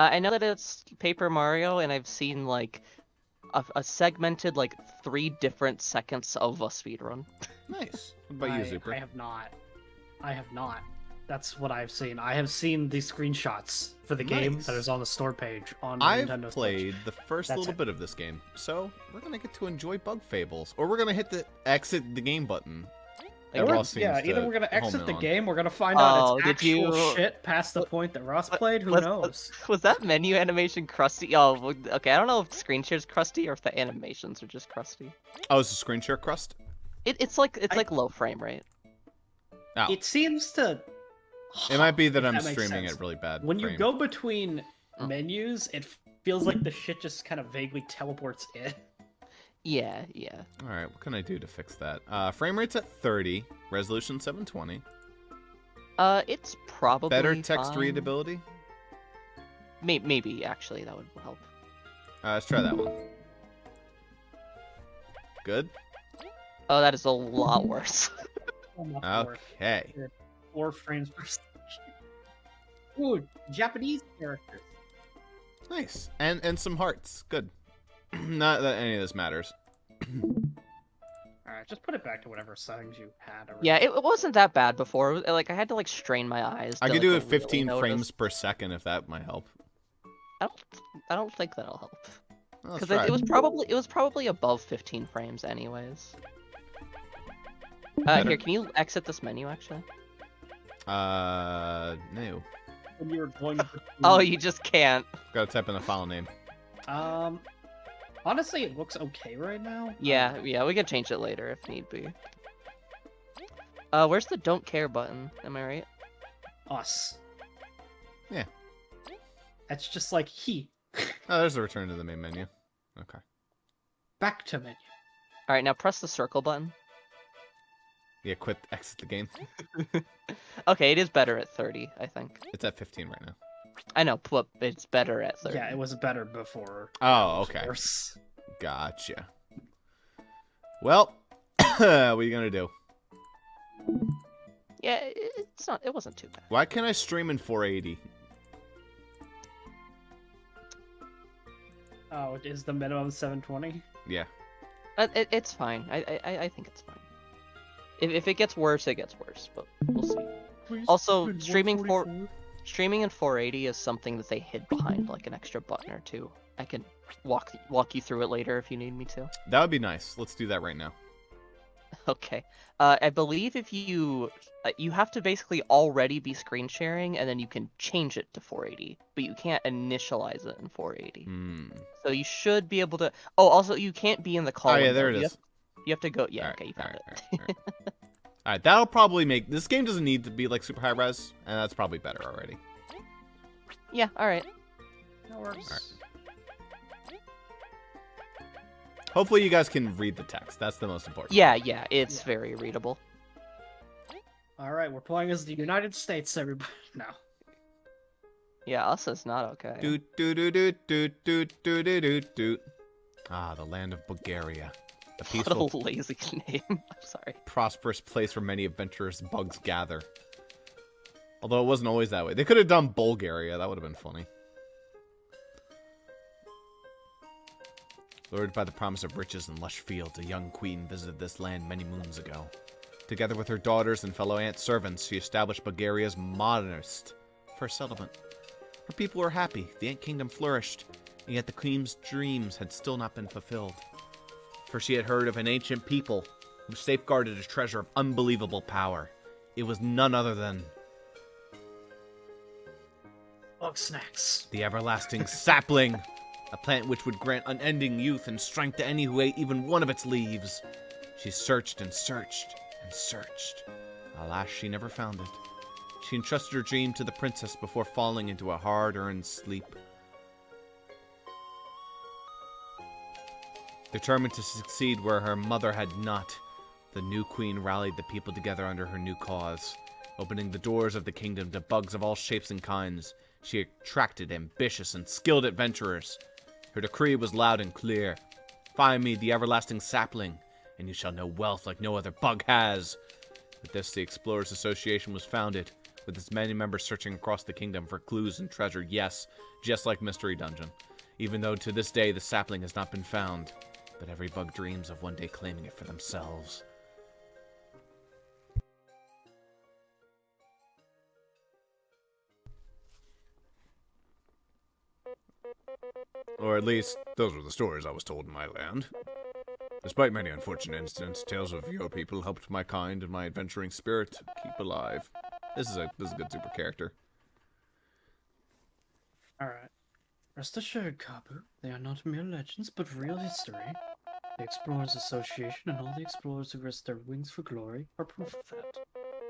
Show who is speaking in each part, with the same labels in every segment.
Speaker 1: I know that it's Paper Mario, and I've seen like a segmented like 3 different seconds of a speedrun.
Speaker 2: Nice. What about you, Zuper?
Speaker 3: I have not. I have not. That's what I've seen. I have seen the screenshots for the game
Speaker 2: Nice.
Speaker 3: that is on the store page on
Speaker 2: I've
Speaker 3: Nintendo
Speaker 2: played
Speaker 3: Switch.
Speaker 2: the first
Speaker 3: That's
Speaker 2: little
Speaker 3: it.
Speaker 2: bit of this game, so we're gonna get to enjoy Bug Fables, or we're gonna hit the exit the game button. That
Speaker 3: Or,
Speaker 2: Ross seems
Speaker 3: either
Speaker 2: to
Speaker 3: we're gonna
Speaker 2: home
Speaker 3: exit
Speaker 2: in
Speaker 3: the
Speaker 2: on.
Speaker 3: game, we're gonna find out
Speaker 1: Oh,
Speaker 3: it's
Speaker 1: did
Speaker 3: actual
Speaker 1: you-
Speaker 3: shit past the point that Ross played. Who
Speaker 1: Was,
Speaker 3: knows?
Speaker 1: was that menu animation crusty? Oh, okay. I don't know if screen share's crusty or if the animations are just crusty.
Speaker 2: Oh, it's a screen share crust?
Speaker 1: It's like low frame rate.
Speaker 2: Oh.
Speaker 3: It seems to.
Speaker 2: It might be that
Speaker 3: if
Speaker 2: I'm
Speaker 3: makes
Speaker 2: streaming
Speaker 3: sense.
Speaker 2: it really bad.
Speaker 3: When you
Speaker 2: frame.
Speaker 3: go between
Speaker 1: Oh.
Speaker 3: menus, it feels like the shit just kind of vaguely teleports in.
Speaker 1: Yeah.
Speaker 2: Alright, what can I do to fix that? Frame rate's at 30, resolution 720.
Speaker 1: It's probably
Speaker 2: Better text
Speaker 1: fine.
Speaker 2: readability?
Speaker 1: Maybe actually that would help.
Speaker 2: Let's try that one. Good?
Speaker 1: Oh, that is a lot worse.
Speaker 2: Okay.
Speaker 3: 4 frames per second. Ooh, Japanese characters.
Speaker 2: Nice. And some hearts. Good. Not that any of this matters.
Speaker 3: Alright, just put it back to whatever settings you had.
Speaker 1: Yeah, it wasn't that bad before. Like I had to like strain my eyes.
Speaker 2: I
Speaker 1: to,
Speaker 2: could
Speaker 1: like,
Speaker 2: do it
Speaker 1: really
Speaker 2: 15
Speaker 1: notice.
Speaker 2: frames per second if that might help.
Speaker 1: I don't think that'll help.
Speaker 2: Let's
Speaker 1: Because
Speaker 2: try
Speaker 1: it was probably above 15 frames anyways.
Speaker 2: Better.
Speaker 1: Here, can you exit this menu actually?
Speaker 2: No.
Speaker 3: When you were going to
Speaker 1: Oh, you just can't.
Speaker 2: Gotta type in the file name.
Speaker 3: Honestly, it looks okay right now.
Speaker 1: Yeah, we can change it later if need be. Where's the don't care button? Am I right?
Speaker 3: Us.
Speaker 2: Yeah.
Speaker 3: That's just like he.
Speaker 2: Oh, there's a return to the main menu. Okay.
Speaker 3: Back to menu.
Speaker 1: All right, now press the circle button.
Speaker 2: Yeah, exit the game.
Speaker 1: Okay, it is better at 30, I think.
Speaker 2: It's at 15 right now.
Speaker 1: I know, but it's better at 30.
Speaker 3: Yeah, it was better before.
Speaker 2: Oh,
Speaker 3: It was
Speaker 2: okay.
Speaker 3: worse.
Speaker 2: Gotcha. Well, what are you gonna do?
Speaker 1: Yeah, it wasn't too bad.
Speaker 2: Why can't I stream in 480?
Speaker 3: Oh, it is the minimum 720?
Speaker 2: Yeah.
Speaker 1: It's fine. I think it's fine. If it gets worse, it gets worse, but we'll see.
Speaker 3: Please,
Speaker 1: Also,
Speaker 3: good
Speaker 1: streaming
Speaker 3: 144.
Speaker 1: Streaming in 480 is something that they hid behind like an extra button or two. I can walk you through it later if you need me to.
Speaker 2: That would be nice. Let's do that right now.
Speaker 1: Okay. I believe if you have to basically already be screen sharing, and then you can change it to 480, but you can't initialize it in 480. So you should be able to. Oh, also you can't be in the call.
Speaker 2: Oh, yeah,
Speaker 1: window.
Speaker 2: there it is.
Speaker 1: You have to go. Yeah.
Speaker 2: Alright,
Speaker 1: Okay, you found
Speaker 2: alright,
Speaker 1: it.
Speaker 2: alright, alright. Alright, that'll probably make... This game doesn't need to be, like, super high res, and that's probably better already.
Speaker 1: Yeah. All right.
Speaker 3: That works.
Speaker 2: Alright. Hopefully you guys can read the text. That's the most important.
Speaker 1: Yeah. It's
Speaker 3: Yeah.
Speaker 1: very readable.
Speaker 3: Alright, we're playing as the United States, everybody. No.
Speaker 1: Yeah, us is not okay.
Speaker 2: Doot, doot, doot, doot, doot, doot, doot, doot, doot, doot. Ah, the land of Bulgaria. A peaceful,
Speaker 1: What a lazy name. I'm sorry.
Speaker 2: prosperous place where many adventurous bugs gather. Although it wasn't always that way. They could have done Bulgaria. That would have been funny. Lured by the promise of riches and lush fields, a young queen visited this land many moons ago. Together with her daughters and fellow ant servants, she established Bulgaria's modernist first settlement. Her people were happy, the ant kingdom flourished, and yet the queen's dreams had still not been fulfilled. For she had heard of an ancient people who safeguarded a treasure of unbelievable power. It was none other than
Speaker 3: Bug snacks.
Speaker 2: the everlasting sapling, a plant which would grant unending youth and strength to any who ate even one of its leaves. She searched and searched and searched. Alas, she never found it. She entrusted her dream to the princess before falling into a hard-earned sleep. Determined to succeed where her mother had not, the new queen rallied the people together under her new cause. Opening the doors of the kingdom to bugs of all shapes and kinds, she attracted ambitious and skilled adventurers. Her decree was loud and clear. Find me the everlasting sapling, and you shall know wealth like no other bug has. With this, the Explorers Association was founded, with its many members searching across the kingdom for clues and treasure. Yes, just like Mystery Dungeon. Even though to this day the sapling has not been found, but every bug dreams of one day claiming it for themselves. Or at least, those were the stories I was told in my land. Despite many unfortunate incidents, tales of your people helped my kind and my adventuring spirit keep alive. This is a good Zuper character.
Speaker 3: Alright. Rest assured, Kabu, they are not mere legends, but real history. The Explorers Association and all the explorers who risked their wings for glory are proof of that.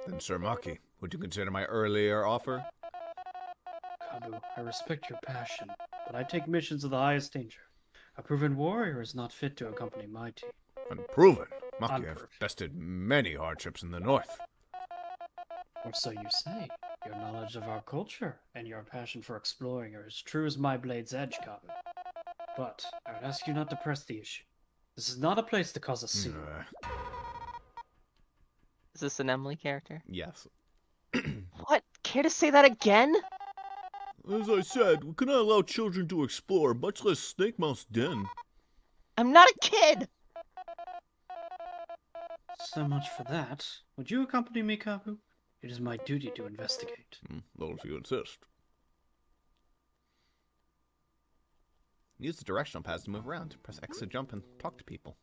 Speaker 2: Then, Sir Maki, would you consider my earlier offer?
Speaker 3: Kabu, I respect your passion, but I take missions of the highest danger. A proven warrior is not fit to accompany my team.
Speaker 2: Unproven? Maki,
Speaker 3: Unproven.
Speaker 2: have bested many hardships in the north.
Speaker 3: Or so you say. Your knowledge of our culture and your passion for exploring are as true as my blade's edge, Kabu. But I would ask you not to press the issue. This is not a place to cause a scene.
Speaker 1: Is this an Emily character?
Speaker 2: Yes.
Speaker 1: What? Care to say that again?
Speaker 2: As I said, we cannot allow children to explore, much less Snake Mouth's den.
Speaker 1: I'm not a kid!
Speaker 3: So much for that. Would you accompany me, Kabu? It is my duty to investigate.
Speaker 2: Well, if you insist. Use the directional pads to move around. Press X to jump and talk to people.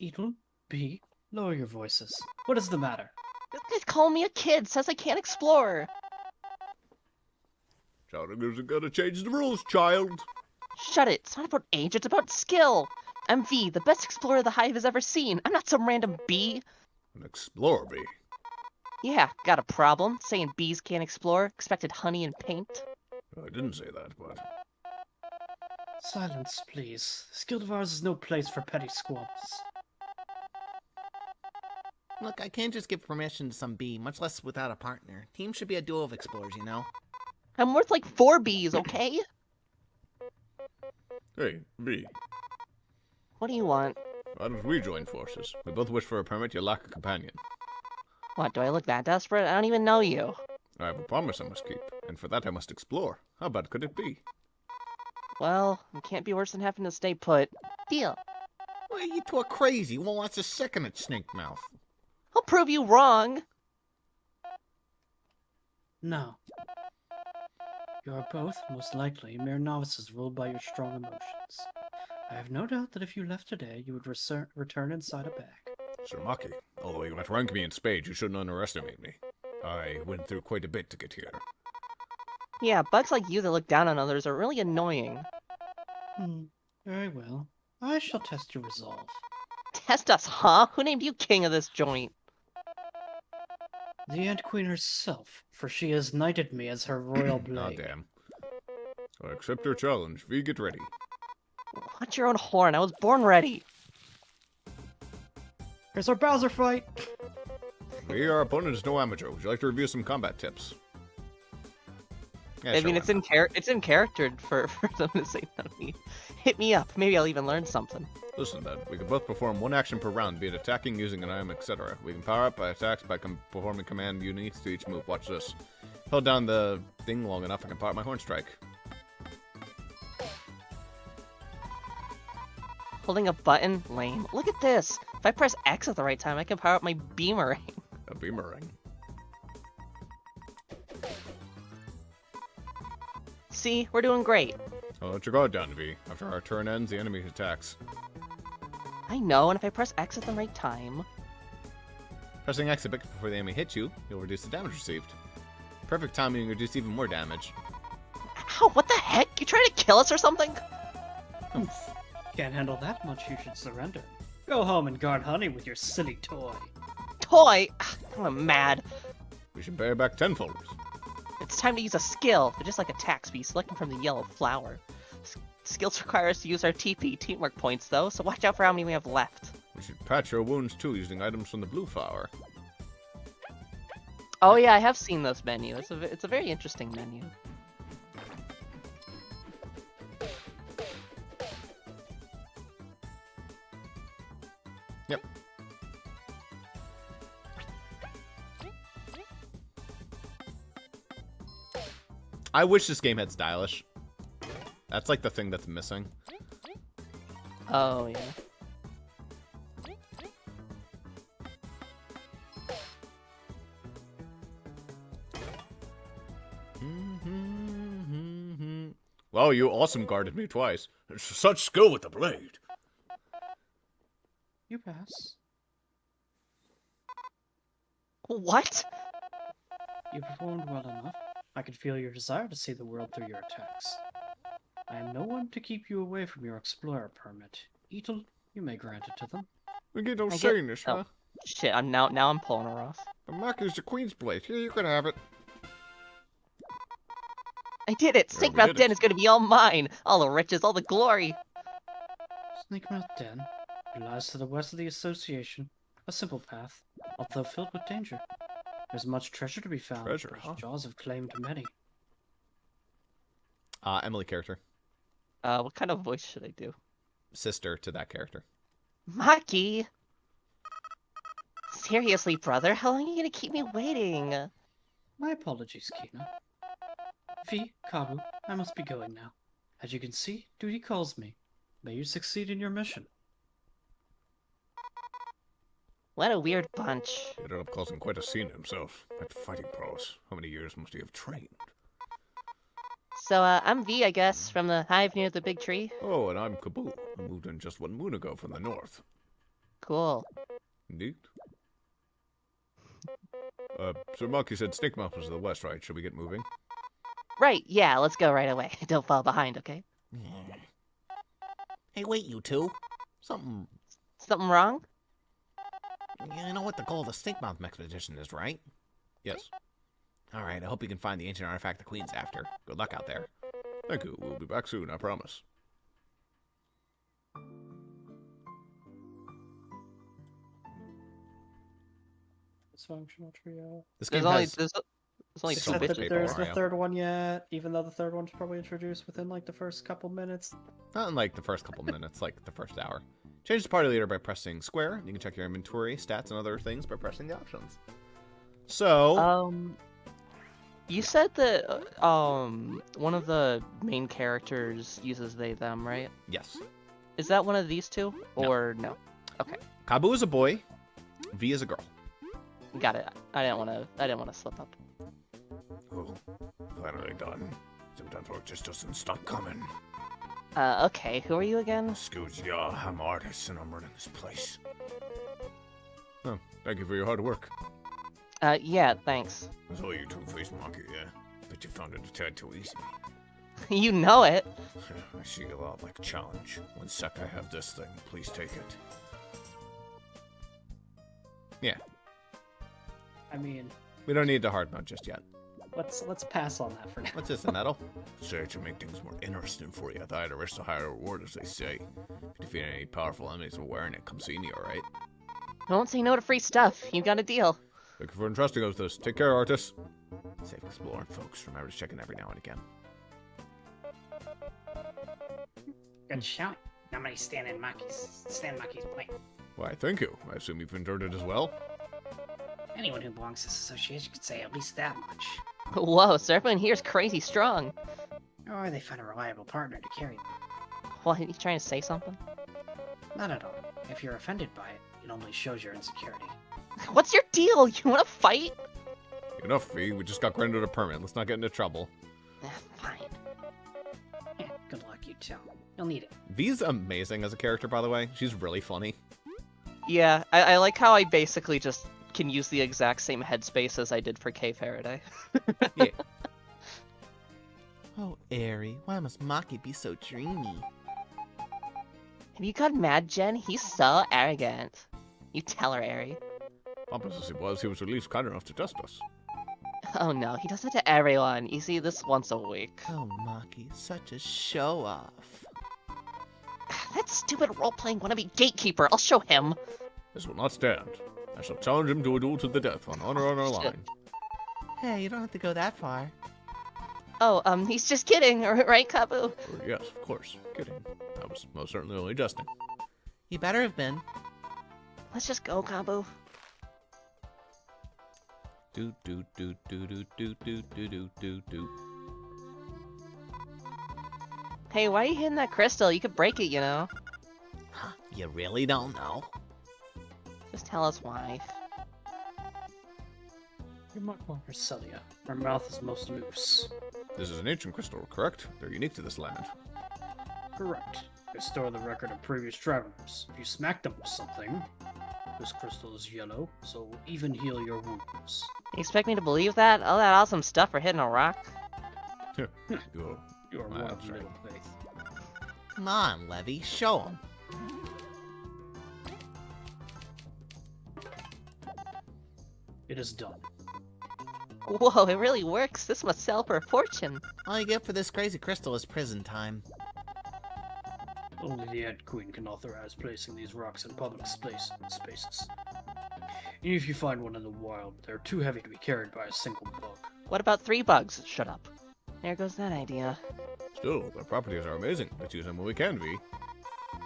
Speaker 3: Eatle, B, lower your voices. What is the matter?
Speaker 1: This guy's calling me a kid, says I can't explore.
Speaker 2: Shouting isn't gonna change the rules, child.
Speaker 1: Shut it. It's not about age, it's about skill. I'm V, the best explorer the Hive has ever seen. I'm not some random bee.
Speaker 2: An explorer bee.
Speaker 1: Yeah, got a problem. Saying bees can't explore. Expected honey and paint.
Speaker 2: I didn't say that, but...
Speaker 3: Silence, please. This guild of ours is no place for petty squabbles.
Speaker 4: Look, I can't just give permission to some bee, much less without a partner. Team should be a duo of explorers, you know?
Speaker 1: I'm worth like 4 bees, okay?
Speaker 2: Hey, bee.
Speaker 1: What do you want?
Speaker 2: Why don't we join forces? We both wish for a permit, you lack a companion.
Speaker 1: What, do I look that desperate? I don't even know you.
Speaker 2: I have a promise I must keep, and for that I must explore. How bad could it be?
Speaker 1: Well, it can't be worse than having to stay put. Deal.
Speaker 4: Why, you two are crazy. Well, that's a second at Snake Mouth.
Speaker 1: I'll prove you wrong.
Speaker 3: No. You are both, most likely, mere novices ruled by your strong emotions. I have no doubt that if you left today, you would return inside a bag.
Speaker 2: Sir Maki, although you might rank me in spades, you shouldn't underestimate me. I went through quite a bit to get here.
Speaker 1: Yeah, bugs like you that look down on others are really annoying.
Speaker 3: Very well. I shall test your resolve.
Speaker 1: Test us, huh? Who named you king of this joint?
Speaker 3: The Ant Queen herself, for she has knighted me as her royal
Speaker 2: Oh,
Speaker 3: blade.
Speaker 2: damn. I accept your challenge. V, get ready.
Speaker 1: Watch your own horn. I was born ready.
Speaker 3: Here's our Bowser fight!
Speaker 2: V, our opponent is no amateur. Would you like to review some combat tips? Yeah,
Speaker 1: I
Speaker 2: sure,
Speaker 1: mean,
Speaker 2: why
Speaker 1: it's in
Speaker 2: not?
Speaker 1: it's in character for them to say that to me. Hit me up. Maybe I'll even learn something.
Speaker 2: Listen then, we can both perform one action per round, be it attacking, using an item, etc. We can power up by attacks by performing command units to each move. Watch this. Hold down the thing long enough, I can power up my horn strike.
Speaker 1: Holding a button? Lame. Look at this. If I press X at the right time, I can power up my beamer.
Speaker 2: A beamering.
Speaker 1: See? We're doing great.
Speaker 2: I'll let your guard down, V. After our turn ends, the enemy attacks.
Speaker 1: I know, and if I press X at the right time...
Speaker 2: Pressing X a bit before the enemy hits you, you'll reduce the damage received. Perfect timing to reduce even more damage.
Speaker 1: Ow, what the heck? You trying to kill us or something?
Speaker 3: Can't handle that much, you should surrender. Go home and guard honey with your silly toy.
Speaker 1: Toy? I'm mad.
Speaker 2: We should pay back tenfold.
Speaker 1: It's time to use a skill, but just like attacks, we select them from the yellow flower. Skills require us to use our TP, teamwork points, though, so watch out for how many we have left.
Speaker 2: We should patch your wounds too, using items from the blue flower.
Speaker 1: Oh yeah, I have seen this menu. It's a very interesting menu.
Speaker 2: Yep. I wish this game had stylish. That's like the thing that's missing.
Speaker 1: Oh, yeah.
Speaker 2: Wow, you awesome guarded me twice. Such skill with the blade.
Speaker 3: You pass.
Speaker 1: What?
Speaker 3: You performed well enough. I can feel your desire to see the world through your attacks. I am no one to keep you away from your explorer permit. Eatle, you may grant it to them.
Speaker 2: We get no
Speaker 1: I
Speaker 2: say
Speaker 1: get-
Speaker 2: in this,
Speaker 1: oh.
Speaker 2: huh?
Speaker 1: Shit, now I'm pulling her off.
Speaker 2: The mark is the queen's blade. Here, you can have it.
Speaker 1: I did it!
Speaker 2: Yeah,
Speaker 1: Snake
Speaker 2: we
Speaker 1: Mouth
Speaker 2: did
Speaker 1: Den
Speaker 2: it.
Speaker 1: is gonna be all mine! All the riches, all the glory!
Speaker 3: Snake Mouth Den. It lies to the west of the association. A simple path, although filled with danger. There's much treasure to be found.
Speaker 2: Treasure,
Speaker 3: whose
Speaker 2: huh?
Speaker 3: Jaws have claimed many.
Speaker 2: Emily character.
Speaker 1: What kind of voice should I do?
Speaker 2: Sister to that character.
Speaker 1: Maki! Seriously, brother, how long are you gonna keep me waiting?
Speaker 3: My apologies, Kina. V, Kabu, I must be going now. As you can see, duty calls me. May you succeed in your mission.
Speaker 1: What a weird bunch.
Speaker 2: He ended up causing quite a scene himself. That fighting prowess. How many years must he have trained?
Speaker 1: So, I'm V, I guess, from the hive near the big tree.
Speaker 2: Oh, and I'm Kabul. I moved in just 1 moon ago from the north.
Speaker 1: Cool.
Speaker 2: Neat. Sir Monkey said Snake Mouth was to the west, right? Should we get moving?
Speaker 1: Right, yeah, let's go right away. Don't fall behind, okay?
Speaker 4: Hey, wait, you two. Something.
Speaker 1: Something wrong?
Speaker 4: You know what the goal of the Snake Mouth expedition is, right?
Speaker 2: Yes.
Speaker 4: Alright, I hope you can find the ancient artifact the Queen's after. Good luck out there.
Speaker 2: Thank you. We'll be back soon, I promise.
Speaker 3: Dysfunctional trio.
Speaker 2: This
Speaker 1: There's
Speaker 2: game
Speaker 1: only,
Speaker 2: has...
Speaker 1: there's only
Speaker 2: So
Speaker 1: two
Speaker 2: much
Speaker 3: Except
Speaker 1: bitches.
Speaker 3: that there's the
Speaker 2: Mario.
Speaker 3: third one yet, even though the third one's probably introduced within like the first couple minutes.
Speaker 2: Not in like the first couple minutes, like the first hour. Change the party leader by pressing square. You can check your inventory, stats, and other things by pressing the options. So,
Speaker 1: You said that, one of the main characters uses they, them, right?
Speaker 2: yes.
Speaker 1: Is that one of these two?
Speaker 2: No.
Speaker 1: Or no? Okay,
Speaker 2: Kabu is a boy. V is a girl.
Speaker 1: got it. I didn't wanna slip up.
Speaker 2: Oh, finally done. Sometimes work just doesn't stop coming.
Speaker 1: Okay, who are you again?
Speaker 2: Excuse me, I'm an artist and I'm running this place. Oh, thank you for your hard work.
Speaker 1: Yeah, thanks.
Speaker 2: That's all you two-faced monkey, yeah? Bet you found it a tad too easy.
Speaker 1: You know it.
Speaker 2: I see a lot like a challenge. One sec, I have this thing. Please take it. Yeah,
Speaker 3: I mean,
Speaker 2: we don't need the hard mode just yet.
Speaker 3: let's pass on that for now.
Speaker 2: What's this, a medal? Say to make things more interesting for you. The higher the risk, the higher reward, as they say. If you defeat any powerful enemies while wearing it, come see me, alright?
Speaker 1: Don't say no to free stuff. You got a deal.
Speaker 2: Thank you for entrusting us with this. Take care, artists. Safe exploring, folks. Remember to check in every now and again.
Speaker 5: Good showing. Nobody's standing Maki's plane.
Speaker 2: Why, thank you. I assume you've endured it as well?
Speaker 5: Anyone who belongs to this association could say at least that much.
Speaker 1: Whoa, Serpent here's crazy strong.
Speaker 5: Or they find a reliable partner to carry them.
Speaker 1: What, you trying to say something?
Speaker 5: Not at all. If you're offended by it, it only shows your insecurity.
Speaker 1: What's your deal? You wanna fight?
Speaker 2: Enough, V. We just got granted a permit. Let's not get into trouble.
Speaker 1: Fine.
Speaker 5: Yeah, good luck, you two. You'll need it.
Speaker 2: V's amazing as a character, by the way. She's really funny.
Speaker 1: Yeah, I like how I basically just can use the exact same headspace as I did for K Faraday.
Speaker 2: Yeah.
Speaker 4: Oh, Airy, why must Maki be so dreamy?
Speaker 1: Have you got mad, Jen? He's so arrogant. You tell her, Airy.
Speaker 2: Pompous as he was at least kind enough to test us.
Speaker 1: Oh no, he does it to everyone. You see this once a week.
Speaker 4: Oh, Maki, such a show-off.
Speaker 1: That stupid role-playing wannabe gatekeeper. I'll show him.
Speaker 2: This will not stand. I shall challenge him to a duel to the death on honor on our
Speaker 1: Shit.
Speaker 2: line.
Speaker 4: Hey, you don't have to go that far.
Speaker 1: Oh, he's just kidding, right, Kabu?
Speaker 2: Yes, of course. Kidding. I was most certainly only jesting.
Speaker 4: You better have been.
Speaker 1: Let's just go, Kabu.
Speaker 2: Do do do do do do do do do do do.
Speaker 1: Hey, why are you hitting that crystal? You could break it, you know.
Speaker 4: Huh, you really don't know?
Speaker 1: Just tell us why.
Speaker 3: You might want her, Celia. Her mouth is most loose.
Speaker 2: This is an ancient crystal, correct? They're unique to this land.
Speaker 3: Correct. They store the record of previous travelers. If you smack them with something, this crystal is yellow, so it will even heal your wounds.
Speaker 1: You expect me to believe that? All that awesome stuff for hitting a rock?
Speaker 2: You're
Speaker 3: You are
Speaker 2: My
Speaker 3: one of
Speaker 2: abstract.
Speaker 3: little faith.
Speaker 4: Come on, Levy, show him.
Speaker 3: It is done.
Speaker 1: Whoa, it really works. This must sell for a fortune.
Speaker 4: All you get for this crazy crystal is prison time.
Speaker 3: Only the Ant Queen can authorize placing these rocks in public spaces. If you find one in the wild, they're too heavy to be carried by a single bug.
Speaker 1: What about 3 bugs? Shut up. There goes that idea.
Speaker 2: Still, their properties are amazing. Let's use them when we can be.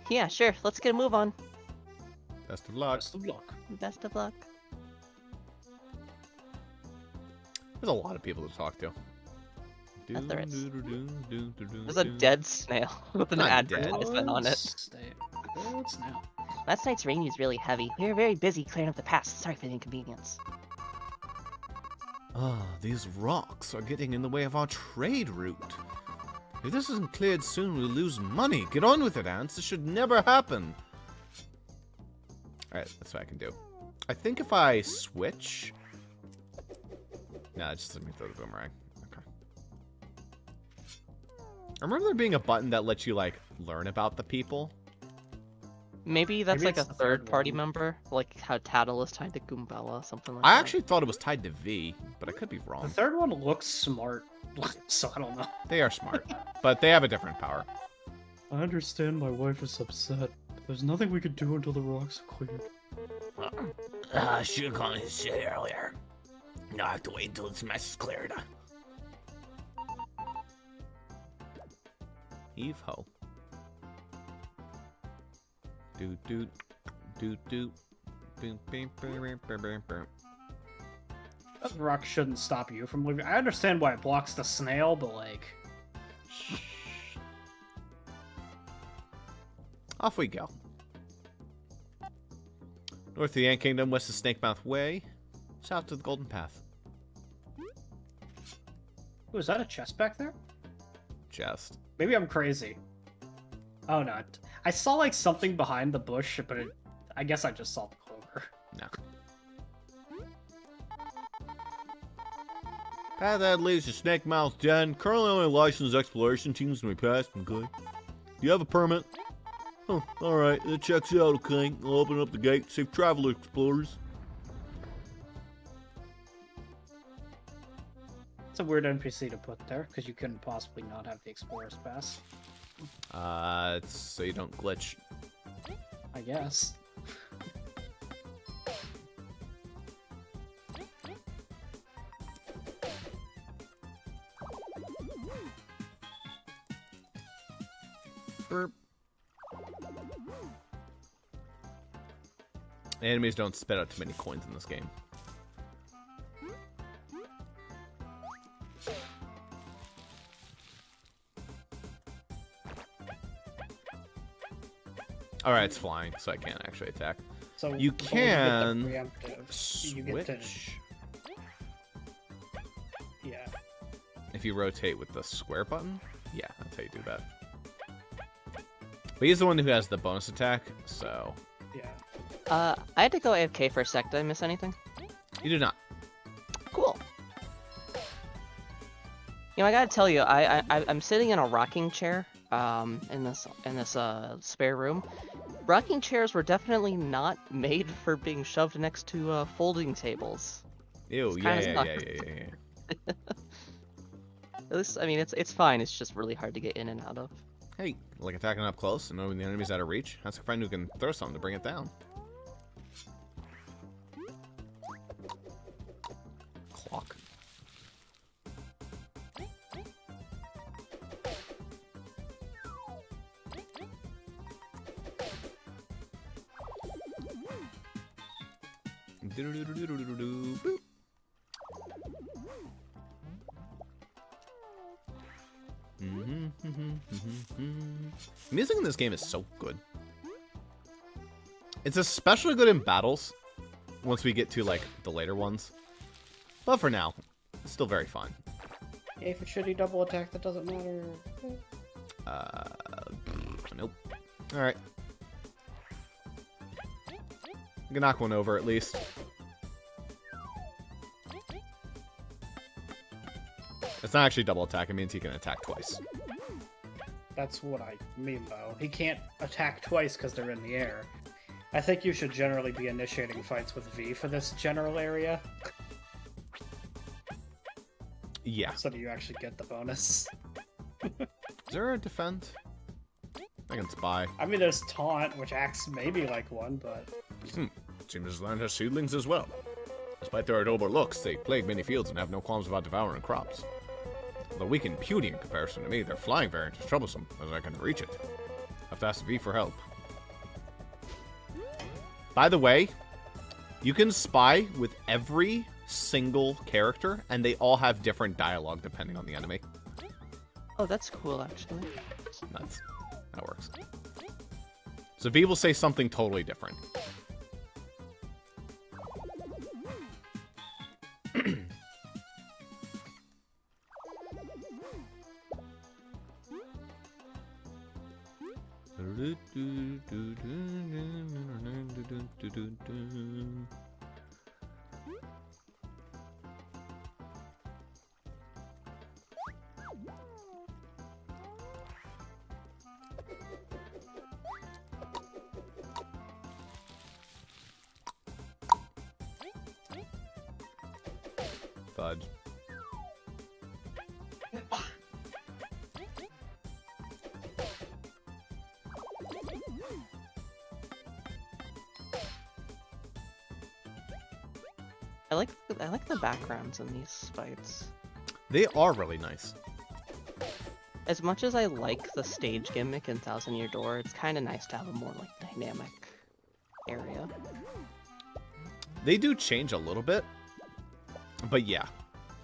Speaker 1: Yeah, sure. Let's get a move on.
Speaker 2: Best of luck.
Speaker 3: Best of luck.
Speaker 1: Best of luck.
Speaker 2: There's a lot of people to talk to.
Speaker 1: Yes, there is.
Speaker 2: There's
Speaker 1: There's a dead snail with an
Speaker 2: Not dead.
Speaker 1: advertisement on it.
Speaker 3: What's now?
Speaker 1: Last night's rain was really heavy. We were very busy clearing up the past. Sorry for the inconvenience.
Speaker 2: Ah, these rocks are getting in the way of our trade route. If this isn't cleared soon, we'll lose money. Get on with it, Ants. This should never happen. Alright, that's what I can do. I think if I switch... Nah, just let me throw the boomerang. Okay. I remember there being a button that lets you, like, learn about the people.
Speaker 1: Maybe that's
Speaker 3: Maybe
Speaker 1: like a
Speaker 3: it's the third
Speaker 1: third-party
Speaker 3: one.
Speaker 1: member, like how Tattle is tied to Goombella, something like
Speaker 2: I
Speaker 1: that.
Speaker 2: actually thought it was tied to V, but I could be
Speaker 3: The
Speaker 2: wrong.
Speaker 3: third one looks smart, so I don't know.
Speaker 2: They are smart, but they have a different power.
Speaker 3: I understand my wife is upset, but there's nothing we could do until the rocks are cleared.
Speaker 4: I should have gone his shit earlier. Now I have to wait until this mess is cleared.
Speaker 2: Eve ho. Do do do do. Boom, boom, boom, boom, boom, boom, boom.
Speaker 3: That rock shouldn't stop you from leaving. I understand why it blocks the snail, but like,
Speaker 2: Off we go. North of the Ant Kingdom, west of Snakemouth Way, south to the Golden Path.
Speaker 3: ooh, is that a chest back there?
Speaker 2: Chest.
Speaker 3: Maybe I'm crazy. Oh no, I saw like something behind the bush, but I guess I just saw the clover.
Speaker 2: No. Path that leads to Snakemouth Den. Currently only licensed exploration teams may pass. Okay. Do you have a permit? Oh, alright. It checks out, okay. I'll open up the gate. Safe travel, explorers.
Speaker 3: It's a weird NPC to put there, because you couldn't possibly not have the Explorer's Pass.
Speaker 2: It's so you don't glitch.
Speaker 3: I guess.
Speaker 2: Burp. Enemies don't spit out too many coins in this game. Alright, it's flying, so I can't actually attack.
Speaker 3: So
Speaker 2: You
Speaker 3: before
Speaker 2: can
Speaker 3: get the preemptive, you get to,
Speaker 2: Switch.
Speaker 3: yeah.
Speaker 2: If you rotate with the square button? Yeah, that's how you do that. But he's the one who has the bonus attack, so...
Speaker 3: Yeah.
Speaker 1: I had to go AFK for a sec. Did I miss anything?
Speaker 2: You do not.
Speaker 1: Cool. You know, I gotta tell you, I'm sitting in a rocking chair, in this spare room. Rocking chairs were definitely not made for being shoved next to folding tables.
Speaker 2: Ew,
Speaker 1: It's
Speaker 2: yeah,
Speaker 1: kinda
Speaker 2: yeah,
Speaker 1: sucks.
Speaker 2: yeah, yeah, yeah.
Speaker 1: At least, I mean, it's fine. It's just really hard to get in and out of.
Speaker 2: Hey, like attacking up close and knowing the enemy's out of reach? Ask a friend who can throw something to bring it down. Clock. Do-do-do-do-do-do-do, boop. Music in this game is so good. It's especially good in battles once we get to, like, the later ones. But for now, it's still very fun.
Speaker 3: Yeah, if it's shitty double attack, that doesn't matter.
Speaker 2: Nope. Alright. You can knock one over at least. It's not actually double attack, it means he can attack twice.
Speaker 3: That's what I mean, though. He can't attack twice because they're in the air. I think you should generally be initiating fights with V for this general area.
Speaker 2: Yeah.
Speaker 3: So do you actually get the bonus?
Speaker 2: Is there a defend? I can spy.
Speaker 3: I mean, there's taunt, which acts maybe like one, but...
Speaker 2: Seems this land has seedlings as well. Despite their adobo looks, they plague many fields and have no qualms about devouring crops. Although weak and puny in comparison to me, their flying variant is troublesome, as I can reach it. I have to ask V for help. By the way, you can spy with every single character, and they all have different dialogue depending on the enemy.
Speaker 1: Oh, that's cool, actually.
Speaker 2: That works. So V will say something totally different. Fudge.
Speaker 1: I like the backgrounds in these fights.
Speaker 2: They are really nice.
Speaker 1: As much as I like the stage gimmick in Thousand Year Door, it's kind of nice to have a more like dynamic area.
Speaker 2: They do change a little bit, but yeah,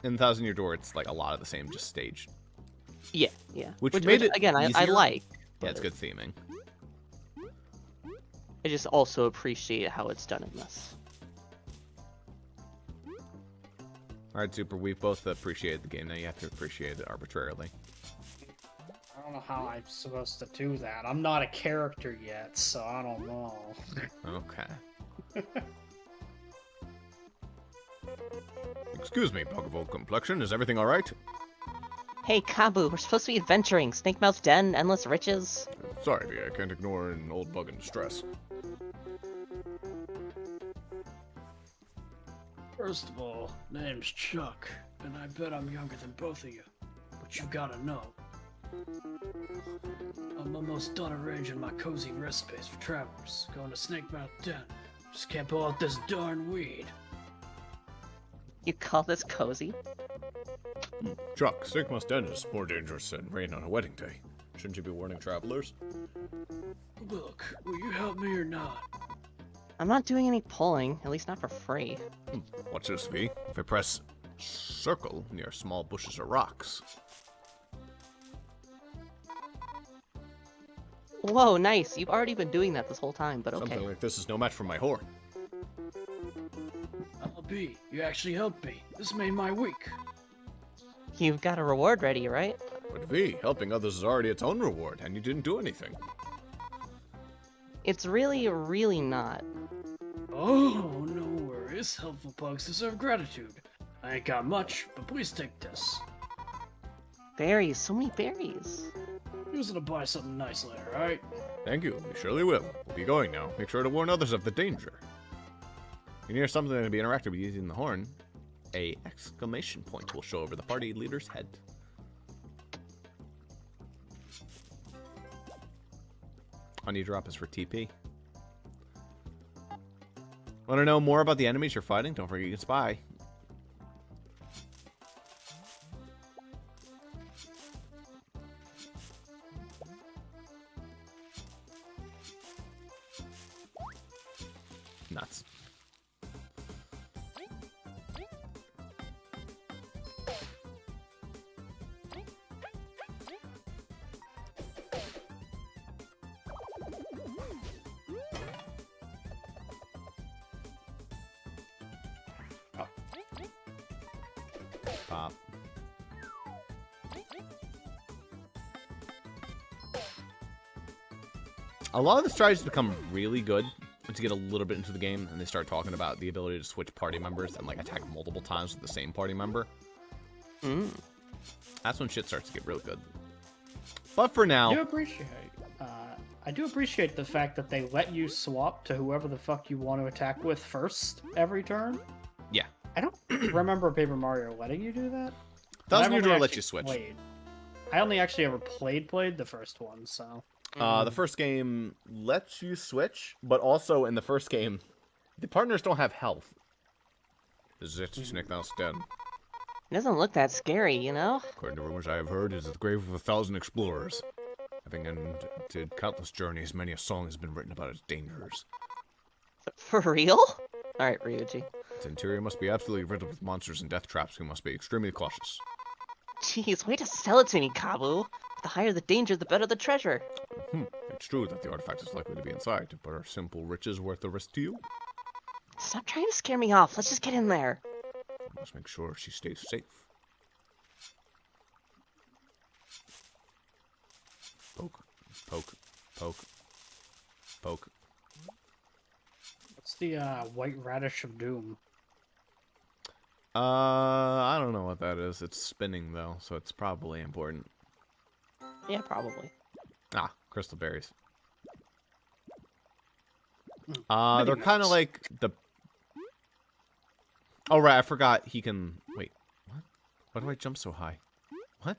Speaker 2: in Thousand Year Door, it's like a lot of the same, just staged.
Speaker 1: Yeah, yeah.
Speaker 2: Which made it
Speaker 1: again, I
Speaker 2: easier.
Speaker 1: like.
Speaker 2: Yeah, it's good theming.
Speaker 1: I just also appreciate how it's done in this.
Speaker 2: Alright, Zuper, we've both appreciated the game. Now you have to appreciate it arbitrarily.
Speaker 3: I don't know how I'm supposed to do that. I'm not a character yet, so I don't know.
Speaker 2: Okay. Excuse me, Bugable Complexion. Is everything alright?
Speaker 1: Hey, Kabu, we're supposed to be adventuring. Snake Mouth's Den, Endless Riches.
Speaker 2: Sorry, V, I can't ignore an old bug in distress.
Speaker 3: First of all, name's Chuck, and I bet I'm younger than both of you. But you gotta know, I'm almost done arranging my cozy rest space for travelers. Going to Snake Mouth Den. Just can't pull out this darn weed.
Speaker 1: You call this cozy?
Speaker 2: Chuck, Snake Mouth Den is more dangerous than rain on a wedding day. Shouldn't you be warning travelers?
Speaker 3: Look, will you help me or not?
Speaker 1: I'm not doing any pulling, at least not for free.
Speaker 2: Watch this, V. If I press circle near small bushes or rocks.
Speaker 1: Whoa, nice. You've already been doing that this whole time, but okay.
Speaker 2: Something like this is no match for my horn.
Speaker 3: LB, you actually helped me. This made my week.
Speaker 1: You've got a reward ready, right?
Speaker 2: But V, helping others is already its own reward, and you didn't do anything.
Speaker 1: It's really, really not.
Speaker 3: Oh, no worries. Helpful pugs deserve gratitude. I ain't got much, but please take this.
Speaker 1: Berries, so many berries.
Speaker 3: Use it to buy something nice later, alright?
Speaker 2: Thank you, we surely will. We'll be going now. Make sure to warn others of the danger. If you hear something to be interacted with using the horn, a exclamation point will show over the party leader's head. Honey drop is for TP. Want to know more about the enemies you're fighting? Don't forget you can spy. Nuts. Pop. A lot of the strategies become really good once you get a little bit into the game and they start talking about the ability to switch party members and like attack multiple times with the same party member. That's when shit starts to get real good. But for now,
Speaker 3: I do appreciate the fact that they let you swap to whoever the fuck you want to attack with first every turn.
Speaker 2: yeah,
Speaker 3: I don't remember Paper Mario letting you do that.
Speaker 2: Thousand
Speaker 3: I've
Speaker 2: Year
Speaker 3: only
Speaker 2: Door lets
Speaker 3: actually
Speaker 2: you switch.
Speaker 3: I only actually ever played the first one, so.
Speaker 2: The first game lets you switch, but also in the first game, the partners don't have health. Is it Snake Mouse dead?
Speaker 1: It doesn't look that scary, you know?
Speaker 2: According to rumors I have heard, it is the grave of 1,000 explorers. Having entered countless journeys, many a song has been written about its dangers.
Speaker 1: For real? Alright, Ryuji.
Speaker 2: Its interior must be absolutely riddled with monsters and death traps who must be extremely cautious.
Speaker 1: Jeez, way to sell it to me, Kabu. The higher the danger, the better the treasure.
Speaker 2: It's true that the artifact is likely to be inside, but are simple riches worth the risk to you?
Speaker 1: Stop trying to scare me off. Let's just get in there.
Speaker 2: I must make sure she stays safe. Poke, poke, poke, poke.
Speaker 3: What's the White Radish of Doom?
Speaker 2: I don't know what that is. It's spinning though, so it's probably important.
Speaker 1: Yeah, probably.
Speaker 2: Ah, crystal berries.
Speaker 3: Mini
Speaker 2: They're kind of
Speaker 3: notes.
Speaker 2: like the. Oh right, I forgot he can. Wait, what? Why do I jump so high? What?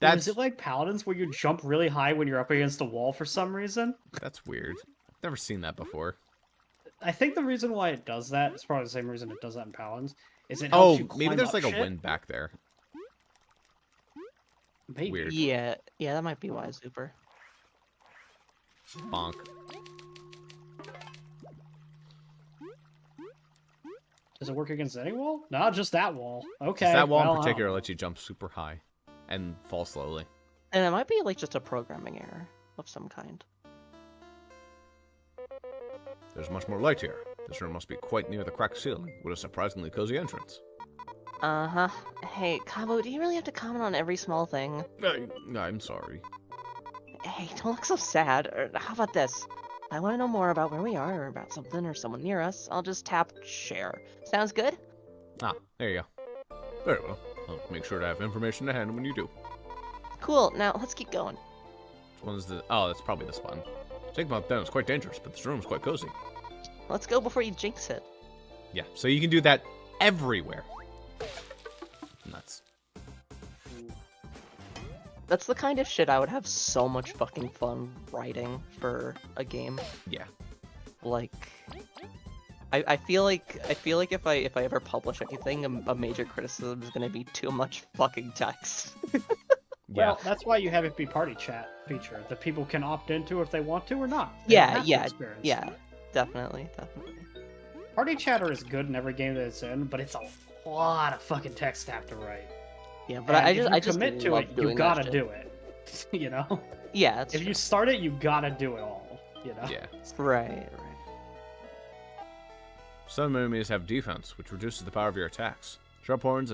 Speaker 3: Is it like Paladins where you jump really high when you're up against a wall for some reason?
Speaker 2: That's weird. I've never seen that before.
Speaker 3: I think the reason why it does that is probably the same reason it does that in Paladins. Is it helps you
Speaker 2: Maybe
Speaker 3: climb
Speaker 2: there's
Speaker 3: up
Speaker 2: like a
Speaker 3: shit?
Speaker 2: wind back there.
Speaker 3: Maybe.
Speaker 2: Weird.
Speaker 1: Yeah, that might be why, Zuper.
Speaker 2: Bonk.
Speaker 3: Does it work against any wall? No, just that wall. Okay.
Speaker 2: Just that wall
Speaker 3: well,
Speaker 2: in
Speaker 3: I
Speaker 2: particular
Speaker 3: don't know.
Speaker 2: lets you jump super high and fall slowly.
Speaker 1: And it might be like just a programming error of some kind.
Speaker 2: There's much more light here. This room must be quite near the cracked ceiling, with a surprisingly cozy entrance.
Speaker 1: Uh-huh. Hey, Kabu, do you really have to comment on every small thing?
Speaker 2: I'm sorry.
Speaker 1: Hey, don't look so sad. Or how about this? If I want to know more about where we are, or about something, or someone near us, I'll just tap share. Sounds good?
Speaker 2: Ah, there you go. Very well. I'll make sure to have information to hand when you do.
Speaker 1: Cool, now let's keep going.
Speaker 2: Which one's the... Oh, that's probably this one. Think about that, it's quite dangerous, but this room's quite cozy.
Speaker 1: Let's go before you jinx it.
Speaker 2: Yeah, so you can do that everywhere. Nuts.
Speaker 1: That's the kind of shit I would have so much fucking fun writing for a game.
Speaker 2: Yeah.
Speaker 1: Like, I feel like if I ever publish anything, a major criticism is gonna be too much fucking text.
Speaker 2: Yeah.
Speaker 3: Well, that's why you have it be party chat feature that people can opt into if they want to or not. They
Speaker 1: Yeah,
Speaker 3: don't have to
Speaker 1: yeah,
Speaker 3: experience
Speaker 1: yeah.
Speaker 3: it.
Speaker 1: Definitely.
Speaker 3: Party chatter is good in every game that it's in, but it's a lot of fucking text to have to write.
Speaker 1: Yeah, but
Speaker 3: And
Speaker 1: I
Speaker 3: if
Speaker 1: just
Speaker 3: you
Speaker 1: I just
Speaker 3: commit to
Speaker 1: love
Speaker 3: it.
Speaker 1: doing
Speaker 3: You
Speaker 1: that
Speaker 3: gotta
Speaker 1: shit.
Speaker 3: do it. You know.
Speaker 1: Yeah, that's
Speaker 3: If you start it, you gotta do it all. You know.
Speaker 2: Yeah.
Speaker 1: right.
Speaker 2: Some enemies have defense, which reduces the power of your attacks. Sharp horns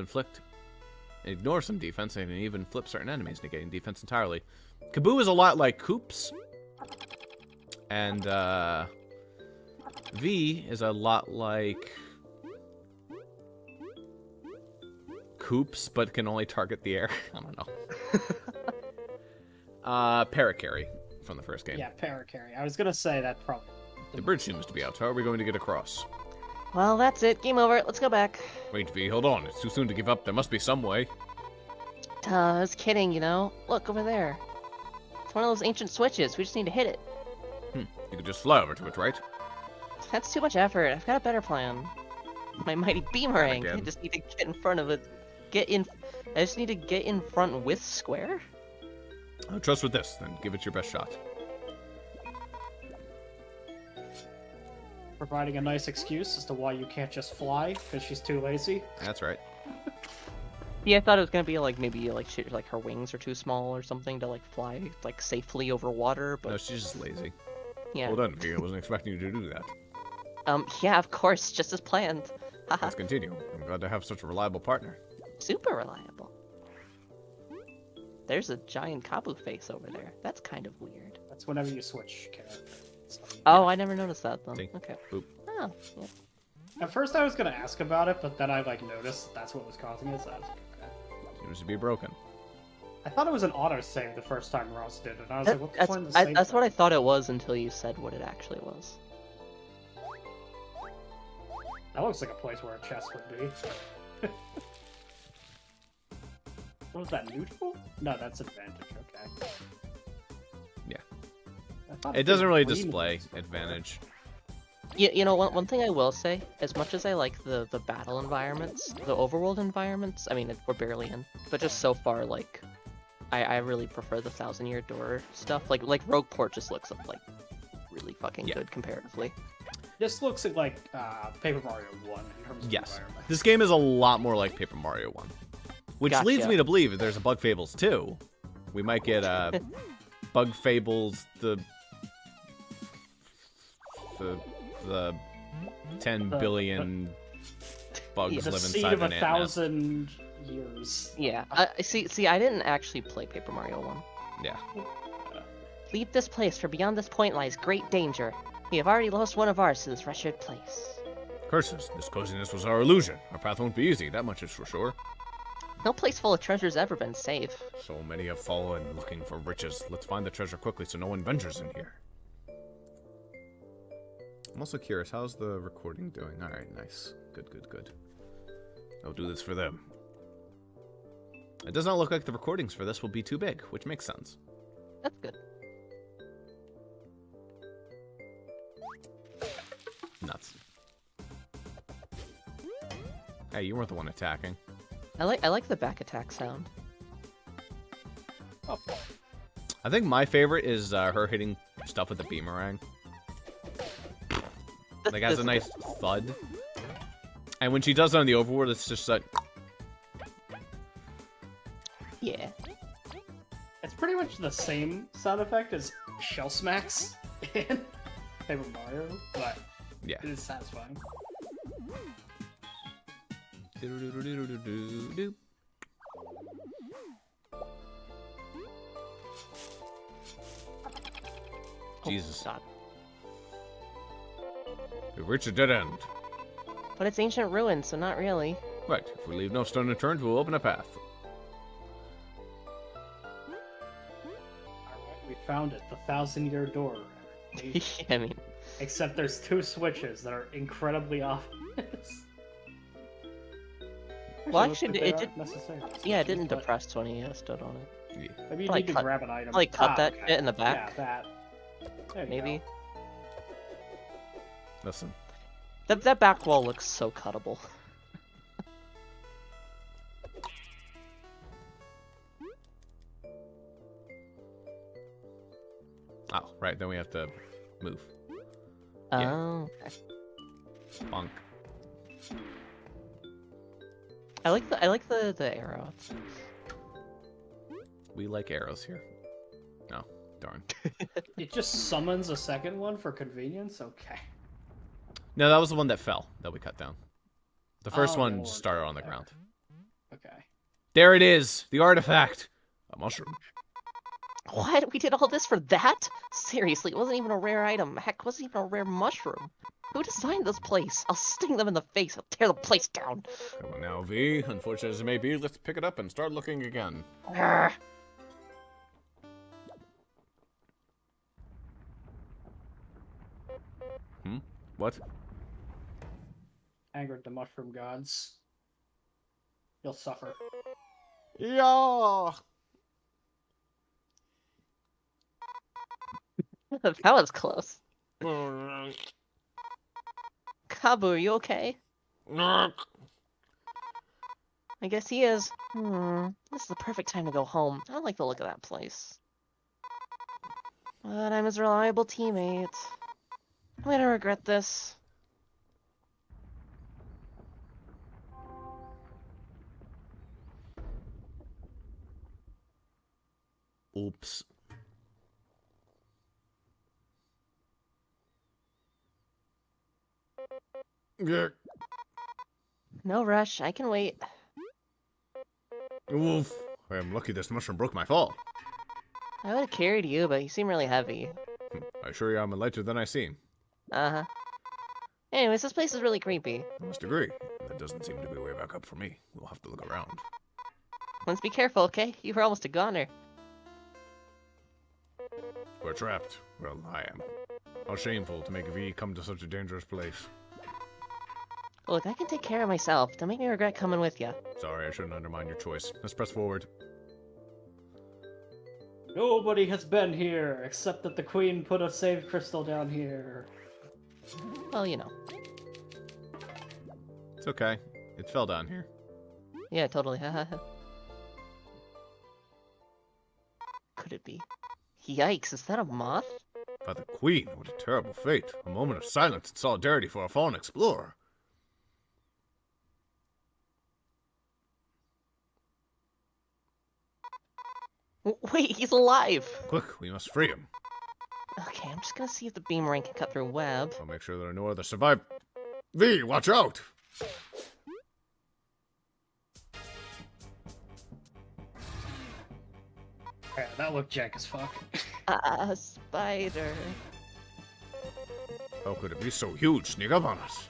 Speaker 2: ignore some defense and can even flip certain enemies, negating defense entirely. Kaboo is a lot like Koops. And, V is a lot like Koops, but can only target the air. I don't know. Paracarry from the first game.
Speaker 3: Yeah, paracarry. I was gonna say that probably.
Speaker 2: The bridge seems to be out. How are we going to get across?
Speaker 1: Well, that's it. Game over. Let's go back.
Speaker 2: Wait, V, hold on. It's too soon to give up. There must be some way.
Speaker 1: I was kidding, you know. Look over there. It's one of those ancient switches. We just need to hit it.
Speaker 2: You could just fly over to it, right?
Speaker 1: That's too much effort. I've got a better plan. My mighty beamerang. I
Speaker 2: Again.
Speaker 1: just need to get in front of it. I just need to get in front with Square.
Speaker 2: I'll trust with this, then give it your best shot.
Speaker 3: Providing a nice excuse as to why you can't just fly because she's too lazy.
Speaker 2: That's right.
Speaker 1: Yeah, I thought it was gonna be like maybe like her wings are too small or something to like fly like safely over water, but
Speaker 2: No, she's just lazy.
Speaker 1: yeah.
Speaker 2: Well done, V. I wasn't expecting you to do that.
Speaker 1: Yeah, of course, just as planned.
Speaker 2: Let's continue. I'm glad to have such a reliable partner.
Speaker 1: Super reliable. There's a giant Kabu face over there. That's kind of weird.
Speaker 3: That's whenever you switch character. So,
Speaker 1: Oh, I never noticed that then.
Speaker 2: See?
Speaker 1: Okay.
Speaker 2: Boop.
Speaker 1: Oh, yeah.
Speaker 3: at first I was gonna ask about it, but then I like noticed that's what was causing it. So I was like, okay.
Speaker 2: Seems to be broken.
Speaker 3: I thought it was an autosave the first time Ross did it, and I was like, what the
Speaker 1: That's,
Speaker 3: point of the save
Speaker 1: that's what I
Speaker 3: thing?
Speaker 1: thought it was until you said what it actually was.
Speaker 3: That looks like a place where a chest would be. What was that, neutral? No, that's advantage, okay.
Speaker 2: Yeah.
Speaker 3: I thought
Speaker 2: It doesn't really
Speaker 3: green
Speaker 2: display
Speaker 3: was before.
Speaker 2: advantage.
Speaker 1: You know, one thing I will say, as much as I like the battle environments, the overworld environments, I mean, we're barely in, but just so far, like, I really prefer the Thousand Year Door stuff. Like Rogueport just looks like really fucking
Speaker 2: Yeah.
Speaker 1: good comparatively.
Speaker 3: This looks like Paper Mario 1 in terms of
Speaker 2: Yes.
Speaker 3: environment.
Speaker 2: This game is a lot more like Paper Mario 1. Which leads
Speaker 1: Gotcha.
Speaker 2: me to believe if there's a Bug Fables 2, we might get Bug Fables the 10 billion bugs
Speaker 1: Yeah.
Speaker 3: The
Speaker 2: live
Speaker 3: seed
Speaker 2: inside
Speaker 3: of
Speaker 2: an ant nest.
Speaker 3: 1,000 years.
Speaker 1: Yeah, see, I didn't actually play Paper Mario 1.
Speaker 2: Yeah.
Speaker 1: Leave this place, for beyond this point lies great danger. We have already lost one of ours to this wretched place.
Speaker 2: Curses, this coziness was our illusion. Our path won't be easy, that much is for sure.
Speaker 1: No place full of treasure's ever been safe.
Speaker 2: So many have fallen looking for riches. Let's find the treasure quickly so no one ventures in here. I'm also curious, how's the recording doing? Alright, nice. Good, good, good. I'll do this for them. It does not look like the recordings for this will be too big, which makes sense.
Speaker 1: That's good.
Speaker 2: Nuts. Hey, you weren't the one attacking.
Speaker 1: I like the back attack sound.
Speaker 3: Oh,
Speaker 2: I think my favorite is her hitting stuff with the beamerang. Like, has a nice thud. And when she does it on the overworld, it's just like...
Speaker 1: Yeah.
Speaker 3: it's pretty much the same sound effect as Shell Smacks in Paper Mario, but
Speaker 2: Yeah.
Speaker 3: it is satisfying.
Speaker 2: Do-do-do-do-do-do-do. Jesus.
Speaker 1: God.
Speaker 2: We've reached a dead end.
Speaker 1: But it's ancient ruins, so not really.
Speaker 2: Right, if we leave no stone unturned, we'll open a path.
Speaker 3: Alright, we found it, the 1,000-year door.
Speaker 1: I mean,
Speaker 3: Except there's two switches that are incredibly obvious.
Speaker 1: Well,
Speaker 3: Looks
Speaker 1: actually,
Speaker 3: like they
Speaker 1: it
Speaker 3: aren't
Speaker 1: did-
Speaker 3: necessary
Speaker 1: yeah, it didn't
Speaker 3: but
Speaker 1: depress when he stood on it.
Speaker 2: Yeah.
Speaker 3: Maybe you
Speaker 1: Like
Speaker 3: need to
Speaker 1: cut-
Speaker 3: grab an item.
Speaker 1: like cut that
Speaker 3: okay.
Speaker 1: shit in the back?
Speaker 3: Yeah, that. There you
Speaker 1: Maybe.
Speaker 3: go.
Speaker 2: Listen,
Speaker 1: That back wall looks so cuttable.
Speaker 2: oh, right, then we have to move. Yeah.
Speaker 1: Oh, okay.
Speaker 2: Bonk.
Speaker 1: I like the arrow. It's nice.
Speaker 2: We like arrows here. No, darn.
Speaker 3: It just summons a second one for convenience? Okay.
Speaker 2: No, that was the one that fell, that we cut down. The first
Speaker 3: Oh,
Speaker 2: one
Speaker 3: Lord.
Speaker 2: just started on the
Speaker 3: Okay.
Speaker 2: ground.
Speaker 3: Okay.
Speaker 2: There it is! The artifact! A mushroom.
Speaker 1: What? We did all this for that? Seriously, it wasn't even a rare item. Heck, it wasn't even a rare mushroom. Who designed this place? I'll sting them in the face. I'll tear the place down.
Speaker 2: Come on now, V. Unfortunate as it may be, let's pick it up and start looking again.
Speaker 1: Arrgh.
Speaker 2: What?
Speaker 3: Angered the mushroom gods. You'll suffer.
Speaker 2: Yeah!
Speaker 1: That was close. Kabu, are you okay? I guess he is. This is the perfect time to go home. I don't like the look of that place. But I'm his reliable teammate. I'm gonna regret this.
Speaker 2: Oops. Yeah.
Speaker 1: No rush, I can wait.
Speaker 2: Oof. I am lucky this mushroom broke my fall.
Speaker 1: I would have carried you, but you seem really heavy.
Speaker 2: I assure you I'm lighter than I seem.
Speaker 1: Uh-huh. Anyways, this place is really creepy.
Speaker 2: I must agree. That doesn't seem to be a way back up for me. We'll have to look around.
Speaker 1: Let's be careful, okay? You were almost a goner.
Speaker 2: We're trapped. Well, I am. How shameful to make V come to such a dangerous place.
Speaker 1: Look, I can take care of myself. Don't make me regret coming with you.
Speaker 2: Sorry, I shouldn't undermine your choice. Let's press forward.
Speaker 3: Nobody has been here except that the queen put a save crystal down here.
Speaker 1: Well, you know.
Speaker 2: It's okay. It fell down here.
Speaker 1: Yeah, totally. Could it be? Yikes, is that a moth?
Speaker 2: By the Queen, what a terrible fate. A moment of silence and solidarity for a fallen explorer.
Speaker 1: Wait, he's alive!
Speaker 2: Quick, we must free him.
Speaker 1: Okay, I'm just gonna see if the beamerang can cut through web.
Speaker 2: I'll make sure there are no other survive. V, watch out!
Speaker 3: Yeah, that looked jank as fuck.
Speaker 1: Spider.
Speaker 2: How could it be so huge? Sneak up on us.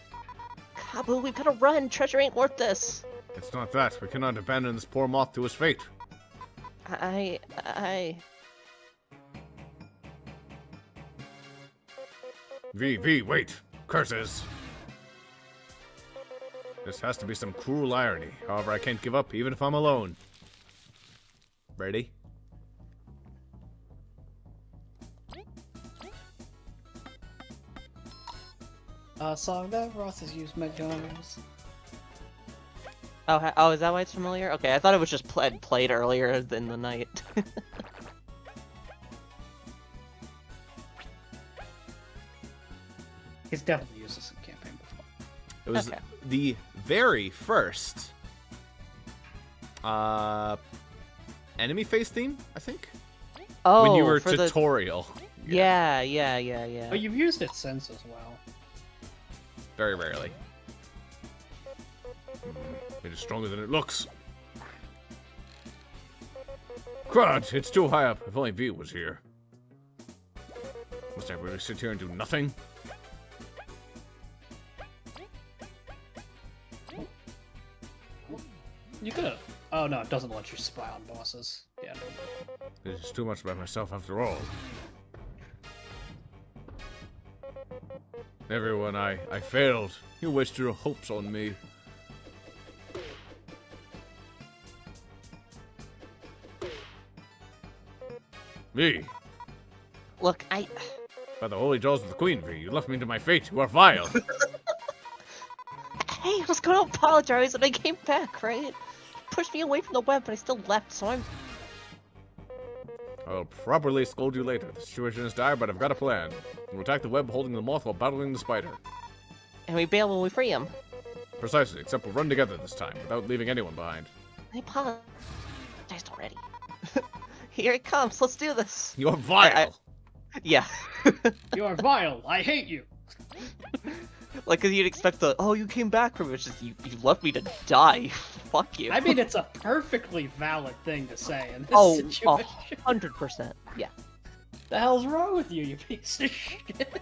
Speaker 1: Kabu, we've gotta run! Treasure ain't worth this!
Speaker 2: It's not that. We cannot abandon this poor moth to his fate. V, wait! Curses! This has to be some cruel irony. However, I can't give up, even if I'm alone. Ready?
Speaker 3: Song that Ross has used McDonald's.
Speaker 1: Oh, is that why it's familiar? Okay, I thought it was just played earlier in the night.
Speaker 3: He's definitely used this in campaign before.
Speaker 2: It was
Speaker 1: Okay.
Speaker 2: the very first enemy face theme, I think.
Speaker 1: Oh,
Speaker 2: when you were
Speaker 1: for the...
Speaker 2: tutorial.
Speaker 1: Yeah.
Speaker 3: But you've used it since as well.
Speaker 2: Very rarely. It is stronger than it looks. Crud, it's too high up. If only V was here. Must I really sit here and do nothing?
Speaker 3: You could've. Oh no, it doesn't let you spy on bosses. Yeah, no.
Speaker 2: It is too much by myself after all. Everyone, I failed. You wasted your hopes on me. V,
Speaker 1: Look,
Speaker 2: by the holy jaws of the Queen, V, you left me to my fate. You are vile.
Speaker 1: Hey, I was gonna apologize and I came back, right? Pushed me away from the web, but I still left, so I'm...
Speaker 2: I'll properly scold you later. The situation is dire, but I've got a plan. We'll attack the web holding the moth while battling the spider.
Speaker 1: And we bail when we free him.
Speaker 2: Precisely, except we'll run together this time, without leaving anyone behind.
Speaker 1: I apologized already. Here it comes, let's do this!
Speaker 2: You're vile!
Speaker 1: Yeah.
Speaker 3: You are vile. I hate you.
Speaker 1: Like, cause you'd expect the, oh, you came back from it, it's just, you left me to die. Fuck you.
Speaker 3: I mean, it's a perfectly valid thing to say in this
Speaker 1: Oh,
Speaker 3: situation.
Speaker 1: 100%, yeah.
Speaker 3: The hell's wrong with you, you piece of shit?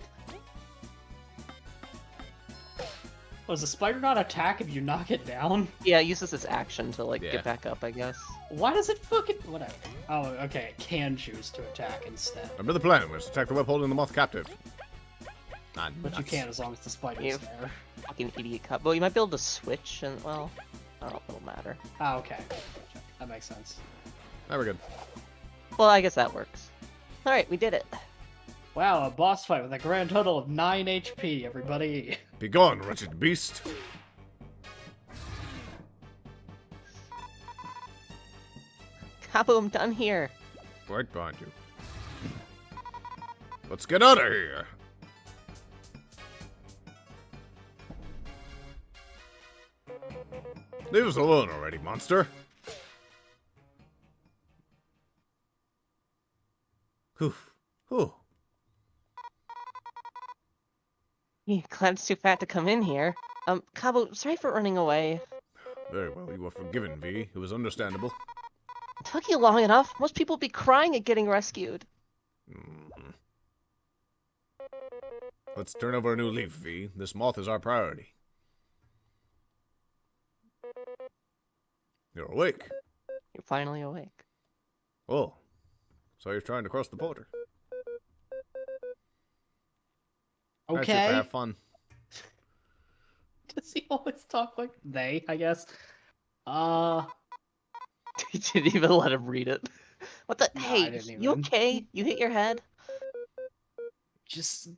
Speaker 3: Was the spider not attack if you knock it down?
Speaker 1: Yeah, it uses its action to, like,
Speaker 2: Yeah.
Speaker 1: get back up, I guess.
Speaker 3: Why does it fucking... whatever. Oh, okay, it can choose to attack instead.
Speaker 2: Remember the plan, was to attack the web holding the moth captive. Not
Speaker 3: But you
Speaker 2: nuts.
Speaker 3: can as long as the spider's
Speaker 1: Yeah.
Speaker 3: there.
Speaker 1: Fucking idiot cut. Well, you might be able to switch, and, well, I don't know if it'll matter.
Speaker 3: Oh, okay. That makes sense.
Speaker 2: Now we're good.
Speaker 1: Well, I guess that works. Alright, we did it.
Speaker 3: Wow, a boss fight with a grand total of 9 HP, everybody.
Speaker 2: Begone, wretched beast!
Speaker 1: Kabu, I'm done here.
Speaker 2: Right behind you. Let's get out of here! Leave us alone already, monster! Whew.
Speaker 1: Glad it's too fat to come in here. Cabo, sorry for running away.
Speaker 2: Very well, you are forgiven, V. It was understandable.
Speaker 1: It took you long enough. Most people would be crying at getting rescued.
Speaker 2: Mhm. Let's turn over a new leaf, V. This moth is our priority. You're awake.
Speaker 1: You're finally awake.
Speaker 2: Oh, so you're trying to cross the border. All right, Zuper,
Speaker 3: Okay.
Speaker 2: have fun.
Speaker 3: Does he always talk like they, I guess?
Speaker 1: You didn't even let him read it. What the?
Speaker 3: No, I
Speaker 1: Hey,
Speaker 3: didn't
Speaker 1: you
Speaker 3: even.
Speaker 1: okay? You hit your head?
Speaker 3: Just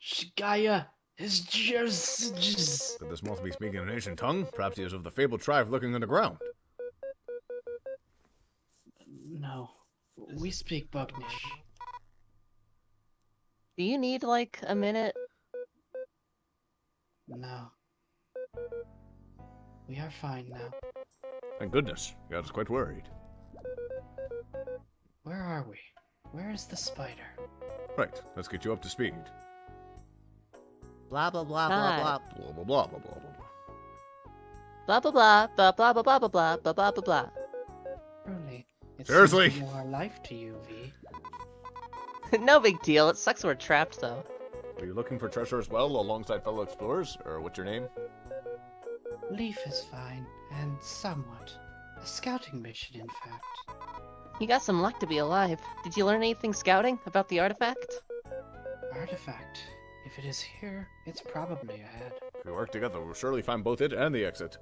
Speaker 3: Shigaya is just.
Speaker 2: Could this moth be speaking an ancient tongue? Perhaps he is of the fabled tribe lurking underground.
Speaker 3: No, we speak Bugnish.
Speaker 1: Do you need, like, a minute?
Speaker 3: No. We are fine now.
Speaker 2: Thank goodness. I was quite worried.
Speaker 3: Where are we? Where is the spider?
Speaker 2: Right, let's get you up to speed.
Speaker 4: Blah, blah, blah, blah,
Speaker 1: Hi.
Speaker 4: blah.
Speaker 2: Blah, blah, blah, blah, blah, blah.
Speaker 1: Blah blah blah blah blah blah blah blah blah blah blah blah blah.
Speaker 3: Truly. It
Speaker 2: Seriously?
Speaker 3: seems more life to you, V.
Speaker 1: No big deal. It sucks we're trapped though.
Speaker 2: Are you looking for treasure as well, alongside fellow explorers? Or what's your name?
Speaker 3: Leaf is fine, and somewhat. A scouting mission, in fact.
Speaker 1: You got some luck to be alive. Did you learn anything scouting about the artifact?
Speaker 3: Artifact. If it is here, it's probably ahead.
Speaker 2: If we work together, we'll surely find both it and the exit.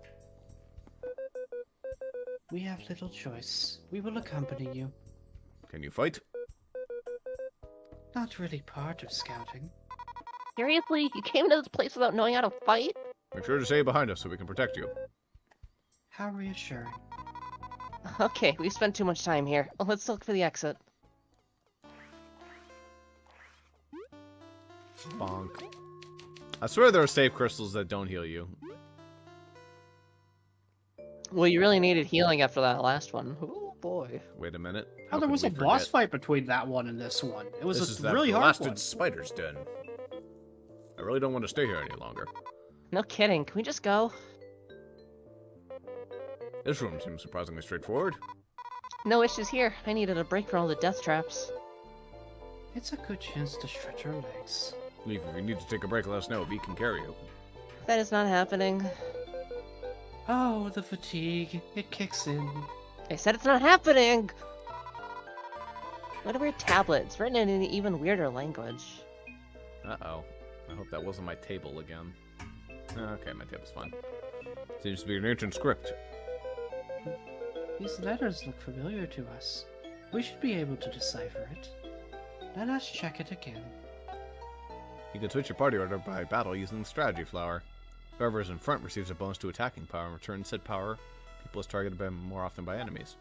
Speaker 3: We have little choice. We will accompany you.
Speaker 2: Can you fight?
Speaker 3: Not really part of scouting.
Speaker 1: Seriously? You came to this place without knowing how to fight?
Speaker 2: Make sure to stay behind us so we can protect you.
Speaker 3: How reassuring.
Speaker 1: Okay, we've spent too much time here. Well, let's look for the exit.
Speaker 2: Bonk. I swear there are save crystals that don't heal you.
Speaker 1: Well, you really needed healing after that last one. Oh boy.
Speaker 2: Wait a minute.
Speaker 3: Oh,
Speaker 2: How
Speaker 3: there
Speaker 2: could
Speaker 3: was
Speaker 2: we
Speaker 3: a boss
Speaker 2: forget?
Speaker 3: fight between that one and this one. It was
Speaker 2: This
Speaker 3: a
Speaker 2: is that
Speaker 3: really hard
Speaker 2: blasted
Speaker 3: one.
Speaker 2: spider's den. I really don't want to stay here any longer.
Speaker 1: No kidding. Can we just go?
Speaker 2: This room seems surprisingly straightforward.
Speaker 1: No issues here. I needed a break from all the death traps.
Speaker 3: It's a good chance to stretch our legs.
Speaker 2: Leaf, if you need to take a break, let us know. We can carry you.
Speaker 1: That is not happening.
Speaker 3: Oh, the fatigue. It kicks in.
Speaker 1: I said it's not happening! What a weird tablet. It's written in an even weirder language.
Speaker 2: Uh-oh. I hope that wasn't my table again. Okay, my table's fine. Seems to be an ancient script.
Speaker 3: These letters look familiar to us. We should be able to decipher it. Let us check it again.
Speaker 2: You can switch your party order by battle using the strategy flower. Whoever is in front receives a bonus to attacking power and returns said power. People is targeted by more often by enemies.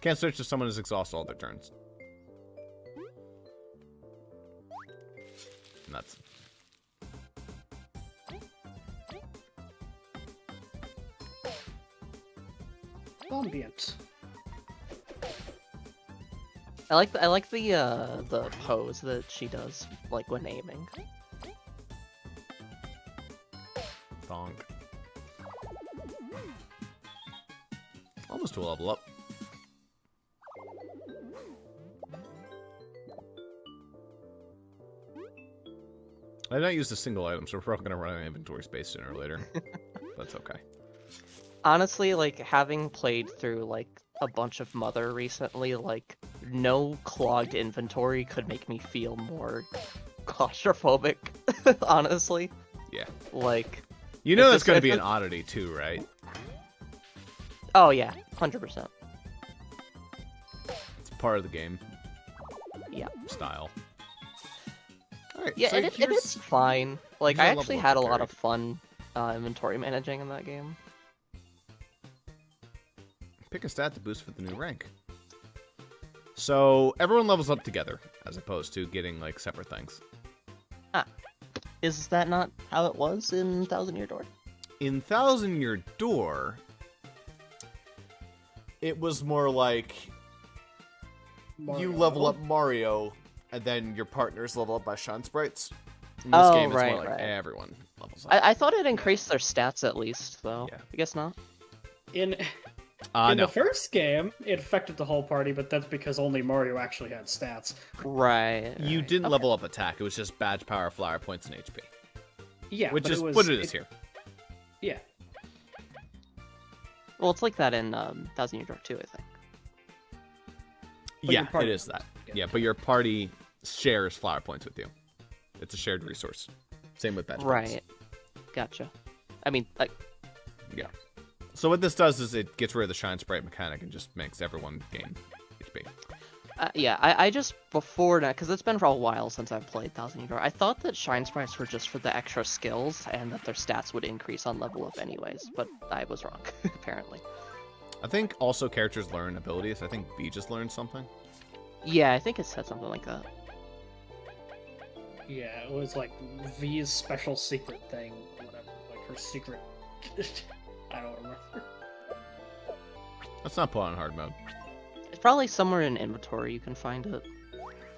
Speaker 2: Can't switch if someone is exhausted all their turns. Nuts.
Speaker 3: Ambient.
Speaker 1: I like the pose that she does, like when aiming.
Speaker 2: Donk. Almost to a level up. I've not used a single item, so we're probably gonna run out of inventory space sooner or later. That's okay.
Speaker 1: Honestly, like, having played through, like, a bunch of Mother recently, like, no clogged inventory could make me feel more claustrophobic, honestly.
Speaker 2: Yeah.
Speaker 1: Like,
Speaker 2: You know
Speaker 1: If
Speaker 2: that's
Speaker 1: it's-
Speaker 2: gonna
Speaker 1: if
Speaker 2: be an
Speaker 1: it-
Speaker 2: oddity too, right?
Speaker 1: oh yeah, 100%.
Speaker 2: It's part of the game.
Speaker 1: Yeah.
Speaker 2: Style. Alright,
Speaker 1: Yeah,
Speaker 2: so
Speaker 1: and it's fine. Like,
Speaker 2: here's
Speaker 1: I
Speaker 2: a level
Speaker 1: actually
Speaker 2: up
Speaker 1: had a
Speaker 2: to
Speaker 1: lot
Speaker 2: carry.
Speaker 1: of fun inventory managing in that game.
Speaker 2: Pick a stat to boost for the new rank. So everyone levels up together, as opposed to getting like separate things.
Speaker 1: Is that not how it was in Thousand Year Door?
Speaker 2: In Thousand Year Door, it was more like you level up Mario, and then your partners level up by Shine Sprites. In this
Speaker 1: Oh,
Speaker 2: game, it's
Speaker 1: right,
Speaker 2: more like
Speaker 1: right.
Speaker 2: everyone. levels up.
Speaker 1: I thought it increased their stats at least, though.
Speaker 2: Yeah.
Speaker 1: I guess not.
Speaker 3: In
Speaker 2: No.
Speaker 3: the first game, it affected the whole party, but that's because only Mario actually had stats.
Speaker 1: Right.
Speaker 2: You
Speaker 1: right.
Speaker 2: didn't
Speaker 1: Okay.
Speaker 2: level up attack. It was just badge, power, flower points, and HP.
Speaker 3: Yeah,
Speaker 2: Which
Speaker 3: but
Speaker 2: is
Speaker 3: it was,
Speaker 2: what it is here.
Speaker 3: Yeah.
Speaker 1: Well, it's like that in Thousand Year Door too, I think.
Speaker 3: But
Speaker 2: Yeah,
Speaker 3: your party
Speaker 2: it is that.
Speaker 3: Yeah.
Speaker 2: Yeah, but your party shares flower points with you. It's a shared resource. Same with badge points.
Speaker 1: Right. Gotcha. I mean, like,
Speaker 2: Yeah. So what this does is it gets rid of the shine sprite mechanic and just makes everyone gain HP.
Speaker 1: yeah, I just, before that, because it's been for a while since I've played Thousand Year Door, I thought that Shine Sprites were just for the extra skills, and that their stats would increase on level up anyways, but I was wrong, apparently.
Speaker 2: I think also characters learn abilities. I think V just learned something.
Speaker 1: Yeah, I think it said something like that.
Speaker 3: Yeah, it was like V's special secret thing, whatever. Like her secret. I don't remember.
Speaker 2: Let's not put on hard mode.
Speaker 1: It's probably somewhere in inventory you can find it.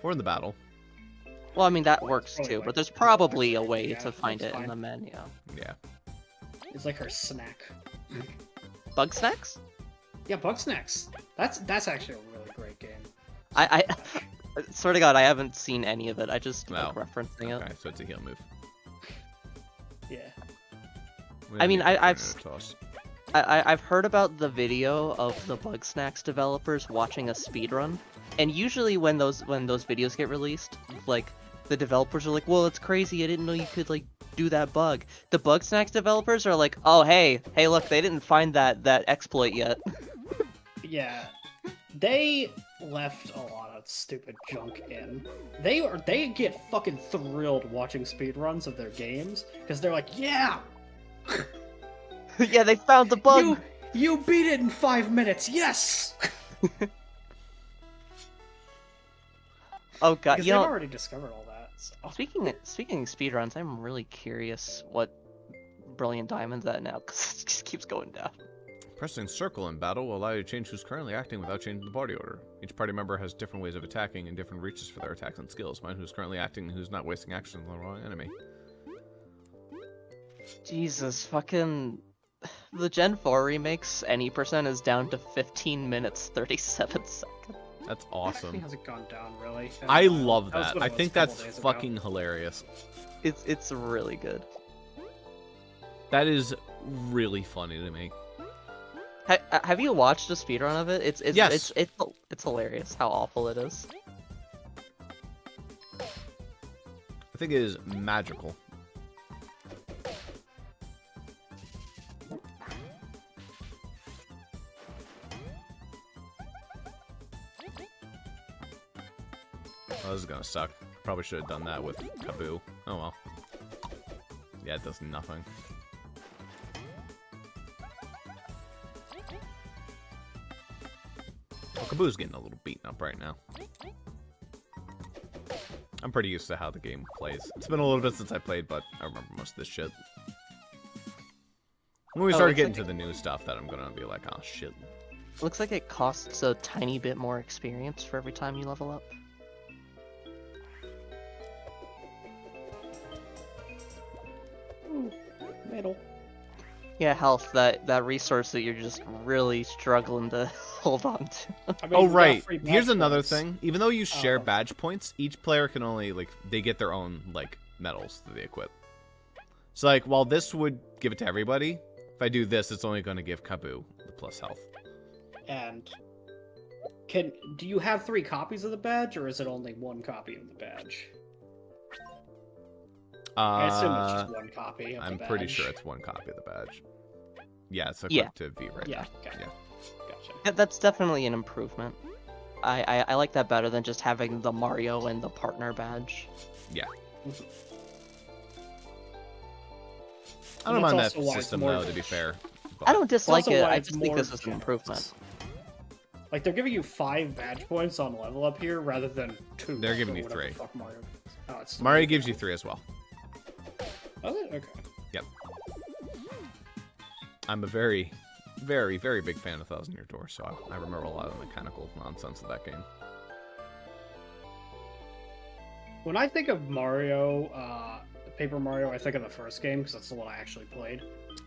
Speaker 2: Or in the battle.
Speaker 1: Well, I mean, that works
Speaker 3: Probably
Speaker 1: too,
Speaker 3: like
Speaker 1: but there's probably a way
Speaker 3: yeah,
Speaker 1: to find
Speaker 3: that's
Speaker 1: it in
Speaker 3: fine.
Speaker 1: the menu.
Speaker 2: Yeah.
Speaker 3: It's like her snack.
Speaker 1: Bug Snacks?
Speaker 3: Yeah, Bug Snacks. That's actually a really great game.
Speaker 1: I swear to God, I haven't seen any of it. I just
Speaker 2: No.
Speaker 1: like referencing
Speaker 2: Okay,
Speaker 1: it.
Speaker 2: so it's a heal move.
Speaker 3: Yeah.
Speaker 2: We
Speaker 1: I
Speaker 2: don't
Speaker 1: mean,
Speaker 2: need to
Speaker 1: I've
Speaker 2: turn it into toss.
Speaker 1: I've heard about the video of the Bug Snacks developers watching a speedrun, and usually when those videos get released, like the developers are like, "Well, it's crazy. I didn't know you could like do that bug." The Bug Snacks developers are like, "Oh, hey, look, they didn't find that exploit yet."
Speaker 3: Yeah. They left a lot of stupid junk in. They get fucking thrilled watching speedruns of their games because they're like, yeah,
Speaker 1: Yeah, they found the bug.
Speaker 3: you beat it in 5 minutes. Yes.
Speaker 1: Oh God,
Speaker 3: Because
Speaker 1: you
Speaker 3: they've
Speaker 1: know,
Speaker 3: already discovered all that. So.
Speaker 1: speaking of speedruns, I'm really curious what Brilliant Diamond's at now, because it just keeps going down.
Speaker 2: Pressing circle in battle will allow you to change who's currently acting without changing the party order. Each party member has different ways of attacking and different reaches for their attacks and skills. Mind who's currently acting and who's not wasting actions on the wrong enemy.
Speaker 1: Jesus, fucking... The Gen 4 remakes, any percent is down to 15 minutes, 37 seconds.
Speaker 2: That's
Speaker 3: Actually,
Speaker 2: awesome.
Speaker 3: hasn't gone down really.
Speaker 2: I love
Speaker 3: was
Speaker 2: that.
Speaker 3: what
Speaker 2: I
Speaker 3: it was
Speaker 2: think
Speaker 3: a couple
Speaker 2: that's
Speaker 3: days ago.
Speaker 2: fucking hilarious.
Speaker 1: It's really good.
Speaker 2: That is really funny to me.
Speaker 1: Have you watched a speedrun of it?
Speaker 2: Yes.
Speaker 1: It's hilarious how awful it is.
Speaker 2: I think it is magical. Oh, this is gonna suck. Probably should have done that with Kaboo. Oh well. Yeah, it does nothing. Well, Kaboo's getting a little beaten up right now. I'm pretty used to how the game plays. It's been a little bit since I played, but I remember most of this shit. When we start
Speaker 1: looks
Speaker 2: getting
Speaker 1: like
Speaker 2: to the new stuff, that I'm gonna be like, oh shit.
Speaker 1: Looks like it costs a tiny bit more experience for every time you level up.
Speaker 3: Middle.
Speaker 1: Yeah, health, that resource that you're just really struggling to hold on to.
Speaker 3: I mean,
Speaker 2: Oh
Speaker 3: we got
Speaker 2: right,
Speaker 3: free badge
Speaker 2: here's another
Speaker 3: points.
Speaker 2: thing. Even though you share
Speaker 3: Oh.
Speaker 2: badge points, each player can only, like, they get their own, like, medals that they equip. So, like, while this would give it to everybody, if I do this, it's only going to give Kaboo the plus health.
Speaker 3: And do you have 3 copies of the badge, or is it only 1 copy of the badge? I assume it's just 1 copy of the
Speaker 2: I'm
Speaker 3: badge.
Speaker 2: pretty sure it's 1 copy of the badge. Yeah, it's
Speaker 1: Yeah.
Speaker 2: equipped to V right
Speaker 3: Yeah,
Speaker 2: now.
Speaker 3: okay.
Speaker 2: Yeah.
Speaker 3: Gotcha.
Speaker 1: Yeah, that's definitely an improvement. I like that better than just having the Mario and the partner badge.
Speaker 2: Yeah.
Speaker 3: Mhm.
Speaker 2: I don't
Speaker 3: that's
Speaker 2: mind that
Speaker 3: also why it's
Speaker 2: system,
Speaker 3: more-
Speaker 2: though, to be fair.
Speaker 1: I don't
Speaker 3: It's
Speaker 1: dislike
Speaker 3: also
Speaker 1: it,
Speaker 3: why
Speaker 1: I
Speaker 3: it's
Speaker 1: just think
Speaker 3: more
Speaker 1: this is an
Speaker 3: generous.
Speaker 1: improvement.
Speaker 3: Like, they're giving you 5 badge points on level up here rather than 2.
Speaker 2: They're giving
Speaker 3: or
Speaker 2: me
Speaker 3: whatever
Speaker 2: 3.
Speaker 3: the fuck Mario gives. Oh, it's
Speaker 2: Mario
Speaker 3: 3.
Speaker 2: gives you 3 as well.
Speaker 3: Oh, is it? Okay.
Speaker 2: Yep. I'm a very, very, very big fan of Thousand Year Door, so I remember a lot of the mechanical nonsense of that game.
Speaker 3: When I think of Mario Paper Mario, I think of the first game because that's the one I actually played.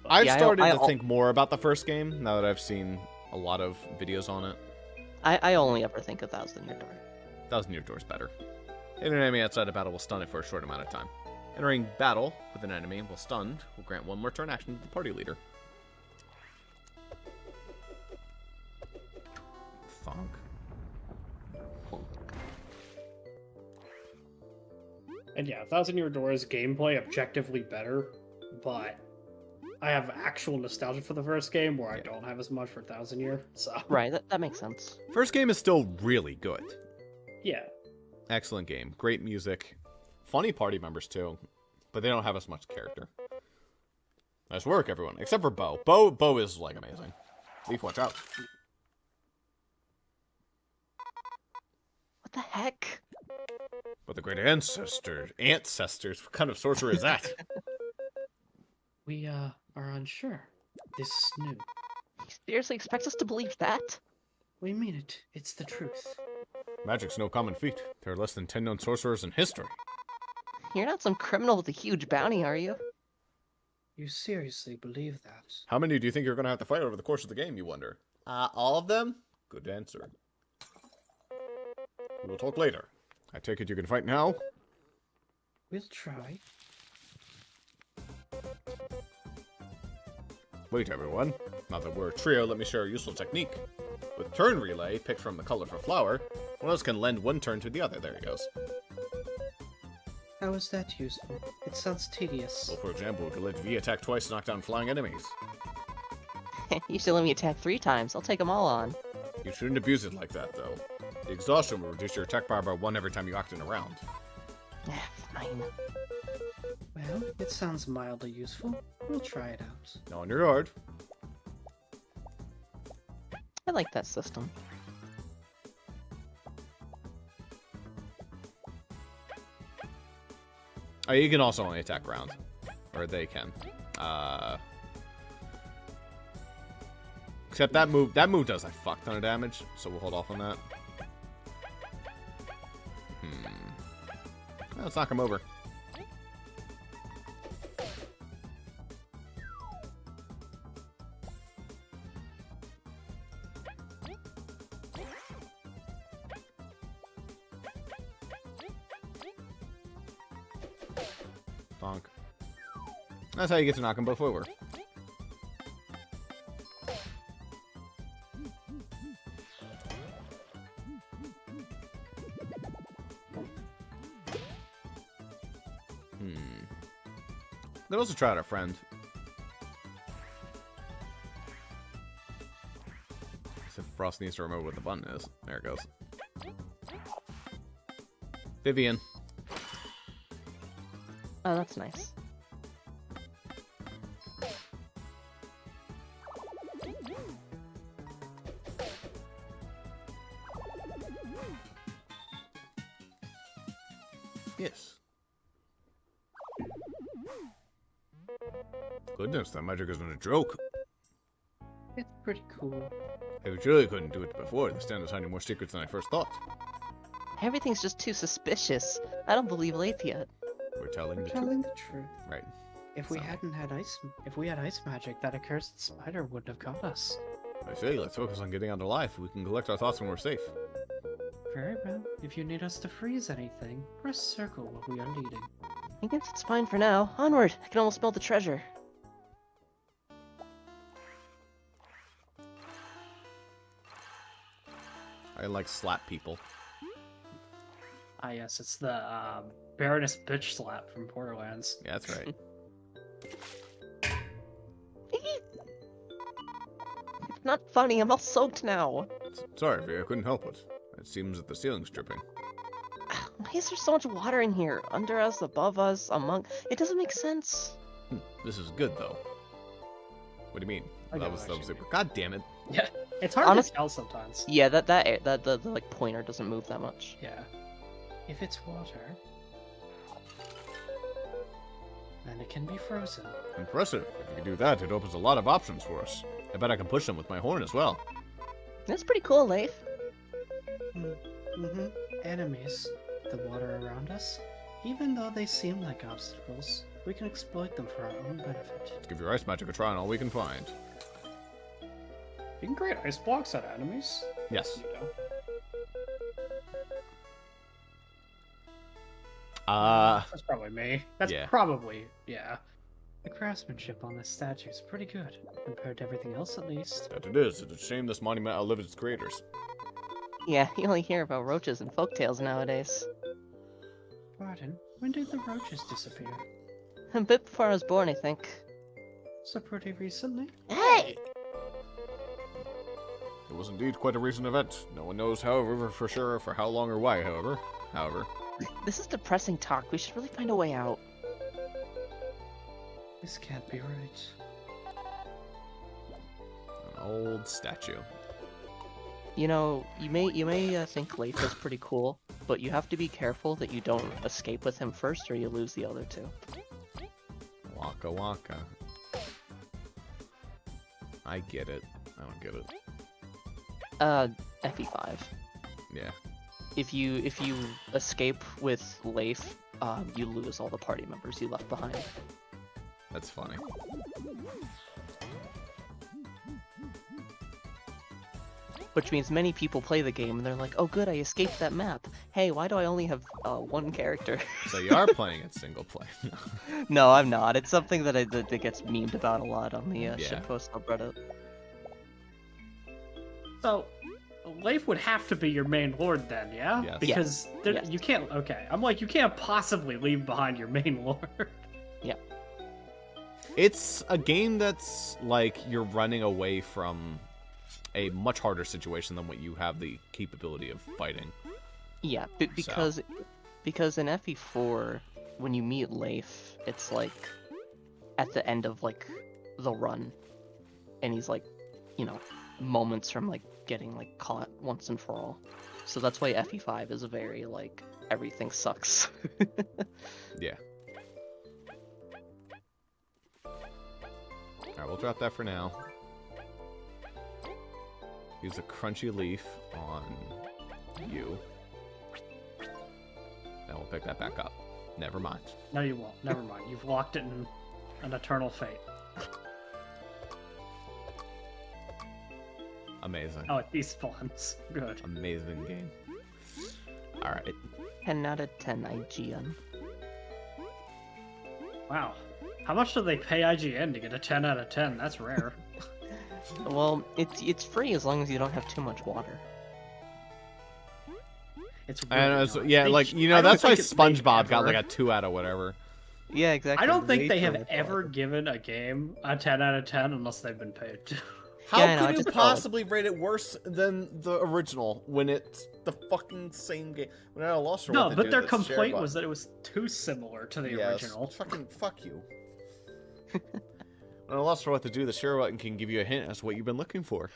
Speaker 2: I've
Speaker 1: Yeah,
Speaker 2: started
Speaker 1: I
Speaker 2: to think more about the first game now that I've seen a lot of videos on it.
Speaker 1: I only ever think of Thousand Year Door.
Speaker 2: Thousand Year Door's better. An enemy outside of battle will stun it for a short amount of time. Entering battle with an enemy while stunned will grant one more turn action to the party leader. Thonk.
Speaker 3: And yeah, Thousand Year Door's gameplay objectively better, but I have actual nostalgia for the first game where I don't have as much for Thousand Year, so...
Speaker 1: Right, that makes sense.
Speaker 2: First game is still really good.
Speaker 3: Yeah.
Speaker 2: Excellent game. Great music. Funny party members, too. But they don't have as much character. Nice work, everyone. Except for Bo. Bo is, like, amazing. Leaf, watch out.
Speaker 1: What the heck?
Speaker 2: But the great ancestors... What kind of sorcerer is that?
Speaker 3: We, are unsure. This is new.
Speaker 1: You seriously expect us to believe that?
Speaker 3: We mean it. It's the truth.
Speaker 2: Magic's no common feat. There are less than 10 known sorcerers in history.
Speaker 1: You're not some criminal with a huge bounty, are you?
Speaker 3: You seriously believe that?
Speaker 2: How many do you think you're going to have to fight over the course of the game, you wonder? All of them? Good answer. We will talk later. I take it you can fight now?
Speaker 3: We'll try.
Speaker 2: Wait, everyone. Now that we're a trio, let me share a useful technique. With Turn Relay, picked from the colorful flower, one of us can lend one turn to the other. There he goes.
Speaker 5: How is that useful? It sounds tedious.
Speaker 2: Well, for example, we could let V attack twice to knock down flying enemies.
Speaker 1: You should let me attack 3 times. I'll take them all on.
Speaker 2: You shouldn't abuse it like that, though. The exhaustion will reduce your attack power by 1 every time you act in a round.
Speaker 1: Fine.
Speaker 5: Well, it sounds mildly useful. We'll try it out.
Speaker 2: Now on your guard.
Speaker 1: I like that system.
Speaker 2: Oh, you can also only attack round. Or they can. Except that move does a fuck ton of damage, so we'll hold off on that. Well, let's knock him over. Bonk. That's how you get to knock them both over. Could also try out our friend. If Frost needs to remember what the button is. There it goes. Vivian.
Speaker 1: Oh, that's nice.
Speaker 2: Yes. Goodness, that magic isn't a joke.
Speaker 5: It's pretty cool.
Speaker 2: If we really couldn't do it before, the stand is hiding more secrets than I first thought.
Speaker 1: Everything's just too suspicious. I don't believe Lath yet.
Speaker 2: We're telling
Speaker 5: We're
Speaker 2: the
Speaker 5: telling
Speaker 2: truth.
Speaker 5: the truth.
Speaker 2: Right.
Speaker 5: If we
Speaker 2: So-
Speaker 5: hadn't had if we had ice magic, that accursed spider wouldn't have caught us.
Speaker 2: I say, let's focus on getting out alive. We can collect our thoughts when we're safe.
Speaker 5: Very well. If you need us to freeze anything, press circle while we are leading.
Speaker 1: I guess it's fine for now. Onward! I can almost smell the treasure.
Speaker 2: I like slap people.
Speaker 3: Ah, yes, it's the Baroness Bitch Slap from Borderlands.
Speaker 2: Yeah, that's right.
Speaker 1: It's not funny. I'm all soaked now.
Speaker 2: Sorry, V, I couldn't help it. It seems that the ceiling's dripping.
Speaker 1: Why is there so much water in here? Under us, above us, among... It doesn't make sense.
Speaker 2: This is good, though. What do you mean?
Speaker 3: I
Speaker 2: That
Speaker 3: get
Speaker 2: was
Speaker 3: what you
Speaker 2: super. God damn it.
Speaker 3: Yeah, it's hard
Speaker 1: Honest-
Speaker 3: to tell sometimes.
Speaker 1: Yeah, the like pointer doesn't move that much.
Speaker 3: Yeah.
Speaker 5: If it's water, then it can be frozen.
Speaker 2: Impressive. If you can do that, it opens a lot of options for us. I bet I can push them with my horn as well.
Speaker 1: That's pretty cool, Lath.
Speaker 5: Mm-hmm. Enemies, the water around us,
Speaker 3: even though they seem like obstacles, we can exploit them for our own benefit.
Speaker 2: Let's give your ice magic a try on all we can find.
Speaker 3: You can create ice blocks out of enemies.
Speaker 2: Yes.
Speaker 3: You know. That's probably me. That's
Speaker 2: Yeah.
Speaker 3: probably, yeah. The craftsmanship on this statue is pretty good, compared to everything else at least.
Speaker 2: That it is. It's a shame this monument outlived its creators.
Speaker 1: Yeah, you only hear about roaches and folktales nowadays.
Speaker 3: Pardon, when did the roaches disappear?
Speaker 1: A bit before I was born, I think.
Speaker 3: So pretty recently?
Speaker 1: Hey!
Speaker 2: It was indeed quite a recent event. No one knows, however, for sure, for how long or why, however.
Speaker 1: This is depressing talk. We should really find a way out.
Speaker 3: This can't be right.
Speaker 2: An old statue.
Speaker 1: You know, you may think Leif is pretty cool, but you have to be careful that you don't escape with him first or you lose the other two.
Speaker 2: Waka waka. I get it. I don't get it.
Speaker 1: FE5.
Speaker 2: Yeah.
Speaker 1: If you escape with Leif, you lose all the party members you left behind.
Speaker 2: That's funny.
Speaker 1: Which means many people play the game and they're like, oh good, I escaped that map. Hey, why do I only have one character?
Speaker 2: So you are playing it single player.
Speaker 1: No, I'm not. It's something that that gets memed about a lot on the
Speaker 2: Yeah.
Speaker 1: shitpost subreddit.
Speaker 3: So, Leif would have to be your main lord then, yeah?
Speaker 2: Yes.
Speaker 3: Because
Speaker 1: Yes.
Speaker 3: you can't. Okay, I'm like, you can't possibly leave behind your main lord.
Speaker 2: It's a game that's like you're running away from a much harder situation than what you have the capability of fighting.
Speaker 1: Yeah, because in FE4, when you meet Leif, it's like at the end of like the run, and he's like, you know, moments from like getting like caught once and for all. So that's why FE5 is a very like everything sucks.
Speaker 2: Yeah. Alright, we'll drop that for now. Use a crunchy leaf on you. Then we'll pick that back up. Never mind.
Speaker 3: No, you won't. Never mind. You've locked it in an eternal fate.
Speaker 2: Amazing.
Speaker 3: Oh, it despawns. Good.
Speaker 2: Amazing game. Alright.
Speaker 1: 10 out of 10 IGN.
Speaker 3: Wow. How much do they pay IGN to get a 10 out of 10? That's rare.
Speaker 1: Well, it's free as long as you don't have too much water.
Speaker 3: It's
Speaker 2: I know,
Speaker 3: really
Speaker 2: so,
Speaker 3: not.
Speaker 2: yeah,
Speaker 3: They-
Speaker 2: like, you
Speaker 3: I
Speaker 2: know,
Speaker 3: don't
Speaker 2: that's why
Speaker 3: think it's made
Speaker 2: SpongeBob got
Speaker 3: ever.
Speaker 2: like a 2 out of whatever.
Speaker 1: Yeah, exactly.
Speaker 3: I don't think
Speaker 1: Way
Speaker 3: they
Speaker 1: too
Speaker 3: have
Speaker 1: much
Speaker 3: ever
Speaker 1: water.
Speaker 3: given a game a 10 out of 10 unless they've been paid.
Speaker 2: How
Speaker 1: Yeah, I know, I
Speaker 2: could you
Speaker 1: just felt like-
Speaker 2: possibly rate it worse than the original when it's the fucking same game? When I lost her,
Speaker 3: No,
Speaker 2: what they
Speaker 3: but
Speaker 2: do,
Speaker 3: their
Speaker 2: that's
Speaker 3: complaint
Speaker 2: share
Speaker 3: was that it was too similar to the
Speaker 2: Yes,
Speaker 3: original.
Speaker 2: fucking fuck you. When I lost her what to do, the share button can give you a hint as to what you've been looking for.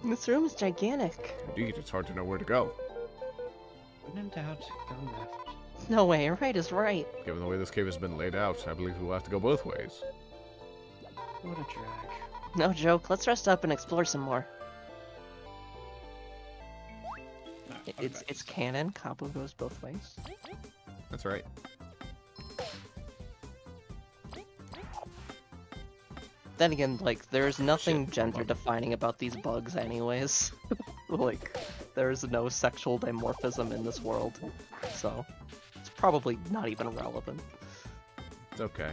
Speaker 1: This room is gigantic.
Speaker 2: Indeed, it's hard to know where to go.
Speaker 3: When in doubt, go left.
Speaker 1: No way, right is right.
Speaker 2: Given the way this cave has been laid out, I believe we'll have to go both ways.
Speaker 3: What a drag.
Speaker 1: No joke, let's rest up and explore some more.
Speaker 3: No,
Speaker 1: It's canon, Cabo goes both ways.
Speaker 2: That's right.
Speaker 1: Then again, like, there's nothing
Speaker 2: Shit,
Speaker 1: gender defining about these bugs anyways. Like, there's no sexual dimorphism in this world. So, it's probably not even relevant.
Speaker 2: It's okay.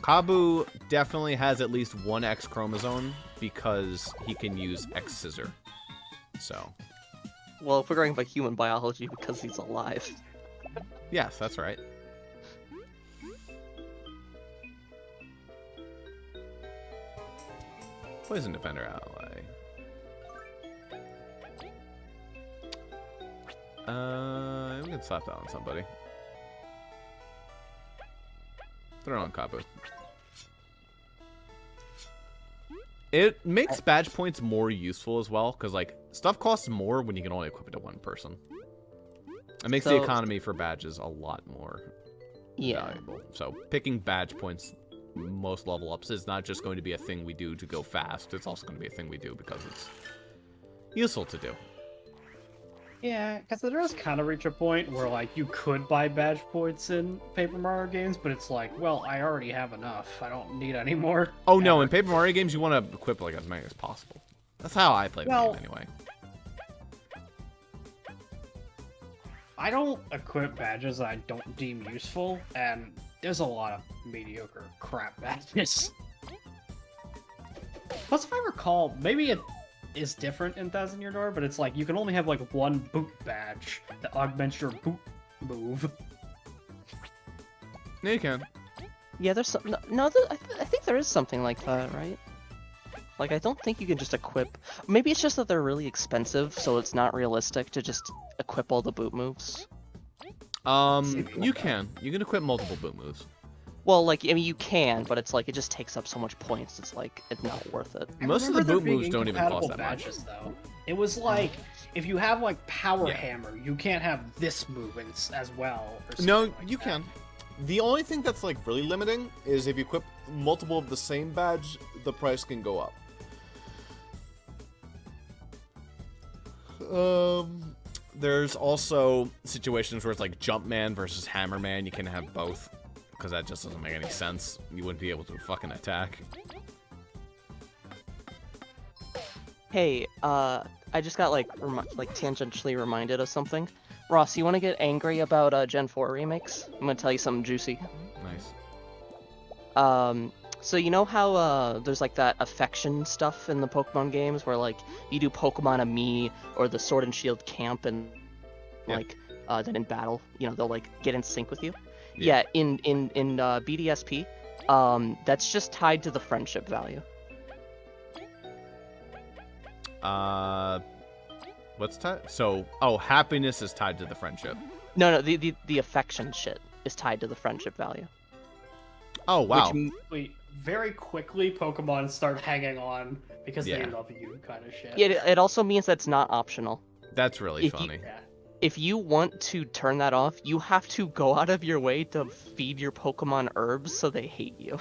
Speaker 2: Kabu definitely has at least one X chromosome because he can use X scissor. So,
Speaker 1: Well, if we're going by human biology, because he's alive.
Speaker 2: yes, that's right. Poison Defender ally. We can slap that on somebody. Throw it on Kabu. It makes badge points more useful as well, because like stuff costs more when you can only equip it to one person. It makes the
Speaker 1: So-
Speaker 2: economy for badges a lot more
Speaker 1: Yeah.
Speaker 2: valuable. So picking badge points most level ups is not just going to be a thing we do to go fast. It's also going to be a thing we do because it's useful to do.
Speaker 3: Yeah, because it does kind of reach a point where, like, you could buy badge points in Paper Mario games, but it's like, well, I already have enough. I don't need any more.
Speaker 2: Oh no,
Speaker 3: ever.
Speaker 2: in Paper Mario games, you want to equip like as many as possible. That's how I play the
Speaker 3: Well,
Speaker 2: game anyway.
Speaker 3: I don't equip badges that I don't deem useful, and there's a lot of mediocre crap badges. Plus, if I recall, maybe it is different in Thousand Year Door, but it's like you can only have like one boot badge that augments your boot move.
Speaker 2: Yeah, you can.
Speaker 1: Yeah, there's some. No, I think there is something like that, right? Like, I don't think you can just equip. Maybe it's just that they're really expensive, so it's not realistic to just equip all the boot moves.
Speaker 2: You can. You can equip multiple boot moves.
Speaker 1: Well, like, I mean, you can, but it's like it just takes up so much points. It's like it's not worth it.
Speaker 2: Most of the
Speaker 3: remember there
Speaker 2: boot
Speaker 3: being
Speaker 2: moves don't even cost that
Speaker 3: incompatible
Speaker 2: much.
Speaker 3: badges, though. It was like if you have like Power
Speaker 2: Yeah.
Speaker 3: Hammer, you can't have this move as well. Or
Speaker 2: No,
Speaker 3: something like
Speaker 2: you
Speaker 3: that.
Speaker 2: can. The only thing that's like really limiting is if you equip multiple of the same badge, the price can go up. There's also situations where it's like Jumpman versus Hammerman. You can have both because that just doesn't make any sense. You wouldn't be able to fucking attack.
Speaker 1: Hey, I just got like tangentially reminded of something. Ross, you want to get angry about Gen 4 remakes? I'm gonna tell you something juicy.
Speaker 2: Nice.
Speaker 1: So you know how there's like that affection stuff in the Pokemon games where like you do Pokemon Ami or the Sword and Shield camp and
Speaker 2: Yeah.
Speaker 1: like then in battle, you know, they'll like get in sync with you.
Speaker 2: Yeah.
Speaker 1: Yeah, in BDSP, that's just tied to the friendship value.
Speaker 2: What's tied? So, oh, happiness is tied to the friendship.
Speaker 1: No, the affection shit is tied to the friendship value.
Speaker 2: Oh, wow.
Speaker 3: Wait, very quickly Pokemon start hanging on because
Speaker 2: Yeah.
Speaker 3: they love you, kind of shit.
Speaker 1: It also means that's not optional.
Speaker 2: That's really
Speaker 1: If you-
Speaker 2: funny.
Speaker 3: Yeah.
Speaker 1: If you want to turn that off, you have to go out of your way to feed your Pokemon herbs so they hate you.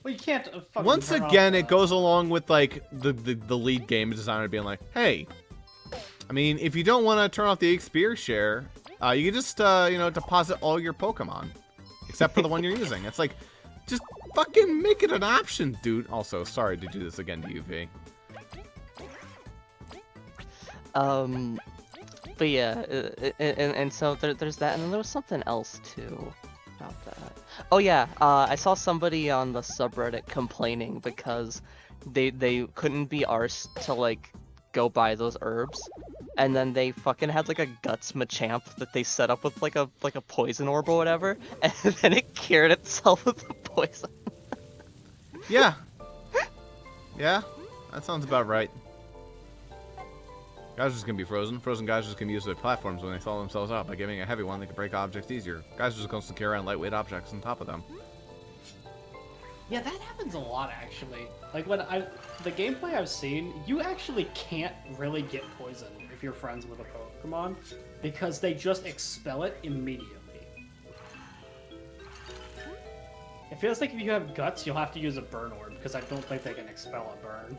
Speaker 3: Well, you can't. Fucking
Speaker 2: Once
Speaker 3: turn off
Speaker 2: again,
Speaker 3: the-
Speaker 2: it goes along with like the lead game designer being like, "Hey, I mean, if you don't want to turn off the XP share, you can just deposit all your Pokemon, except for the one you're using." It's like, just fucking make it an option, dude. Also, sorry to do this again to you, V.
Speaker 1: But yeah, and so there's that, and then there was something else too about that. Oh yeah, I saw somebody on the subreddit complaining because they couldn't be arsed to like go buy those herbs, and then they fucking had like a Guts Machamp that they set up with like a poison orb or whatever, and then it cured itself with the poison.
Speaker 2: Yeah. Yeah, that sounds about right. Guys just gonna be frozen. Frozen guys just can use their platforms when they thaw themselves out. By giving a heavy one, they can break objects easier. Guys just constantly carry around lightweight objects on top of them.
Speaker 3: Yeah, that happens a lot actually. Like when the gameplay I've seen, you actually can't really get poison if you're friends with a Pokemon because they just expel it immediately. It feels like if you have guts, you'll have to use a burn orb because I don't think they can expel a burn.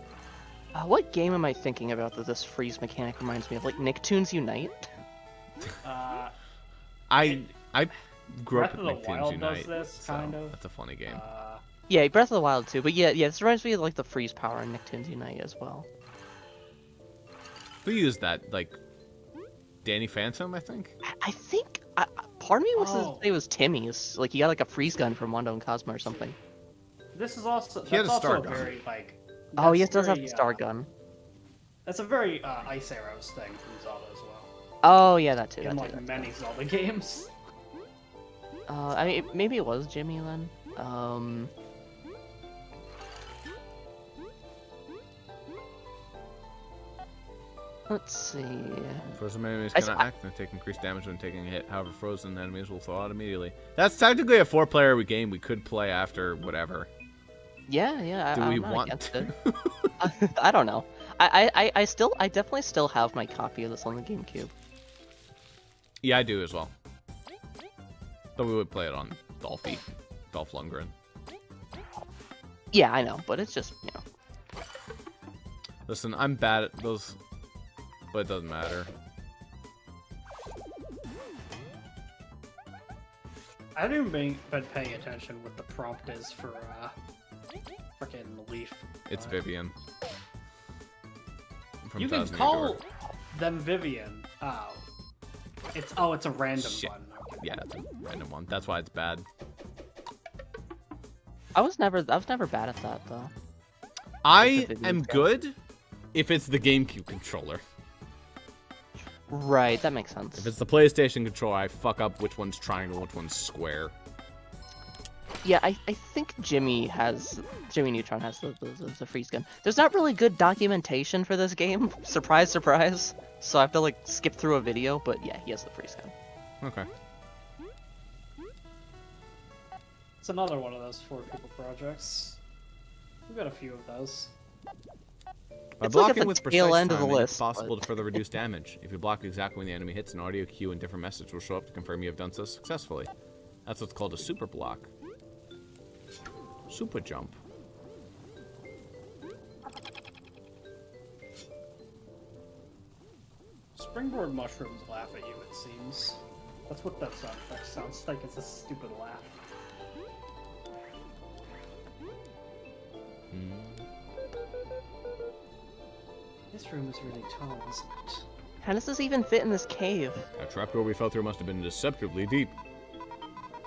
Speaker 1: What game am I thinking about that this freeze mechanic reminds me of? Like Nicktoons Unite?
Speaker 2: I grew up
Speaker 3: Breath
Speaker 2: with
Speaker 3: of the
Speaker 2: Nicktoons
Speaker 3: Wild
Speaker 2: Unite,
Speaker 3: does this,
Speaker 2: so
Speaker 3: kind of.
Speaker 2: that's a funny game.
Speaker 1: Yeah, Breath of the Wild too. But yeah, this reminds me of like the freeze power in Nicktoons Unite as well.
Speaker 2: Who used that? Like, Danny Phantom, I think?
Speaker 1: I think part of me wants
Speaker 3: Oh.
Speaker 1: to say it was Timmy's. Like he got like a freeze gun from Wando and Cosmo or something.
Speaker 3: This is also
Speaker 2: He had
Speaker 3: that's
Speaker 2: a star
Speaker 3: also
Speaker 2: gun.
Speaker 3: very like.
Speaker 1: Oh, he
Speaker 3: that's
Speaker 1: does have
Speaker 3: very,
Speaker 1: the star gun.
Speaker 3: That's a very Ice Arrows thing from Zelda as well.
Speaker 1: Oh yeah, that too.
Speaker 3: In
Speaker 1: That
Speaker 3: like
Speaker 1: too.
Speaker 3: many Zelda games.
Speaker 1: I mean, maybe it was Jimmy then. Let's see.
Speaker 2: Frozen enemies
Speaker 1: I-
Speaker 2: cannot act and take increased damage when taking a hit. However, frozen enemies will thaw out immediately. That's technically a 4-player game we could play after whatever.
Speaker 1: Yeah.
Speaker 2: Do
Speaker 1: I'm
Speaker 2: we
Speaker 1: not
Speaker 2: want
Speaker 1: against
Speaker 2: to?
Speaker 1: it. I don't know. I definitely still have my copy of this on the GameCube.
Speaker 2: Yeah, I do as well. But we would play it on Dolph Lundgren.
Speaker 1: Yeah, I know, but it's just, you know.
Speaker 2: Listen, I'm bad at those. but it doesn't matter.
Speaker 3: I haven't even been paying attention what the prompt is for frickin' Leaf.
Speaker 2: It's Vivian. From
Speaker 3: You can
Speaker 2: Thousand Year
Speaker 3: call
Speaker 2: Door.
Speaker 3: them Vivian. Oh. It's a random
Speaker 2: Shit.
Speaker 3: one. Okay.
Speaker 2: Yeah, it's a random one. That's why it's bad.
Speaker 1: I was never bad at that though.
Speaker 2: I
Speaker 1: Vivian
Speaker 2: am
Speaker 1: stuff.
Speaker 2: good if it's the GameCube controller.
Speaker 1: Right, that makes sense.
Speaker 2: If it's the PlayStation controller, I fuck up which one's triangle, which one's square.
Speaker 1: Yeah, I think Jimmy Neutron has the freeze gun. There's not really good documentation for this game. Surprise, surprise. So I have to like skip through a video, but yeah, he has the freeze gun.
Speaker 2: Okay.
Speaker 3: It's another one of those 4 people projects. We've got a few of those.
Speaker 2: By
Speaker 1: It's like at
Speaker 2: blocking
Speaker 1: the
Speaker 2: with
Speaker 1: tail
Speaker 2: precise
Speaker 1: end of the
Speaker 2: timing, it's
Speaker 1: list,
Speaker 2: possible
Speaker 1: but-
Speaker 2: to further reduce damage. If you block exactly when the enemy hits, an audio cue and different message will show up to confirm you have done so successfully. That's what's called a super block. Super jump.
Speaker 3: Springboard mushrooms laugh at you, it seems. That's what that sound effect sounds like. It's a stupid laugh. This room is really tall, isn't it?
Speaker 1: How does this even fit in this cave?
Speaker 2: That trapdoor we fell through must have been deceptively deep.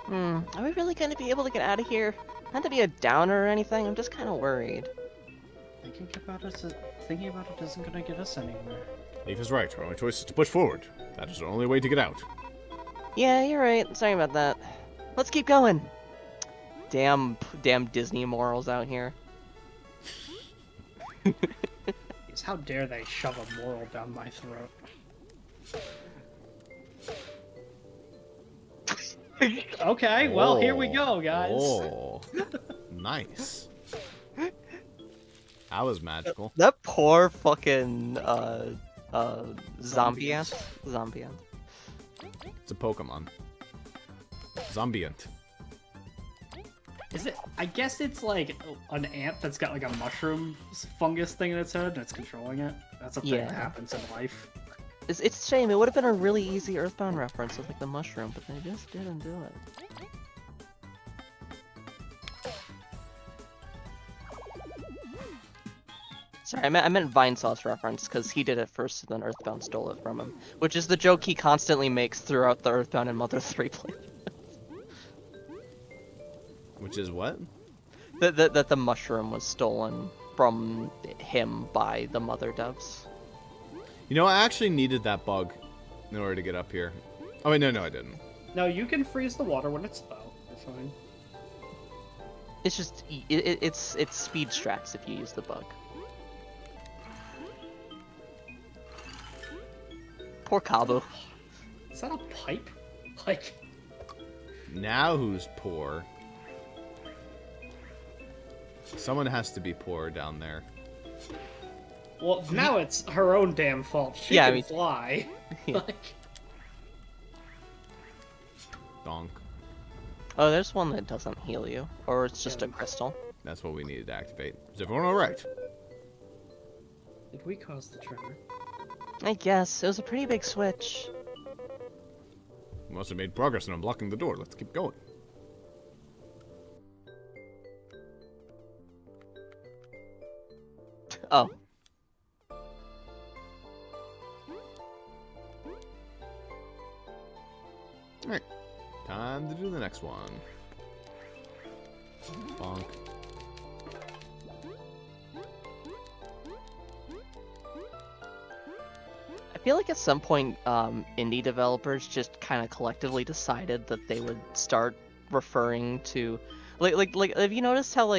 Speaker 1: Are we really going to be able to get out of here? Not to be a downer or anything, I'm just kind of worried.
Speaker 3: Thinking about it isn't gonna get us anywhere.
Speaker 2: Leaf is right. Our only choice is to push forward. That is the only way to get out.
Speaker 1: Yeah, you're right. Sorry about that. Let's keep going. Damn Disney morals out here.
Speaker 3: Jeez, how dare they shove a moral down my throat? Okay, well, here we go, guys.
Speaker 2: Oh, nice. That was magical.
Speaker 1: That poor fucking zombie ant. Zombie ant.
Speaker 2: It's a Pokemon. Zombient.
Speaker 3: Is it? I guess it's like an ant that's got like a mushroom fungus thing in its head and it's controlling it. That's a thing that
Speaker 1: Yeah.
Speaker 3: happens in life.
Speaker 1: It's a shame. It would have been a really easy Earthbound reference with like the mushroom, but they just didn't do it. Sorry, I meant Vine Sauce reference, because he did it first and then Earthbound stole it from him. Which is the joke he constantly makes throughout the Earthbound and Mother 3 play.
Speaker 2: Which is what?
Speaker 1: That the mushroom was stolen from him by the Mother Devs.
Speaker 2: You know, I actually needed that bug in order to get up here. Oh wait, no, I didn't.
Speaker 3: No, you can freeze the water when it's low. It's fine.
Speaker 1: It's just, it's speed strats if you use the bug. Poor Cabo.
Speaker 3: Is that a pipe? Like,
Speaker 2: Now who's poor? Someone has to be poor down there.
Speaker 3: well, now it's her own damn fault. She
Speaker 1: Yeah, I
Speaker 3: can
Speaker 1: mean-
Speaker 3: fly.
Speaker 1: Yeah.
Speaker 3: Like,
Speaker 2: Donk.
Speaker 1: Oh, there's one that doesn't heal you, or it's just a crystal.
Speaker 2: That's what we needed to activate. Is everyone alright?
Speaker 3: did we cause the trigger?
Speaker 1: I guess it was a pretty big switch.
Speaker 2: We must have made progress in unblocking the door. Let's keep going.
Speaker 1: Oh,
Speaker 2: Alright. Time to do the next one. Bonk.
Speaker 1: I feel like at some point, indie developers just kind of collectively decided that they would start referring to, like, have you noticed how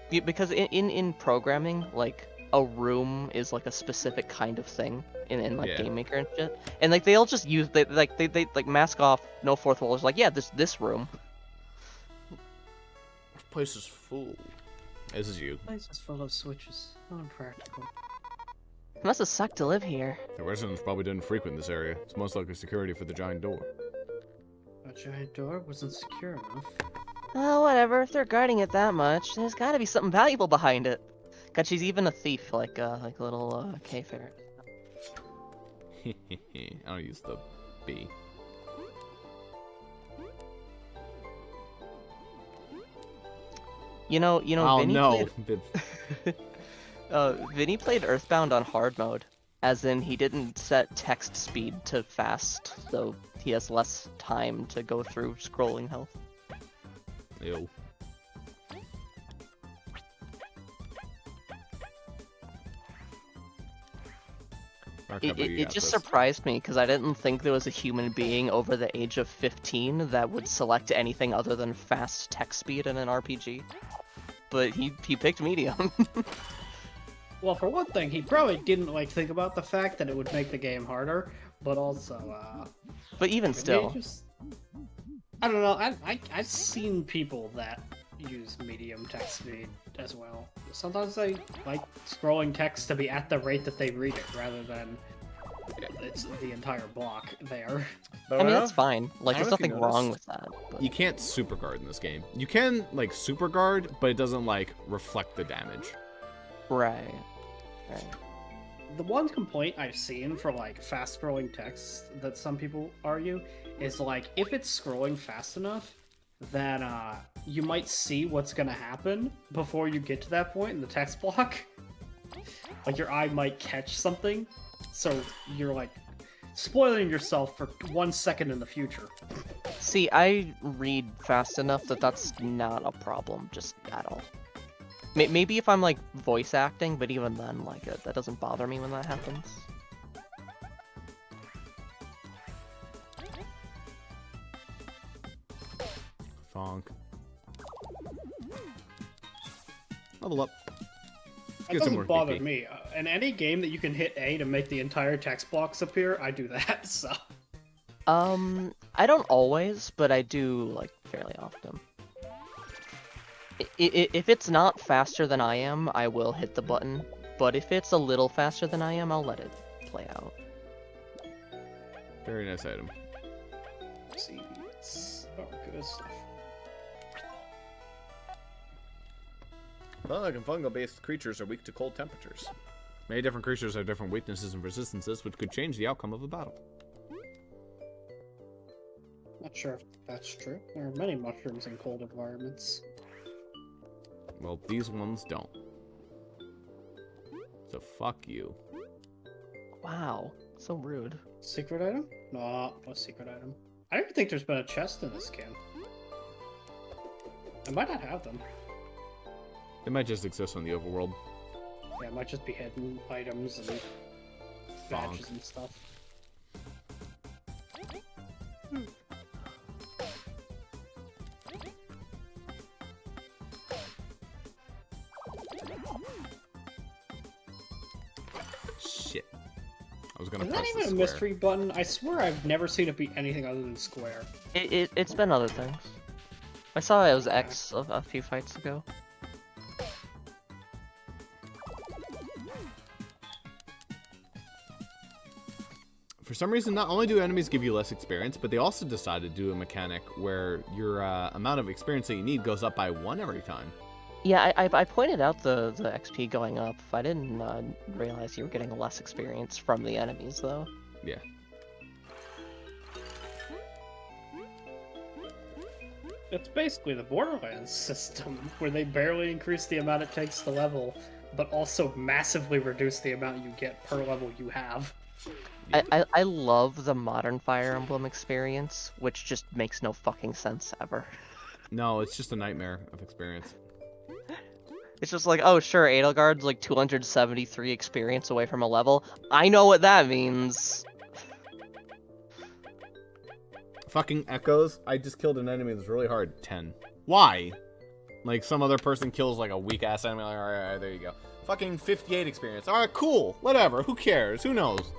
Speaker 1: because in programming, like, a room is like a specific kind of thing in like
Speaker 2: Yeah.
Speaker 1: Game Maker and shit, and like they all just use they mask off no fourth wall. It's like, yeah, this room.
Speaker 2: This place is full. This is you.
Speaker 3: Place is full of switches. How impractical.
Speaker 1: It must have sucked to live here.
Speaker 2: The residents probably didn't frequent this area. It's most likely security for the giant door.
Speaker 3: A giant door wasn't secure enough.
Speaker 1: Oh, whatever. If they're guarding it that much, there's got to be something valuable behind it. God, she's even a thief, like a little K ferret.
Speaker 2: I don't use the B.
Speaker 1: Oh, Vinny
Speaker 2: no.
Speaker 1: Vinny played Earthbound on hard mode, as in he didn't set text speed to fast, so he has less time to go through scrolling health.
Speaker 2: Ew.
Speaker 1: It just surprised me because I didn't think there was a human being over the age of 15 that would select anything other than fast text speed in an RPG. But he picked medium.
Speaker 3: Well, for one thing, he probably didn't think about the fact that it would make the game harder, but also,
Speaker 1: But even still,
Speaker 3: I don't know. I've seen people that use medium text speed as well. Sometimes they like scrolling text to be at the rate that they read it, rather than it's the entire block there.
Speaker 1: I mean, that's fine. Like, there's nothing wrong with that. But...
Speaker 2: You can't super guard in this game. You can super guard, but it doesn't reflect the damage.
Speaker 1: Right.
Speaker 3: The one complaint I've seen for fast scrolling text that some people argue is if it's scrolling fast enough, then you might see what's gonna happen before you get to that point in the text block. Your eye might catch something, so you're spoiling yourself for 1 second in the future.
Speaker 1: See, I read fast enough that that's not a problem, just at all. Maybe if I'm voice acting, but even then, that doesn't bother me when that happens.
Speaker 2: Fonk. Level up.
Speaker 3: That doesn't bother me. In any game that you can hit A to make the entire text blocks appear, I do that, so...
Speaker 1: I don't always, but I do, fairly often. If it's not faster than I am, I will hit the button, but if it's a little faster than I am, I'll let it play out.
Speaker 2: Very nice item.
Speaker 3: Seeds. Oh, good stuff.
Speaker 2: Bug and fungal-based creatures are weak to cold temperatures. Many different creatures have different weaknesses and resistances, which could change the outcome of a battle.
Speaker 3: Not sure if that's true. There are many mushrooms in cold environments.
Speaker 2: Well, these ones don't. So fuck you.
Speaker 1: Wow, so rude.
Speaker 3: Secret item? No secret item. I don't even think there's been a chest in this game. I might not have them.
Speaker 2: They might just exist on the overworld.
Speaker 3: Yeah, it might just be hidden items and badges and stuff.
Speaker 2: Shit. I was gonna
Speaker 3: Is
Speaker 2: press
Speaker 3: that
Speaker 2: the
Speaker 3: even a
Speaker 2: square.
Speaker 3: mystery button? I swear I've never seen it be anything other than square.
Speaker 1: It's been other things. I saw it was X a few fights ago.
Speaker 2: For some reason, not only do enemies give you less experience, but they also decided to do a mechanic where your amount of experience that you need goes up by 1 every time.
Speaker 1: Yeah, I pointed out the XP going up. I didn't realize you were getting less experience from the enemies, though.
Speaker 2: Yeah.
Speaker 3: It's basically the Borderlands system, where they barely increase the amount it takes to level, but also massively reduce the amount you get per level you have.
Speaker 1: I love the modern Fire Emblem experience, which just makes no fucking sense ever.
Speaker 2: No, it's just a nightmare of experience.
Speaker 1: It's just oh sure, Edelgard's 273 experience away from a level. I know what that means.
Speaker 2: Fucking echoes. I just killed an enemy that's really hard. 10. Why? Some other person kills a weak ass enemy. Alright, there you go. Fucking 58 experience. Alright, cool. Whatever. Who cares? Who knows?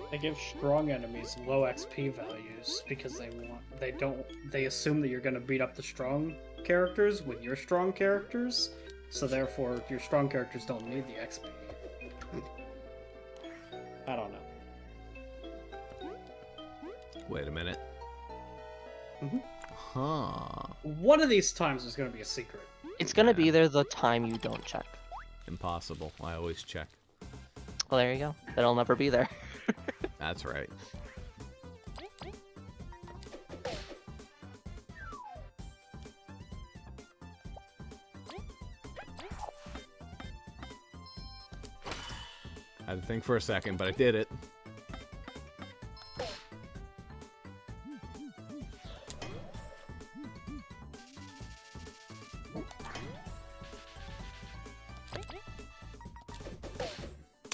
Speaker 3: They give strong enemies low XP values because they assume that you're gonna beat up the strong characters with your strong characters, so therefore your strong characters don't need the XP. I don't know.
Speaker 2: Wait a minute. Huh.
Speaker 3: One of these times there's gonna be a secret.
Speaker 1: It's gonna be there the time you don't check.
Speaker 2: Impossible. I always check.
Speaker 1: Well, there you go. It'll never be there.
Speaker 2: That's right. I had to think for a second, but I did it.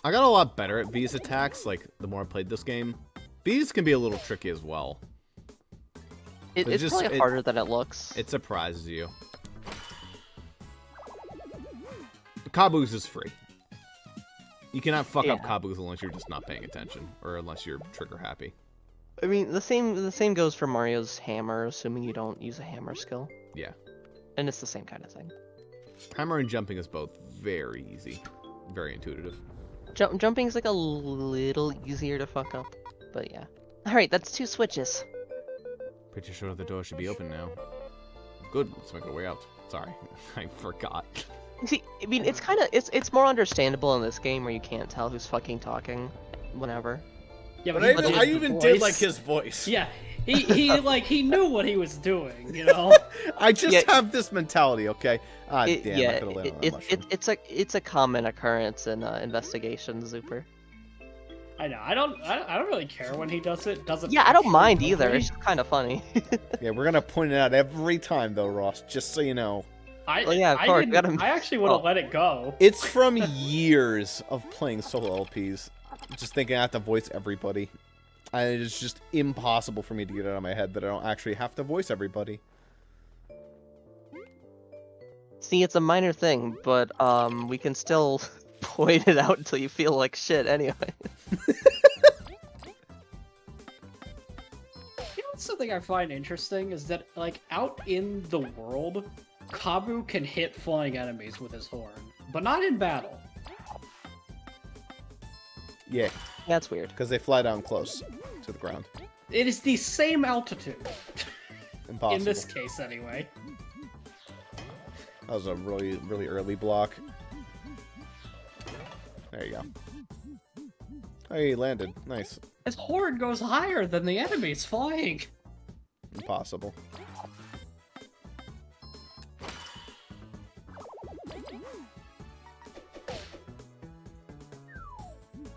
Speaker 2: I got a lot better at V's attacks, like, the more I played this game. V's can be a little tricky as well.
Speaker 1: It's
Speaker 2: just-
Speaker 1: probably harder than it looks.
Speaker 2: It surprises you. Kabu's is free. You cannot fuck up
Speaker 1: Yeah.
Speaker 2: Kabu's unless you're just not paying attention, or unless you're trigger happy.
Speaker 1: I mean, the same goes for Mario's hammer, assuming you don't use a hammer skill.
Speaker 2: Yeah.
Speaker 1: And it's the same kind of thing.
Speaker 2: Hammer and jumping is both very easy. Very intuitive.
Speaker 1: Jumping's like a little easier to fuck up, but yeah. Alright, that's 2 switches.
Speaker 2: Pretty sure the door should be open now. Good, let's make our way out. Sorry, I forgot.
Speaker 1: See, I mean, it's more understandable in this game where you can't tell who's fucking talking whenever.
Speaker 3: Yeah,
Speaker 2: But
Speaker 3: he
Speaker 2: I
Speaker 3: did
Speaker 2: even
Speaker 3: the
Speaker 2: did
Speaker 3: voice.
Speaker 2: like his voice.
Speaker 3: Yeah, he knew what he was doing, you know.
Speaker 2: I just
Speaker 1: Yeah.
Speaker 2: have this mentality, okay? Ah, damn, I
Speaker 1: Yeah,
Speaker 2: could've landed on that mushroom.
Speaker 1: it's a common occurrence in investigations, Zuper.
Speaker 3: I know. I don't really care when he does it. Doesn't.
Speaker 1: Yeah, I don't
Speaker 3: actually
Speaker 1: mind
Speaker 3: bother
Speaker 1: either.
Speaker 3: me.
Speaker 1: It's kind of funny.
Speaker 2: Yeah, we're gonna point it out every time, though, Ross, just so you know.
Speaker 1: Well, yeah, of course,
Speaker 3: I actually would have
Speaker 1: Oh.
Speaker 3: let it go.
Speaker 2: It's from years of playing solo LPs. Just thinking I have to voice everybody. And it's just impossible for me to get it out of my head that I don't actually have to voice everybody.
Speaker 1: See, it's a minor thing, but we can still point it out until you feel like shit anyway.
Speaker 3: You know, something I find interesting is that, like, out in the world, Kabu can hit flying enemies with his horn, but not in battle.
Speaker 2: Yeah,
Speaker 1: That's weird.
Speaker 2: because they fly down close to the ground.
Speaker 3: It is the same altitude.
Speaker 2: Impossible.
Speaker 3: In this case, anyway.
Speaker 2: That was a really, really early block. There you go. Hey, he landed. Nice.
Speaker 3: His horn goes higher than the enemies flying.
Speaker 2: Impossible.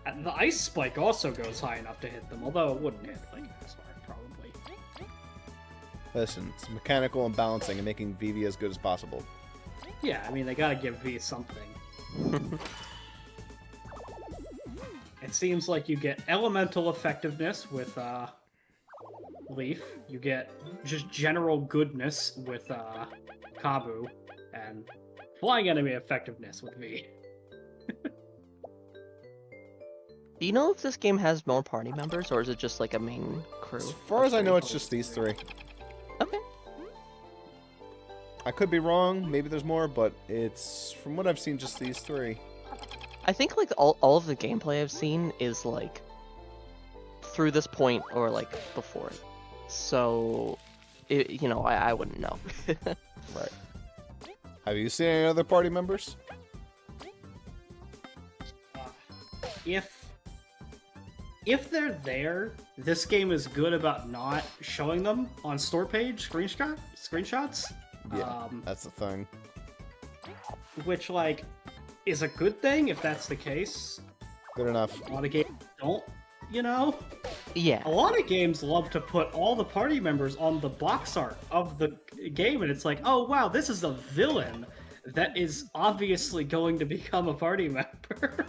Speaker 3: And the ice spike also goes high enough to hit them, although it wouldn't hit like as hard, probably.
Speaker 2: Listen, it's mechanical and balancing and making VV as good as possible.
Speaker 3: Yeah, I mean, they gotta give V something. It seems like you get elemental effectiveness with Leaf, you get just general goodness with Kabu, and flying enemy effectiveness with V.
Speaker 1: Do you know if this game has more party members, or is it just like a main crew?
Speaker 2: As far as I know, it's just these three.
Speaker 1: Okay.
Speaker 2: I could be wrong. Maybe there's more, but it's, from what I've seen, just these three.
Speaker 1: I think like all of the gameplay I've seen is like through this point or like before it. So, you know, I wouldn't know.
Speaker 2: Right. Have you seen any other party members?
Speaker 3: If they're there, this game is good about not showing them on store page screenshots.
Speaker 2: Yeah, that's the thing.
Speaker 3: Which, like, is a good thing if that's the case.
Speaker 2: Good enough.
Speaker 3: A lot of games don't, you know?
Speaker 1: Yeah.
Speaker 3: A lot of games love to put all the party members on the box art of the game, and it's like, oh wow, this is a villain that is obviously going to become a party member.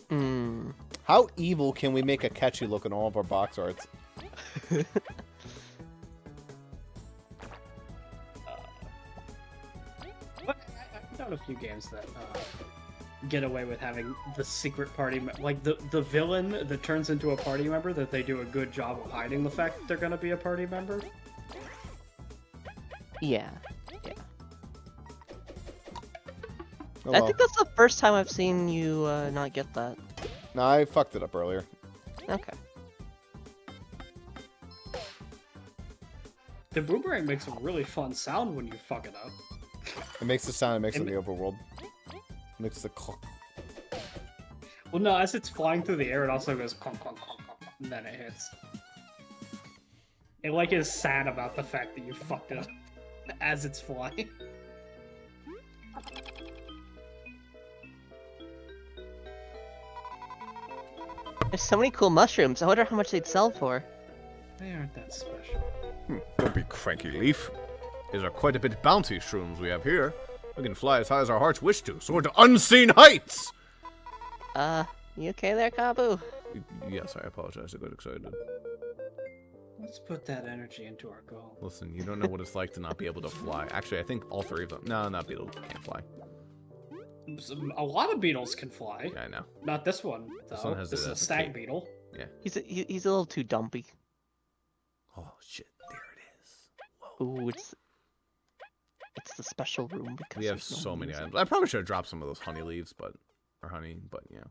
Speaker 1: Hmm.
Speaker 2: How evil can we make a catchy look in all of our box arts?
Speaker 3: But I've known a few games that get away with having the secret party, like the villain that turns into a party member, that they do a good job of hiding the fact that they're going to be a party member.
Speaker 1: Yeah. Yeah.
Speaker 2: Oh,
Speaker 1: I
Speaker 2: well.
Speaker 1: think that's the first time I've seen you not get that.
Speaker 2: No, I fucked it up earlier.
Speaker 1: Okay.
Speaker 3: The boomerang makes a really fun sound when you fuck it up.
Speaker 2: It makes the sound it makes in the overworld. It makes the clock.
Speaker 3: Well, no, as it's flying through the air, it also goes clunk, clunk, clunk, clunk, clunk, and then it hits. It like is sad about the fact that you fucked it up as it's flying.
Speaker 1: There's so many cool mushrooms. I wonder how much they'd sell for.
Speaker 3: They aren't that special.
Speaker 2: Don't be cranky, Leaf. These are quite a bit bounty shrooms we have here. We can fly as high as our hearts wish to, soar to unseen heights!
Speaker 1: You okay there, Kabu?
Speaker 2: Yes, I apologize. I got excited.
Speaker 3: Let's put that energy into our goal.
Speaker 2: Listen, you don't know what it's like to not be able to fly. Actually, I think all three of them. No, not beetles can't fly.
Speaker 3: A lot of beetles can fly.
Speaker 2: Yeah, I know.
Speaker 3: Not this one, though.
Speaker 2: This one has
Speaker 3: This is
Speaker 2: it
Speaker 3: a
Speaker 2: as a
Speaker 3: stag
Speaker 2: cape.
Speaker 3: beetle.
Speaker 2: Yeah.
Speaker 1: He's a little too dumpy.
Speaker 2: Oh shit! There it is. Whoa.
Speaker 1: Ooh, it's the special room because
Speaker 2: We have
Speaker 1: there's no
Speaker 2: so many
Speaker 1: music.
Speaker 2: items. I probably should have dropped some of those honey leaves, or honey, but yeah.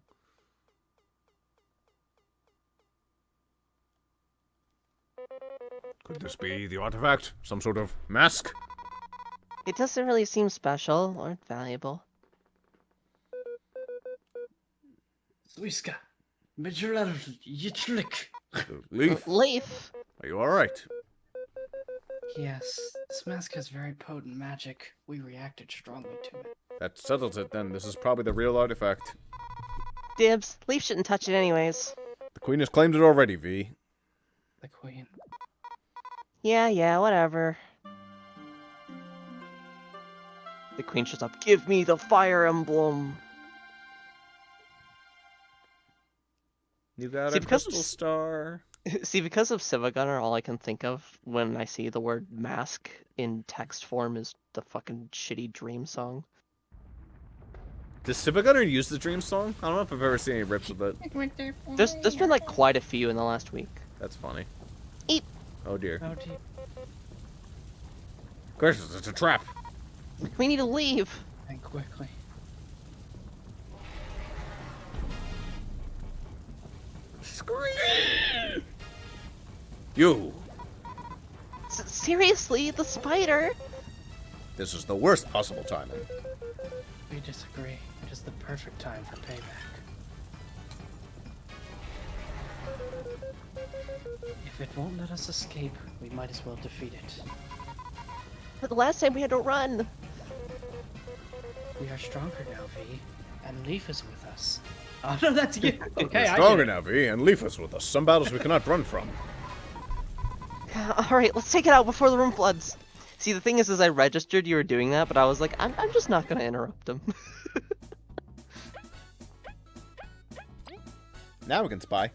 Speaker 2: Could this be the artifact? Some sort of mask?
Speaker 1: It doesn't really seem special or valuable.
Speaker 3: Swiska, Major Yichlik.
Speaker 2: Leaf,
Speaker 1: Leaf!
Speaker 2: are you alright?
Speaker 5: Yes, this mask has very potent magic. We reacted strongly to it.
Speaker 2: That settles it then. This is probably the real artifact.
Speaker 1: Dibs. Leaf shouldn't touch it anyways.
Speaker 2: The queen has claimed it already, V.
Speaker 5: The queen.
Speaker 1: Yeah, whatever. The queen shows up. Give me the fire emblem!
Speaker 2: You got
Speaker 1: See,
Speaker 2: a
Speaker 1: because
Speaker 2: crystal
Speaker 1: of
Speaker 2: star.
Speaker 1: See, because of Civigunner, all I can think of when I see the word mask in text form is the fucking shitty Dream song.
Speaker 2: Does Civigunner use the Dream song? I don't know if I've ever seen any rips with it.
Speaker 1: There's been like quite a few in the last week.
Speaker 2: That's funny.
Speaker 1: Eep.
Speaker 2: Oh dear.
Speaker 5: Oh, dear.
Speaker 2: Gracious, it's a trap.
Speaker 1: We need to leave.
Speaker 5: And quickly.
Speaker 2: Scream! You!
Speaker 1: Seriously, the spider?
Speaker 2: This is the worst possible timing.
Speaker 5: We disagree. It is the perfect time for payback. If it won't let us escape, we might as well defeat it.
Speaker 1: But the last time we had to run.
Speaker 5: We are stronger now, V, and Leaf is with us. Oh no, that's you. Okay,
Speaker 2: We're stronger now, V, and leave us with us. Some battles we cannot run from.
Speaker 1: Alright, let's take it out before the room floods. See, the thing is I registered you were doing that, but I was like, I'm just not gonna interrupt him.
Speaker 2: Now we can spy.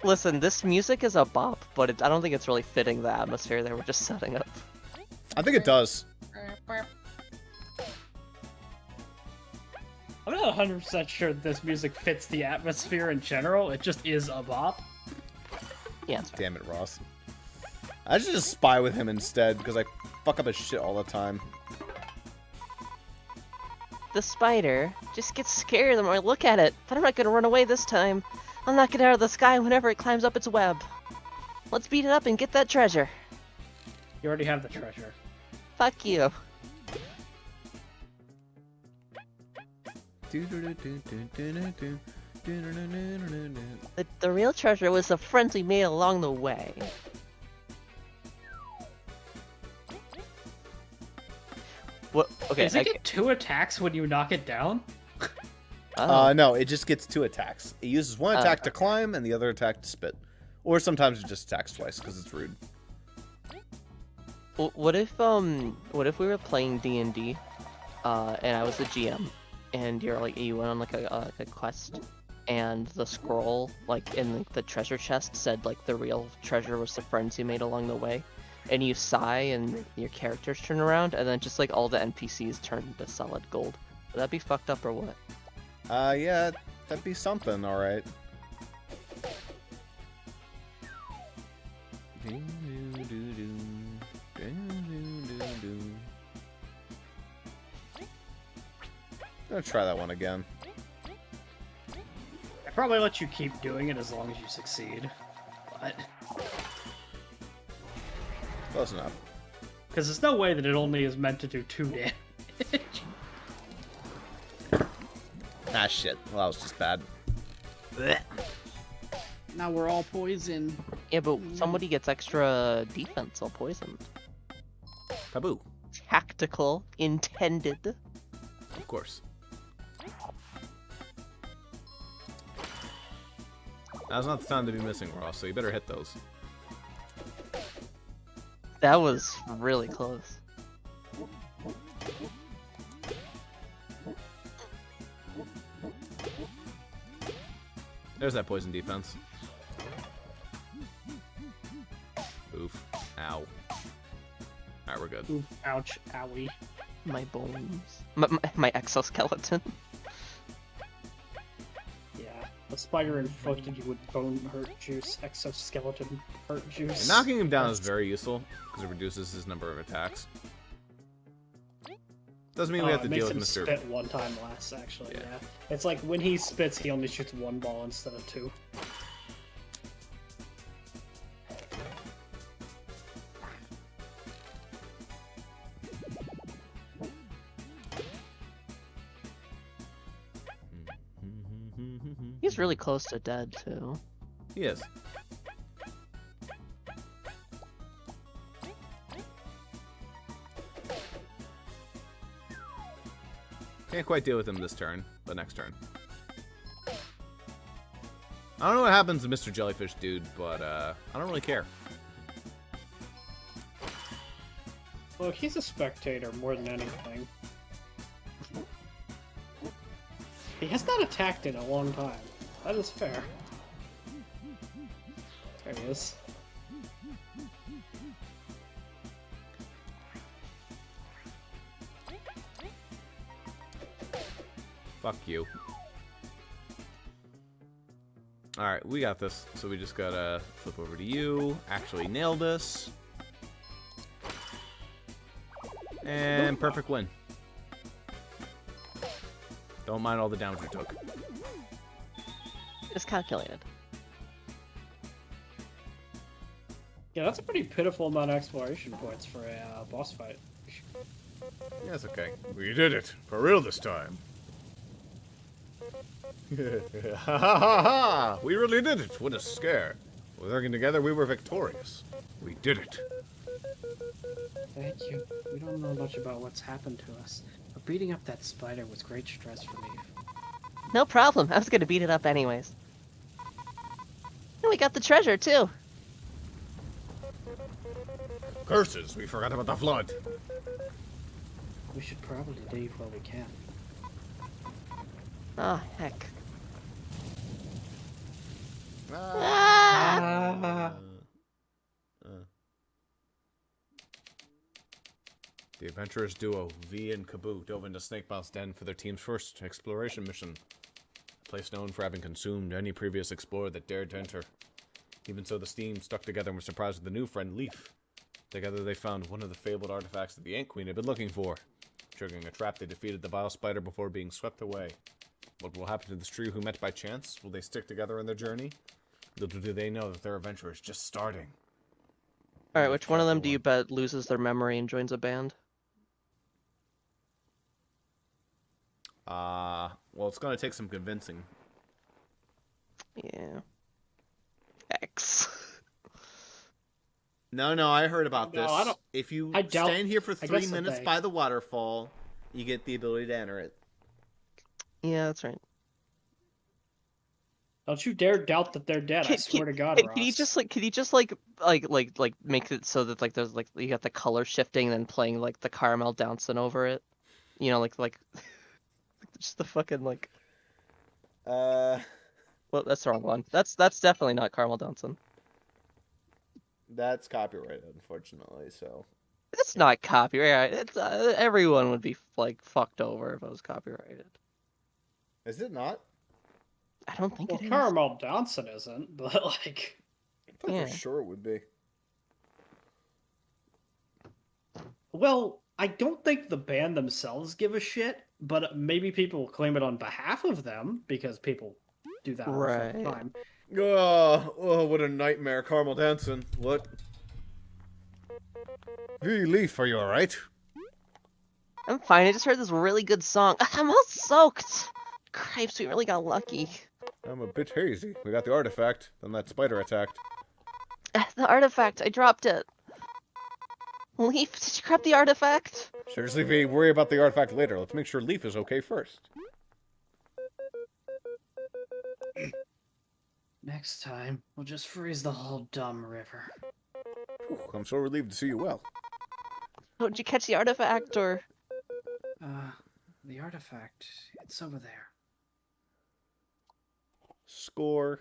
Speaker 1: Listen, this music is a bop, but I don't think it's really fitting the atmosphere they were just setting up.
Speaker 2: I think it does.
Speaker 3: I'm not 100% sure that this music fits the atmosphere in general. It just is a bop.
Speaker 1: Yeah, it's fine.
Speaker 2: Damn it, Ross. I should just spy with him instead, because I fuck up his shit all the time.
Speaker 1: The spider just gets scared the more I look at it, but I'm not gonna run away this time. I'll knock it out of the sky whenever it climbs up its web. Let's beat it up and get that treasure.
Speaker 3: You already have the treasure.
Speaker 1: Fuck you. The real treasure was the friends we made along the way. What? Okay.
Speaker 3: Does it get 2 attacks when you knock it down?
Speaker 1: Oh.
Speaker 2: No, it just gets 2 attacks. It uses one attack to climb and the other attack to spit. Or sometimes it just attacks twice, because it's rude.
Speaker 1: What if we were playing D&D, and I was the GM, and you went on like a quest, and the scroll like in the treasure chest said like the real treasure was the friends you made along the way, and you sigh and your characters turn around, and then just like all the NPCs turn into solid gold. Would that be fucked up or what?
Speaker 2: Yeah, that'd be something, alright. I'm gonna try that one again.
Speaker 3: I probably let you keep doing it as long as you succeed. But
Speaker 2: Close enough.
Speaker 3: Because there's no way that it only is meant to do 2 damage.
Speaker 2: Ah, shit. Well, that was just bad. Blech.
Speaker 5: Now we're all poisoned.
Speaker 1: Yeah, but somebody gets extra defense while poisoned.
Speaker 2: Taboo.
Speaker 1: Tactical, intended.
Speaker 2: Of course. Now's not the time to be missing, Ross, so you better hit those.
Speaker 1: That was really close.
Speaker 2: There's that poison defense. Oof. Ow. Alright, we're good.
Speaker 3: Oof, ouch, owie.
Speaker 1: My bones. My exoskeleton.
Speaker 3: Yeah, the spider inflicted you with bone hurt juice, exoskeleton hurt juice.
Speaker 2: And knocking him down is very useful, because it reduces his number of attacks. Doesn't mean we have to
Speaker 3: it
Speaker 2: deal
Speaker 3: makes
Speaker 2: with
Speaker 3: him
Speaker 2: Mr.
Speaker 3: spit 1 time less, actually,
Speaker 2: Yeah.
Speaker 3: yeah. It's like when he spits, he only shoots 1 ball instead of 2.
Speaker 1: He's really close to dead, too.
Speaker 2: He is. Can't quite deal with him this turn, but next turn. I don't know what happens to Mr. Jellyfish Dude, but I don't really care.
Speaker 3: Look, he's a spectator more than anything. He has not attacked in a long time. That is fair. There he is.
Speaker 2: Fuck you. Alright, we got this. So we just gotta flip over to you. Actually nail this. And perfect win. Don't mind all the damage we took.
Speaker 1: It's calculated.
Speaker 3: Yeah, that's a pretty pitiful amount of exploration points for a boss fight.
Speaker 2: Yeah, it's okay. We did it. For real this time. Ha ha ha ha! We really did it. What a scare. Working together, we were victorious. We did it.
Speaker 3: Thank you. We don't know much about what's happened to us, but beating up that spider was great stress relief.
Speaker 1: No problem. I was gonna beat it up anyways. And we got the treasure, too.
Speaker 2: Curses, we forgot about the flood.
Speaker 3: We should probably leave while we can.
Speaker 1: Oh, heck.
Speaker 2: Ah. The adventurers duo, V and Kaboo, dove into Snakemouth's den for their team's first exploration mission. A place known for having consumed any previous explorer that dared to enter. Even so, the team stuck together and were surprised with a new friend, Leaf. Together they found one of the fabled artifacts that the Ant Queen had been looking for. Triggering a trap, they defeated the vile spider before being swept away. What will happen to this trio who met by chance? Will they stick together in their journey? Little do they know that their adventure is just starting.
Speaker 1: Alright, which one of them do you bet loses their memory and joins a band?
Speaker 2: Well, it's gonna take some convincing.
Speaker 1: Yeah. X.
Speaker 2: No, I heard about
Speaker 3: No,
Speaker 2: this.
Speaker 3: I don't-
Speaker 2: If you
Speaker 3: I doubt-
Speaker 2: stand here for
Speaker 3: I
Speaker 2: 3
Speaker 3: guess that
Speaker 2: minutes
Speaker 3: they-
Speaker 2: by the waterfall, you get the ability to enter it.
Speaker 1: Yeah, that's right.
Speaker 3: Don't you dare doubt that they're dead, I swear to God, Ross.
Speaker 1: Can you just make it so that there's you got the color shifting and then playing like the caramel dancing over it? You know, like just the fucking well, that's the wrong one. That's definitely not caramel dancing.
Speaker 2: That's copyrighted, unfortunately, so.
Speaker 1: It's not copyright. It's everyone would be fucked over if it was copyrighted.
Speaker 2: Is it not?
Speaker 1: I don't think
Speaker 3: Well,
Speaker 1: it is.
Speaker 3: Caramel Johnson isn't, but like...
Speaker 2: I thought
Speaker 1: Yeah.
Speaker 2: for sure it would be.
Speaker 3: Well, I don't think the band themselves give a shit, but maybe people will claim it on behalf of them, because people do that all the fucking
Speaker 1: Right.
Speaker 3: time.
Speaker 2: Oh, what a nightmare. Caramel dancing. What? V, Leaf, are you alright?
Speaker 1: I'm fine. I just heard this really good song. I'm all soaked. Cripes, we really got lucky.
Speaker 2: I'm a bit hazy. We got the artifact, then that spider attacked.
Speaker 1: The artifact, I dropped it. Leaf, did you grab the artifact?
Speaker 2: Seriously, V, worry about the artifact later. Let's make sure Leaf is okay first.
Speaker 3: Next time, we'll just freeze the whole dumb river.
Speaker 2: Whew, I'm so relieved to see you well.
Speaker 1: Oh, did you catch the artifact, or...?
Speaker 3: The artifact, it's over there.
Speaker 2: Score.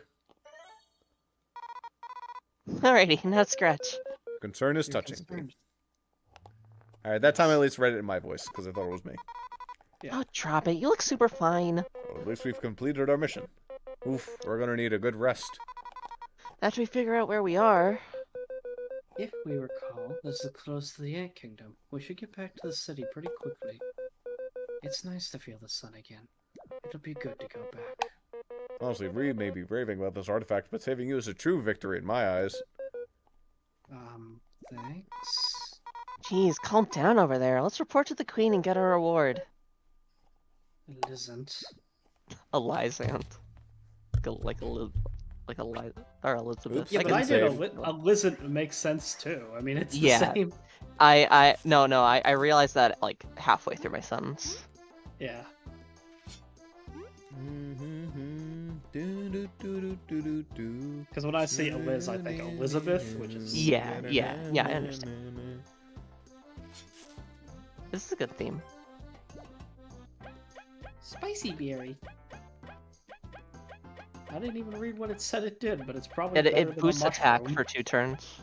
Speaker 1: Alrighty, now scratch.
Speaker 2: Concern is
Speaker 3: You're
Speaker 2: touching.
Speaker 3: concerned.
Speaker 2: Alright, that time I at least read it in my voice, because I thought it was me.
Speaker 3: Yeah.
Speaker 1: Oh, drop it. You look super fine.
Speaker 2: Well, at least we've completed our mission. Oof, we're gonna need a good rest.
Speaker 1: After we figure out where we are...
Speaker 3: If we recall, this is close to the Ant Kingdom. We should get back to the city pretty quickly. It's nice to feel the sun again. It'll be good to go back.
Speaker 2: Honestly, Reed may be raving about this artifact, but saving you is a true victory in my eyes.
Speaker 3: Thanks.
Speaker 1: Jeez, calm down over there. Let's report to the queen and get our reward.
Speaker 3: It isn't.
Speaker 1: Elizant. Like or Elizabeth.
Speaker 2: Oops.
Speaker 3: Yeah, but I did
Speaker 2: save.
Speaker 3: a lizard makes sense too. I mean, it's the
Speaker 1: Yeah.
Speaker 3: same.
Speaker 1: I realized that like halfway through my sentence.
Speaker 3: Yeah. Because when I see a Liz, I think Elizabeth, which is...
Speaker 1: Yeah, I understand. This is a good theme.
Speaker 3: Spicy berry. I didn't even read what it said it did, but it's probably
Speaker 1: It
Speaker 3: better than
Speaker 1: boosts
Speaker 3: a
Speaker 1: attack
Speaker 3: mushroom.
Speaker 1: for 2 turns.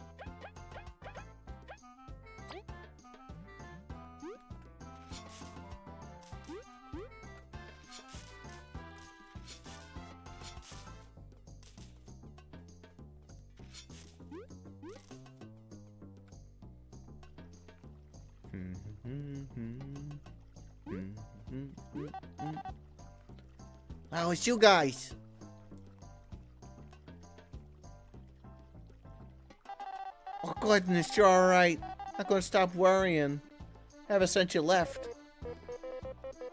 Speaker 4: Oh, it's you guys. Oh, goodness, you're alright. Not gonna stop worrying. Ever since you left.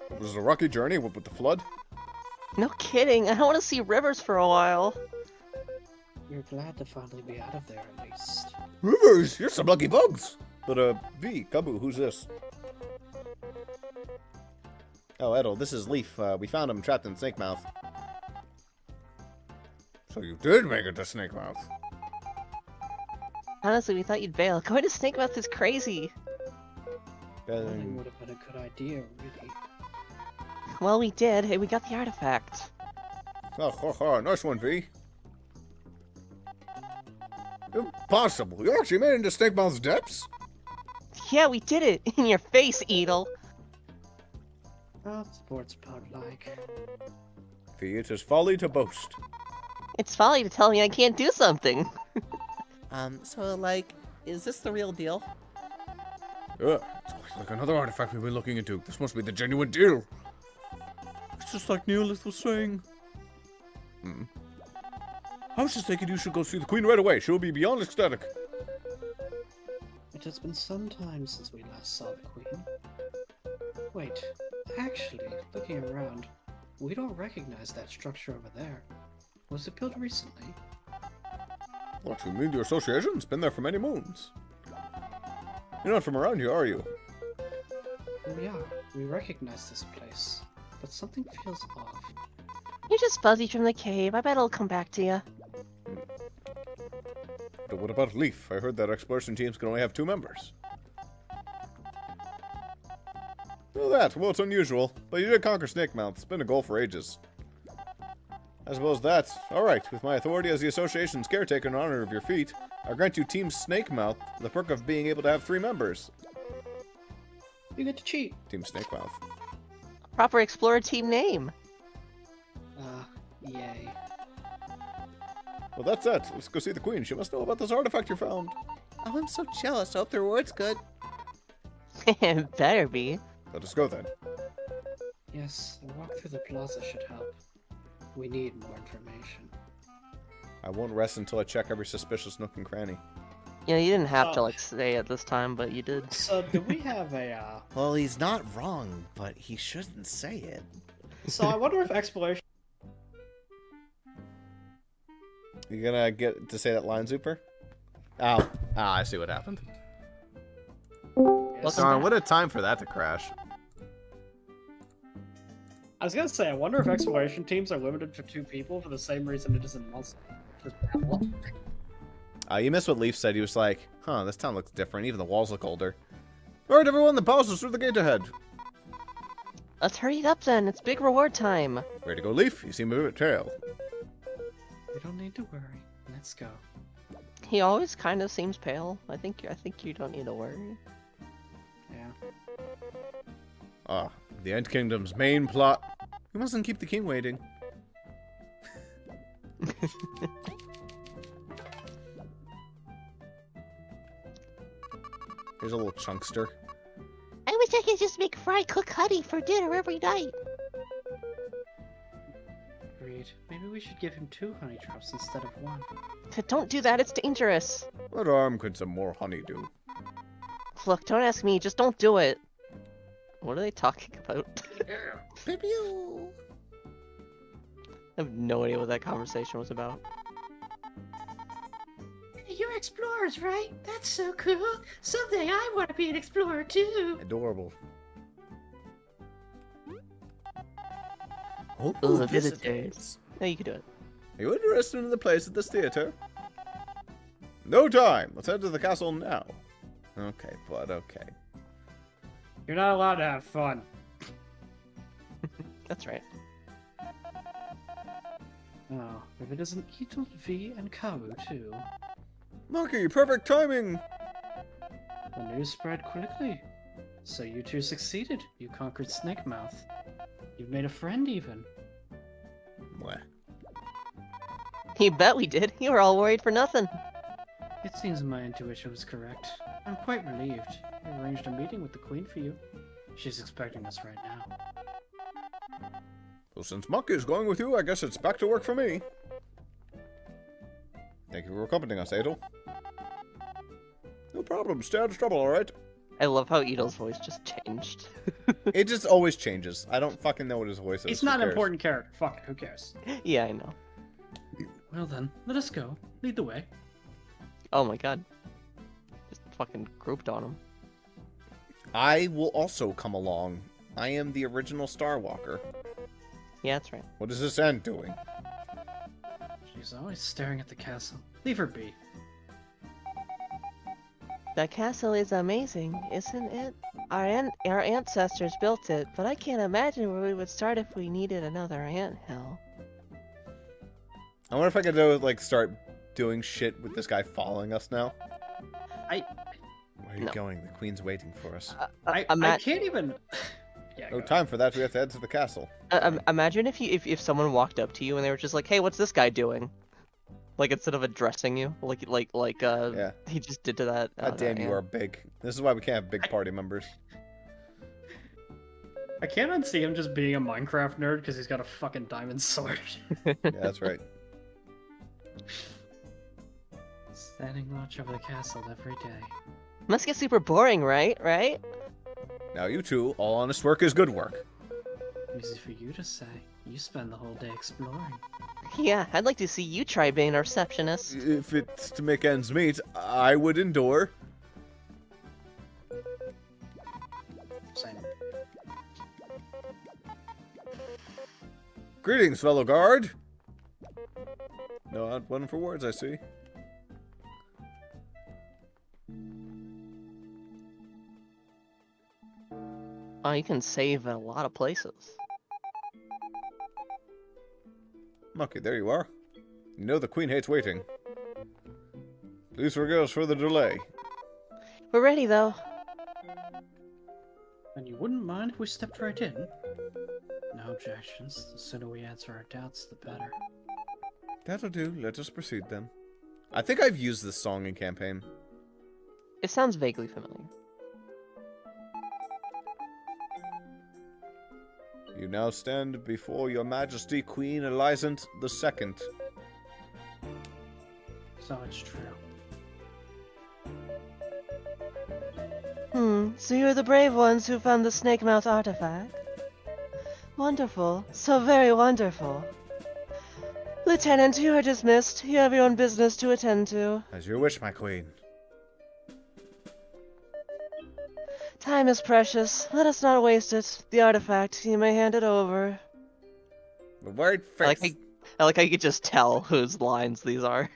Speaker 2: It was a rocky journey with the flood.
Speaker 1: No kidding. I don't want to see rivers for a while.
Speaker 3: You're glad to finally be out of there, at least.
Speaker 2: Rivers, you're some lucky bugs. But, V, Kabu, who's this? Oh, Edel, this is Leaf. We found him trapped in Snake Mouth. So you did make it to Snake Mouth.
Speaker 1: Honestly, we thought you'd bail. Going to Snake Mouth is crazy.
Speaker 3: That would have been a good idea, really.
Speaker 1: Well, we did. Hey, we got the artifact.
Speaker 2: Oh, nice one, V. Impossible. You actually made it into Snake Mouth's depths?
Speaker 1: Yeah, we did it. In your face, Edel.
Speaker 3: Well, sports pod-like.
Speaker 2: V, it is folly to boast.
Speaker 1: It's folly to tell me I can't do something.
Speaker 4: So, like, is this the real deal?
Speaker 2: It's quite like another artifact we've been looking into. This must be the genuine deal. It's just like Neolith was saying. I was just thinking you should go see the Queen right away. She'll be beyond ecstatic.
Speaker 3: It has been some time since we last saw the Queen. Wait, actually, looking around, we don't recognize that structure over there. Was it built recently?
Speaker 2: What, you mean your association's been there for many moons? You're not from around here, are you?
Speaker 3: We are. We recognize this place, but something feels off.
Speaker 1: You're just fuzzy from the cave. I bet it'll come back to you.
Speaker 2: But what about Leaf? I heard that exploration teams can only have 2 members. Well, it's unusual. But you did conquer Snake Mouth. It's been a goal for ages. I suppose that's alright. With my authority as the association's caretaker in honor of your feat, I grant you Team Snake Mouth the perk of being able to have 3 members.
Speaker 3: You get to cheat.
Speaker 2: Team Snake Mouth.
Speaker 1: Proper explorer team name.
Speaker 3: Yay.
Speaker 2: Well, that's it. Let's go see the Queen. She must know about this artifact you found.
Speaker 4: Oh, I'm so jealous. I hope the reward's good.
Speaker 1: Better be.
Speaker 2: Let us go then.
Speaker 3: Yes, a walk through the plaza should help. We need more information.
Speaker 2: I won't rest until I check every suspicious nook and cranny.
Speaker 1: Yeah, you didn't have to
Speaker 3: So-
Speaker 1: like say it this time, but you did.
Speaker 3: So, do we have a,
Speaker 4: Well, he's not wrong, but he shouldn't say it.
Speaker 3: So, I wonder if exploration...
Speaker 2: You gonna get to say that line, Zuper? Oh. Ah, I see what happened.
Speaker 3: Yes.
Speaker 2: Darn, what a time for that to crash.
Speaker 3: I was gonna say, I wonder if exploration teams are limited to 2 people for the same reason it is in Monster. Just battle.
Speaker 2: You missed what Leaf said. He was like, huh, this town looks different. Even the walls look older. Alright, everyone, the palace is through the gate ahead.
Speaker 1: Let's hurry it up then. It's big reward time.
Speaker 2: Ready to go, Leaf? You seem a bit pale.
Speaker 3: We don't need to worry. Let's go.
Speaker 1: He always kind of seems pale. I think you don't need to worry.
Speaker 3: Yeah.
Speaker 2: Ah, the End Kingdom's main plot. We mustn't keep the king waiting. Here's a little chunkster.
Speaker 6: I wish I could just make fried cooked honey for dinner every night.
Speaker 3: Agreed. Maybe we should give him 2 honey drops instead of 1.
Speaker 1: Don't do that. It's dangerous.
Speaker 2: What harm could some more honey do?
Speaker 1: Look, don't ask me. Just don't do it. What are they talking about?
Speaker 4: Pew-pew.
Speaker 1: I have no idea what that conversation was about.
Speaker 6: You're explorers, right? That's so cool. Someday I want to be an explorer too.
Speaker 2: Adorable.
Speaker 4: Oh,
Speaker 1: Those are visitors. No, you can do it.
Speaker 2: Are you interested in the place at this theater? No time! Let's head to the castle now. Okay, bud, okay.
Speaker 3: You're not allowed to have fun.
Speaker 1: That's right.
Speaker 3: Oh, if it isn't Ito, V, and Kawu too.
Speaker 2: Monkey, perfect timing!
Speaker 3: The news spread quickly. So you 2 succeeded. You conquered Snake Mouth. You've made a friend even.
Speaker 2: Mwah.
Speaker 1: You bet we did. You were all worried for nothing.
Speaker 3: It seems my intuition was correct. I'm quite relieved. I arranged a meeting with the Queen for you. She's expecting us right now.
Speaker 2: Well, since Monkey is going with you, I guess it's back to work for me. Thank you for accompanying us, Adel. No problem. Stay out of trouble, alright?
Speaker 1: I love how Edel's voice just changed.
Speaker 2: It just always changes. I don't fucking know what his voice is.
Speaker 3: He's
Speaker 2: Who
Speaker 3: not an
Speaker 2: cares?
Speaker 3: important character. Fuck it, who cares?
Speaker 1: Yeah, I know.
Speaker 3: Well then, let us go. Lead the way.
Speaker 1: Oh my god. Just fucking grouped on him.
Speaker 2: I will also come along. I am the original Starwalker.
Speaker 1: Yeah, that's right.
Speaker 2: What is this ant doing?
Speaker 3: She's always staring at the castle. Leave her be.
Speaker 1: That castle is amazing, isn't it? Our ancestors built it, but I can't imagine where we would start if we needed another anthill.
Speaker 2: I wonder if I could do, like, start doing shit with this guy following us now.
Speaker 3: I
Speaker 2: Where are you
Speaker 1: No.
Speaker 2: going? The queen's waiting for us.
Speaker 3: I
Speaker 1: Ima-
Speaker 3: can't even. Yeah.
Speaker 2: No
Speaker 3: go.
Speaker 2: time for that. We have to head to the castle.
Speaker 1: Imagine if someone walked up to you and they were just like, "Hey, what's this guy doing?" Like instead of addressing you,
Speaker 2: Yeah.
Speaker 1: he just did to that.
Speaker 2: God damn, you are big. This is why we can't have big party members.
Speaker 3: I can't unsee him just being a Minecraft nerd because he's got a fucking diamond sword.
Speaker 2: Yeah, that's right.
Speaker 3: Standing watch over the castle every day.
Speaker 1: Must get super boring, right? Right?
Speaker 2: Now you two, all honest work is good work.
Speaker 3: Easy for you to say. You spend the whole day exploring.
Speaker 1: Yeah, I'd like to see you try being a receptionist.
Speaker 2: If it's to make ends meet, I would endure.
Speaker 3: Same.
Speaker 2: Greetings, fellow guard. No, not one for words, I see.
Speaker 1: Oh, you can save at a lot of places.
Speaker 2: Monkey, there you are. You know the queen hates waiting. Please forgive us for the delay.
Speaker 1: We're ready though.
Speaker 3: And you wouldn't mind if we stepped right in? No objections. The sooner we answer our doubts, the better.
Speaker 2: That'll do. Let us proceed then. I think I've used this song in campaign.
Speaker 1: It sounds vaguely familiar.
Speaker 2: You now stand before your majesty, Queen Elizant II.
Speaker 3: So it's true.
Speaker 7: So you're the brave ones who found the snake mouth artifact? Wonderful. So very wonderful. Lieutenant, you are dismissed. You have your own business to attend to.
Speaker 4: As you wish, my queen.
Speaker 7: Time is precious. Let us not waste it. The artifact, you may hand it over.
Speaker 4: The word
Speaker 1: I like,
Speaker 4: first.
Speaker 1: I like how you could just tell whose lines these are.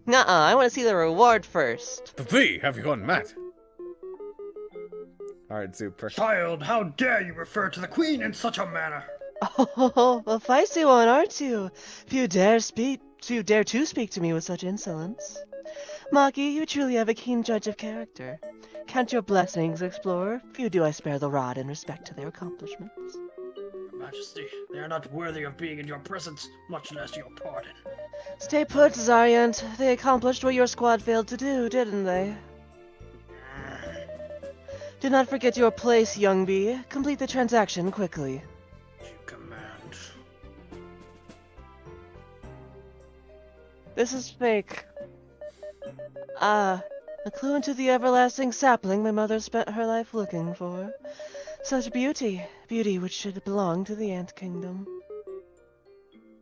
Speaker 1: Nuh-uh, I want to see the reward first.
Speaker 4: Thee, have you gone mad? Alright, Zuper.
Speaker 3: Child, how dare you refer to the queen in such a manner?
Speaker 7: Oh, a feisty one, aren't you? If you dare to speak to me with such insolence. Maki, you truly have a keen judge of character. Count your blessings, explorer. Few do I spare the rod in respect to their accomplishments.
Speaker 3: Your Majesty, they are not worthy of being in your presence, much less your pardon.
Speaker 7: Stay put, Zariant. They accomplished what your squad failed to do, didn't they? Do not forget your place, young bee. Complete the transaction quickly.
Speaker 3: You command.
Speaker 7: This is fake. Ah, a clue into the everlasting sapling my mother spent her life looking for. Such beauty. Beauty which should belong to the Ant Kingdom.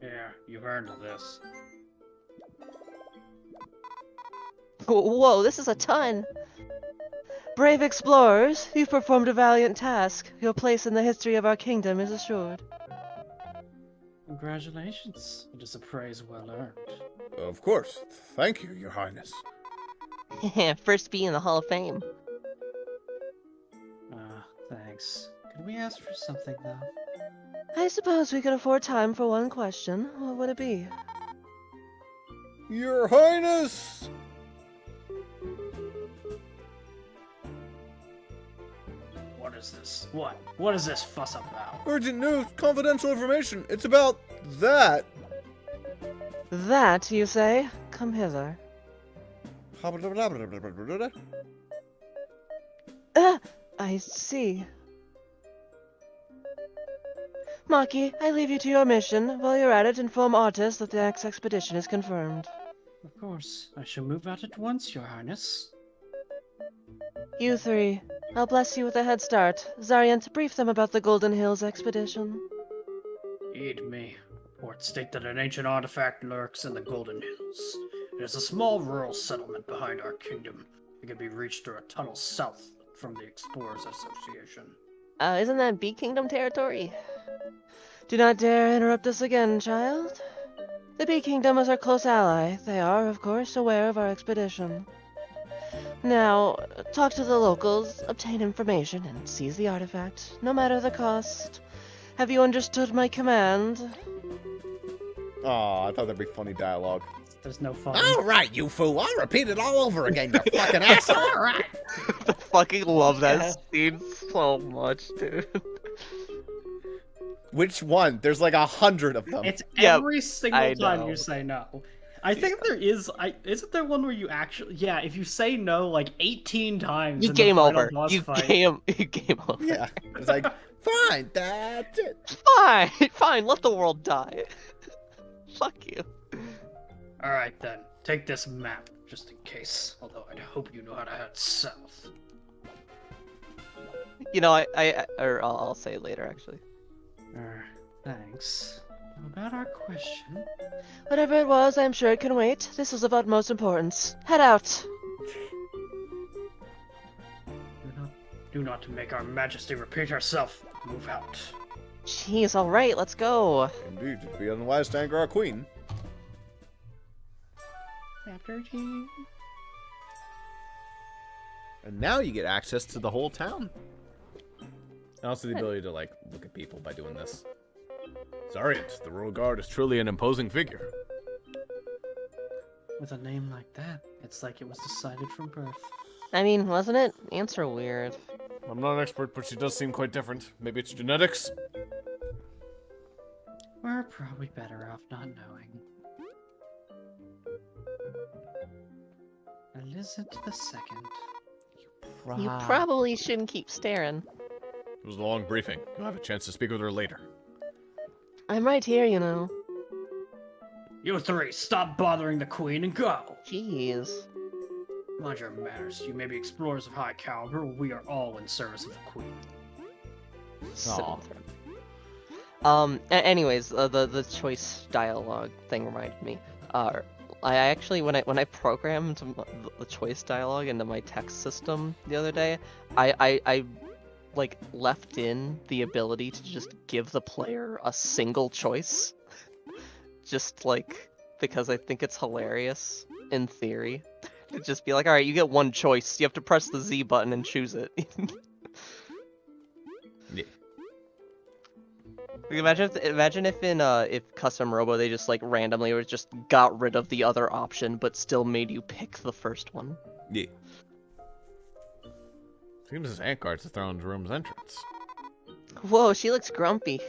Speaker 3: Yeah, you've earned this.
Speaker 7: Whoa, this is a ton! Brave explorers, you've performed a valiant task. Your place in the history of our kingdom is assured.
Speaker 3: Congratulations. It is a praise well earned.
Speaker 4: Of course. Thank you, your highness.
Speaker 1: First bee in the Hall of Fame.
Speaker 3: Thanks. Could we ask for something, though?
Speaker 7: I suppose we could afford time for one question. What would it be?
Speaker 4: Your highness!
Speaker 3: What is this? What? What is this fuss about?
Speaker 4: Urgent news, confidential information. It's about that.
Speaker 7: That, you say? Come hither. I see. Maki, I leave you to your mission. While you're at it, inform Artis that the next expedition is confirmed.
Speaker 3: Of course. I shall move out at once, your highness.
Speaker 7: You three, I'll bless you with a head start. Zariant, brief them about the Golden Hills expedition.
Speaker 3: Heed me. Reports state that an ancient artifact lurks in the Golden Hills. It is a small rural settlement behind our kingdom. It can be reached through a tunnel south from the Explorers Association.
Speaker 7: Isn't that Bee Kingdom territory? Do not dare interrupt us again, child. The Bee Kingdom is our close ally. They are, of course, aware of our expedition. Now, talk to the locals, obtain information, and seize the artifact, no matter the cost. Have you understood my command?
Speaker 4: Aw, I thought that'd be funny dialogue.
Speaker 3: There's no fun.
Speaker 4: Alright, you fool, I'll repeat it all over again, you fucking asshole!
Speaker 1: I fucking love that scene so much, dude.
Speaker 4: Which one? There's like 100 of them.
Speaker 3: It's
Speaker 1: Yeah,
Speaker 3: every single
Speaker 1: I
Speaker 3: time
Speaker 1: know.
Speaker 3: you say no. I think there is. Isn't there one where you actually? Yeah, if you say no like 18 times,
Speaker 1: You
Speaker 3: in
Speaker 1: game
Speaker 3: the final
Speaker 1: over.
Speaker 3: boss
Speaker 1: You
Speaker 3: fight,
Speaker 1: game over.
Speaker 4: Yeah, it's like, fine, that's it.
Speaker 1: Fine, fine, let the world die. Fuck you.
Speaker 3: All right then, take this map just in case. Although I'd hope you know how to head south.
Speaker 1: You know, I'll say it later, actually.
Speaker 3: Thanks. About our question.
Speaker 7: Whatever it was, I'm sure it can wait. This is of utmost importance. Head out!
Speaker 3: Do not make our Majesty repeat herself. Move out.
Speaker 7: Jeez, alright, let's go.
Speaker 4: Indeed, it'd be unwise to anger our queen.
Speaker 3: Chapter 2.
Speaker 2: And now you get access to the whole town. And also the ability to, like, look at people by doing this. Zariant, the Royal Guard is truly an imposing figure.
Speaker 3: With a name like that, it's like it was decided from birth.
Speaker 7: I mean, wasn't it? Ants are weird.
Speaker 2: I'm not an expert, but she does seem quite different. Maybe it's genetics?
Speaker 3: We're probably better off not knowing. Elizabeth II.
Speaker 7: You probably shouldn't keep staring.
Speaker 2: It was a long briefing. You'll have a chance to speak with her later.
Speaker 7: I'm right here, you know.
Speaker 3: You three, stop bothering the queen and go!
Speaker 7: Jeez.
Speaker 3: Mind your manners. You may be explorers of high caliber, but we are all in service of the Queen.
Speaker 2: Aw.
Speaker 1: Anyways, the choice dialogue thing reminded me. I actually, when I programmed the choice dialogue into my text system the other day, I like left in the ability to just give the player a single choice, just like because I think it's hilarious in theory. To just be like, all right, you get one choice. You have to press the Z button and choose it.
Speaker 2: Yeah.
Speaker 1: Imagine if Custom Robo they just like randomly or just got rid of the other option but still made you pick the first one.
Speaker 2: Yeah. Seems as Ant guards the throne's room's entrance.
Speaker 7: Whoa, she looks grumpy.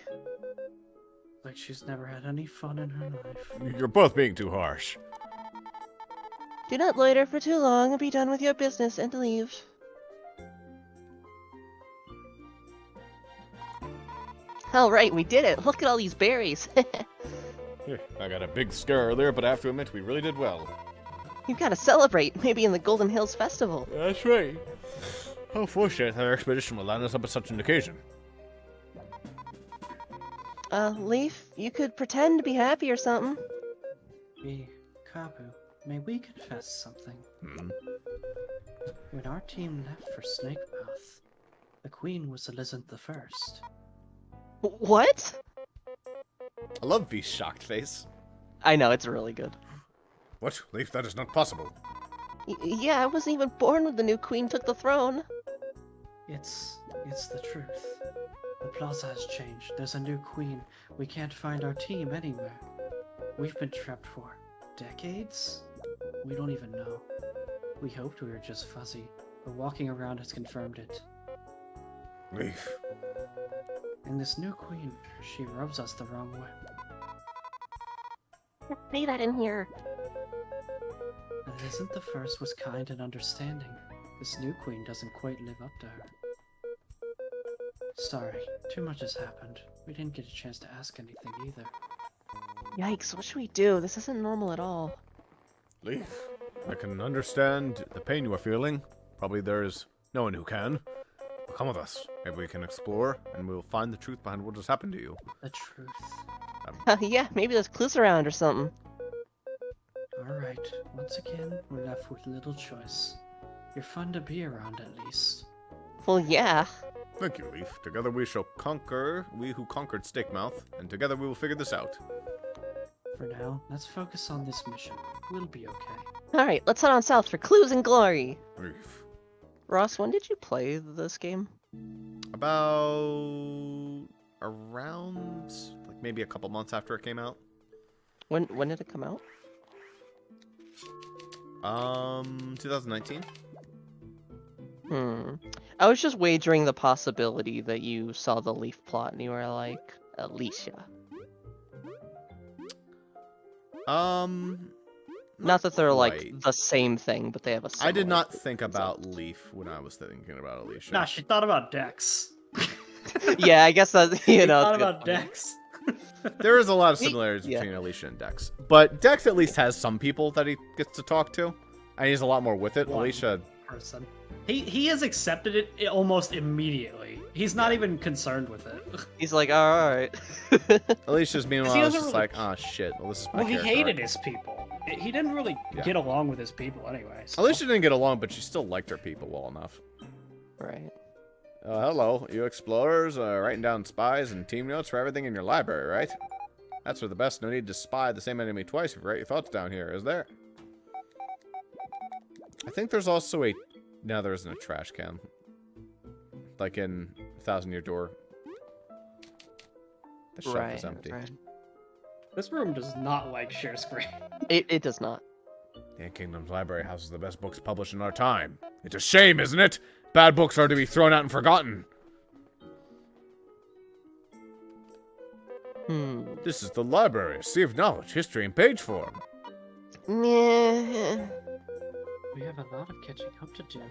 Speaker 3: Like she's never had any fun in her life.
Speaker 2: You're both being too harsh.
Speaker 7: Do not loiter for too long and be done with your business and leave. All right, we did it. Look at all these berries.
Speaker 2: I got a big scare earlier, but I have to admit we really did well.
Speaker 7: You've got to celebrate, maybe in the Golden Hills Festival.
Speaker 2: That's right. How fortunate that our expedition will line us up at such an occasion.
Speaker 7: Leaf, you could pretend to be happy or something.
Speaker 3: Kabu, may we confess something?
Speaker 2: Hmm?
Speaker 3: When our team left for Snakemouth, the Queen was Elizabeth the First.
Speaker 7: What?
Speaker 2: I love V's shocked face.
Speaker 1: I know, it's really good.
Speaker 2: What? Leaf, that is not possible.
Speaker 7: Yeah, I wasn't even born when the new queen took the throne.
Speaker 3: It's the truth. The plaza has changed. There's a new queen. We can't find our team anywhere. We've been trapped for decades? We don't even know. We hoped we were just fuzzy, but walking around has confirmed it.
Speaker 2: Leaf.
Speaker 3: And this new queen, she rubs us the wrong way.
Speaker 7: Say that in here.
Speaker 3: Elizabeth the First was kind and understanding. This new queen doesn't quite live up to her. Sorry, too much has happened. We didn't get a chance to ask anything either.
Speaker 7: Yikes, what should we do? This isn't normal at all.
Speaker 2: Leaf, I can understand the pain you are feeling. Probably there's no one who can. But come with us. Maybe we can explore, and we'll find the truth behind what has happened to you.
Speaker 3: The truth.
Speaker 7: Yeah, maybe there's clues around or something.
Speaker 3: Alright, once again, we're left with little choice. You're fun to be around at least.
Speaker 7: Well, yeah.
Speaker 2: Thank you, Leaf. Together we shall conquer, we who conquered Stakemouth, and together we will figure this out.
Speaker 3: For now, let's focus on this mission. We'll be okay.
Speaker 7: Alright, let's head on south for clues and glory.
Speaker 2: Leaf.
Speaker 1: Ross, when did you play this game?
Speaker 2: About around like maybe a couple months after it came out.
Speaker 1: When did it come out?
Speaker 2: 2019.
Speaker 1: I was just wagering the possibility that you saw the Leaf plot and you were like, Alicia. Not that they're like
Speaker 2: quite.
Speaker 1: the same thing, but they have a
Speaker 2: I did
Speaker 1: similar
Speaker 2: not think about
Speaker 1: concept.
Speaker 2: Leaf when I was thinking about Alicia.
Speaker 3: Nah, she thought about Dex.
Speaker 1: Yeah, I guess that, you know.
Speaker 3: thought
Speaker 1: it's good.
Speaker 3: about Dex.
Speaker 2: There is a lot of similarities
Speaker 1: Yeah.
Speaker 2: between Alicia and Dex. But Dex at least has some people that he gets to talk to. And he's a lot more with it.
Speaker 3: One.
Speaker 2: Alicia,
Speaker 3: Person. He has accepted it almost immediately. He's not even concerned with it.
Speaker 1: He's like, alright.
Speaker 2: Alicia's meanwhile
Speaker 3: he
Speaker 2: is
Speaker 3: doesn't
Speaker 2: just
Speaker 3: really-
Speaker 2: like, oh shit, well this is my
Speaker 3: Well, he
Speaker 2: character
Speaker 3: hated
Speaker 2: arc."
Speaker 3: his people. He didn't really
Speaker 2: Yeah.
Speaker 3: get along with his people anyway. So.
Speaker 2: Alicia didn't get along, but she still liked her people well enough.
Speaker 1: Right.
Speaker 2: Hello, you explorers, writing down spies and team notes for everything in your library, right? That's for the best. No need to spy the same enemy twice if you write your thoughts down here, is there? I think there's also a... No, there isn't a trash can. Like in 1,000 Year Door. The shelf is empty.
Speaker 1: Right.
Speaker 3: This room does not like share screen.
Speaker 1: It does not.
Speaker 2: The Ant Kingdom's library houses the best books published in our time. It's a shame, isn't it? Bad books are to be thrown out and forgotten. This is the library, a sea of knowledge, history, and page form.
Speaker 7: Meh.
Speaker 3: We have a lot of catching up to do.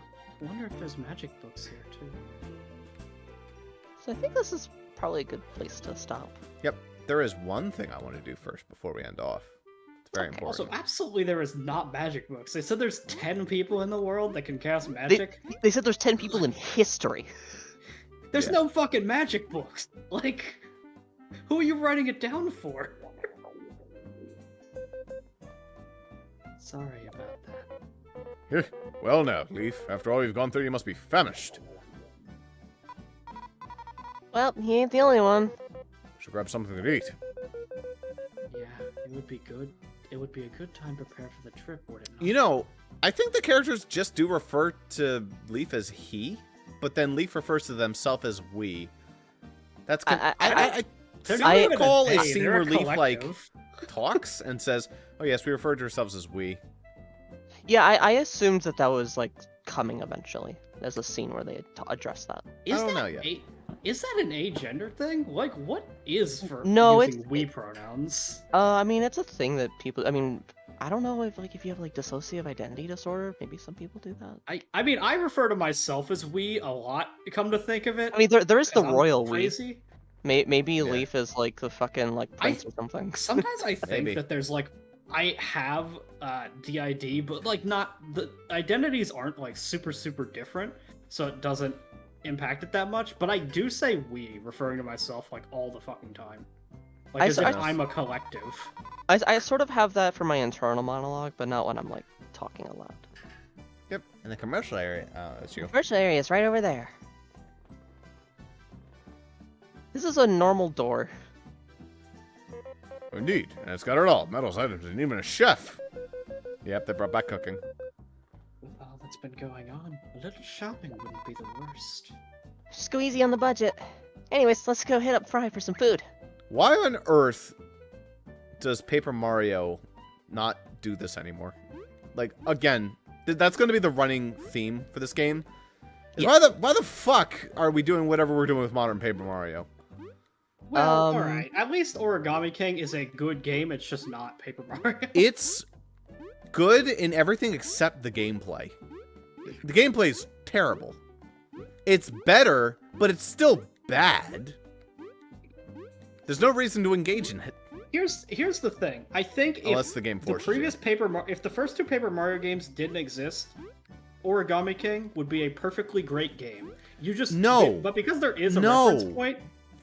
Speaker 3: Wonder if there's magic books here too.
Speaker 1: So I think this is probably a good place to stop.
Speaker 2: Yep, there is one thing I want to do first before we end off. Very
Speaker 1: Okay.
Speaker 2: important.
Speaker 3: Also, absolutely, there is not magic books. They said there's 10 people in the world that can cast magic.
Speaker 1: They said there's 10 people in history.
Speaker 3: There's
Speaker 2: Yeah.
Speaker 3: no fucking magic books. Like, who are you writing it down for? Sorry about that.
Speaker 2: Well now, Leaf, after all you've gone through, you must be famished.
Speaker 7: Well, he ain't the only one.
Speaker 2: Should grab something to eat.
Speaker 3: Yeah, it would be good. It would be a good time to prepare for the trip, would it not?
Speaker 2: You know, I think the characters just do refer to Leaf as he, but then Leaf refers to themselves as we. That's I
Speaker 3: They're
Speaker 2: seem
Speaker 3: not
Speaker 2: to
Speaker 3: even
Speaker 2: recall a
Speaker 3: they,
Speaker 2: scene
Speaker 3: they're
Speaker 2: where
Speaker 3: a
Speaker 2: Leaf like
Speaker 3: collective.
Speaker 2: talks and says, "Oh yes, we refer to ourselves as we."
Speaker 1: Yeah, I assumed that was like coming eventually. There's a scene where they address that.
Speaker 3: Is
Speaker 2: don't
Speaker 3: that
Speaker 2: know yet.
Speaker 3: Is that an agender thing? Like, what is for
Speaker 1: No,
Speaker 3: using
Speaker 1: it's-
Speaker 3: we pronouns?
Speaker 1: I mean, it's a thing that people. I mean, I don't know if you have like dissociative identity disorder, maybe some people do that.
Speaker 3: I mean, I refer to myself as we a lot. Come to think of it,
Speaker 1: I mean, there is the
Speaker 3: 'cause I'm
Speaker 1: royal we.
Speaker 3: crazy.
Speaker 1: Maybe
Speaker 2: Yeah.
Speaker 1: Leaf is like the fucking like prince or something.
Speaker 3: Sometimes I think
Speaker 2: Maybe.
Speaker 3: that there's like I have DID, but like not the identities aren't like super different, so it doesn't impact it that much. But I do say we, referring to myself like all the fucking time, like
Speaker 1: I
Speaker 3: as
Speaker 1: s-
Speaker 3: if
Speaker 1: I-
Speaker 3: I'm a collective.
Speaker 1: I sort of have that for my internal monologue, but not when I'm like talking aloud.
Speaker 2: Yep, in the commercial area, it's you.
Speaker 7: Commercial area is right over there.
Speaker 1: This is a normal door.
Speaker 2: Indeed, and it's got it all: metals, items, and even a chef. Yep, they brought back cooking.
Speaker 3: With all that's been going on, a little shopping wouldn't be the worst.
Speaker 7: Just go easy on the budget. Anyways, let's go hit up Fry for some food.
Speaker 2: Why on earth does Paper Mario not do this anymore? Like, again, that's going to be the running theme for this game. Is
Speaker 1: Yeah.
Speaker 2: why the fuck are we doing whatever we're doing with modern Paper Mario?
Speaker 3: Well,
Speaker 1: Um,
Speaker 3: alright. At least Origami King is a good game, it's just not Paper Mario.
Speaker 2: It's good in everything except the gameplay. The gameplay's terrible. It's better, but it's still bad. There's no reason to engage in it.
Speaker 3: Here's the thing. I think
Speaker 2: Unless
Speaker 3: if
Speaker 2: the game
Speaker 3: the
Speaker 2: forces
Speaker 3: previous if the first two Paper Mario games didn't exist, Origami King would be a perfectly great game. You just
Speaker 2: No.
Speaker 3: but because there is a
Speaker 2: No.
Speaker 3: reference point,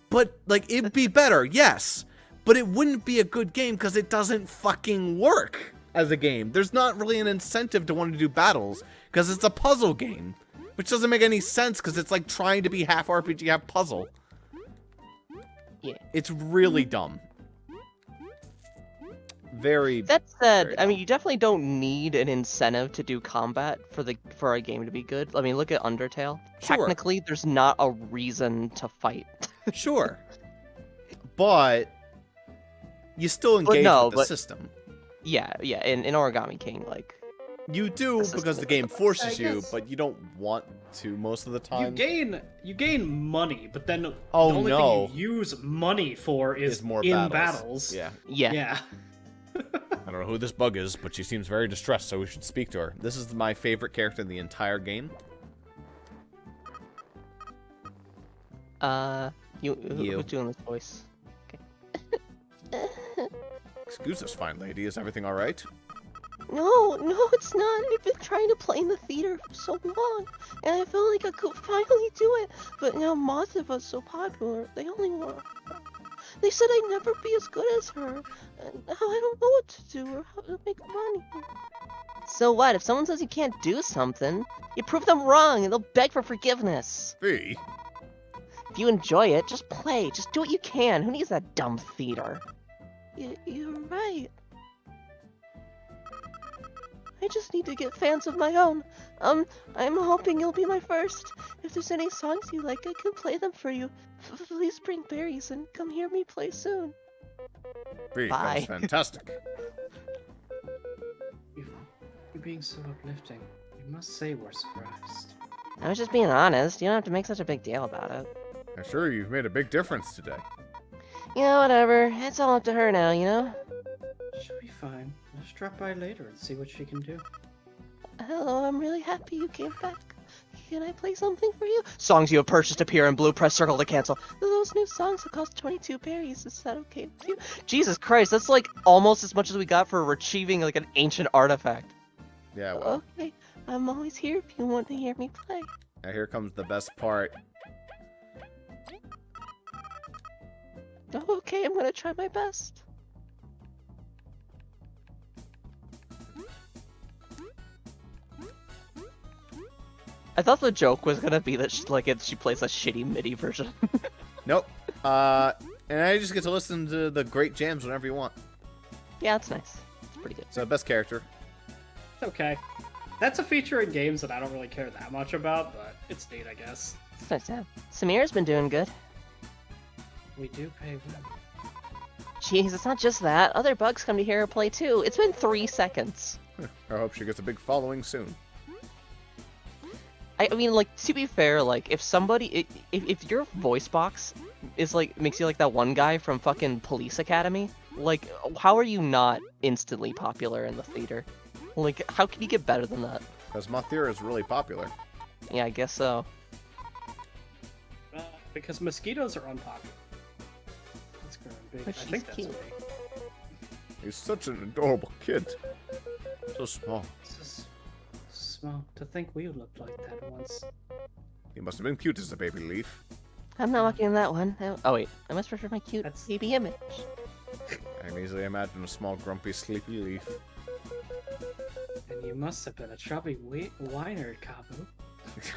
Speaker 2: But, like, it'd be better, yes. But it wouldn't be a good game because it doesn't fucking work as a game. There's not really an incentive to want to do battles because it's a puzzle game. Which doesn't make any sense because it's like trying to be half RPG, half puzzle.
Speaker 1: Yeah.
Speaker 2: It's really dumb. Very...
Speaker 1: That said,
Speaker 2: Very
Speaker 1: I mean, you definitely don't need an incentive to do combat for a game to be good. I mean, look at Undertale.
Speaker 2: Sure.
Speaker 1: Technically, there's not a reason to fight.
Speaker 2: Sure. But you still engage
Speaker 1: no,
Speaker 2: with the
Speaker 1: but-
Speaker 2: system.
Speaker 1: Yeah, in Origami King, like,
Speaker 2: You do
Speaker 1: The system
Speaker 2: because the
Speaker 1: is
Speaker 2: game forces
Speaker 3: I
Speaker 2: you,
Speaker 3: guess-
Speaker 2: but you don't want to most of the time.
Speaker 3: you gain money, but then
Speaker 2: Oh,
Speaker 3: the only
Speaker 2: no.
Speaker 3: thing you use money for is
Speaker 2: Is more
Speaker 3: in
Speaker 2: battles.
Speaker 3: battles.
Speaker 2: Yeah.
Speaker 1: yeah.
Speaker 3: Yeah.
Speaker 2: I don't know who this bug is, but she seems very distressed, so we should speak to her. This is my favorite character in the entire game. You.
Speaker 1: Who's doing this voice?
Speaker 2: Excuse us, fine lady. Is everything all right?
Speaker 7: No, it's not. I've been trying to play in the theater for so long, and I felt like I could finally do it. But now Martha was so popular, they only want. They said I'd never be as good as her, and now I don't know what to do or how to make money.
Speaker 1: So what? If someone says you can't do something, you prove them wrong, and they'll beg for forgiveness.
Speaker 2: Fee.
Speaker 1: If you enjoy it, just play. Just do what you can. Who needs that dumb theater?
Speaker 7: You're right. I just need to get fans of my own. I'm hoping you'll be my first. If there's any songs you like, I can play them for you. Please bring berries and come hear me play soon.
Speaker 2: Fee, that
Speaker 1: Bye.
Speaker 2: was fantastic.
Speaker 3: You're being so uplifting. You must say we're surprised.
Speaker 7: I was just being honest. You don't have to make such a big deal about it.
Speaker 2: I'm sure you've made a big difference today.
Speaker 7: Yeah, whatever. It's all up to her now, you know?
Speaker 3: She'll be fine. I'll just drop by later and see what she can do.
Speaker 7: Hello, I'm really happy you came back. can I play something for you? Songs you have purchased appear in blue. Press circle to cancel. Those new songs that cost 22 berries. Is that okay with you? Jesus Christ, that's like almost as much as we got for retrieving like an ancient artifact.
Speaker 2: Yeah, well.
Speaker 7: Okay, I'm always here if you want to hear me play.
Speaker 2: Now here comes the best part.
Speaker 7: Okay, I'm gonna try my best. I thought the joke was gonna be that she plays a shitty MIDI version.
Speaker 2: Nope. And I just get to listen to the great jams whenever you want.
Speaker 7: Yeah, that's nice. It's pretty good.
Speaker 2: So best character.
Speaker 3: It's okay. That's a feature in games that I don't really care that much about, but it's neat, I guess.
Speaker 7: It's nice to have. Samir's been doing good.
Speaker 3: We do pay well.
Speaker 7: Jeez, it's not just that. Other bugs come to hear her play too. It's been 3 seconds.
Speaker 2: I hope she gets a big following soon.
Speaker 7: I mean, like, to be fair, like, if somebody, if your voice box is like, makes you like that one guy from fucking Police Academy, like, how are you not instantly popular in the theater? Like, how can you get better than that?
Speaker 2: Because Mathira is really popular.
Speaker 7: Yeah, I guess so.
Speaker 3: Because mosquitoes are unpopular. That's growing big.
Speaker 7: But
Speaker 3: I
Speaker 7: she's
Speaker 3: think that's
Speaker 7: cute.
Speaker 3: me.
Speaker 2: He's such an adorable kid. So small.
Speaker 3: It's just small. To think we looked like that once.
Speaker 2: He must have been cute as a baby leaf.
Speaker 7: I'm not looking at that one. Oh wait, I must refer my cute
Speaker 3: That's-
Speaker 7: baby image.
Speaker 2: I can easily imagine a small, grumpy, sleepy leaf.
Speaker 3: And you must have been a chubby whiner, Kabu.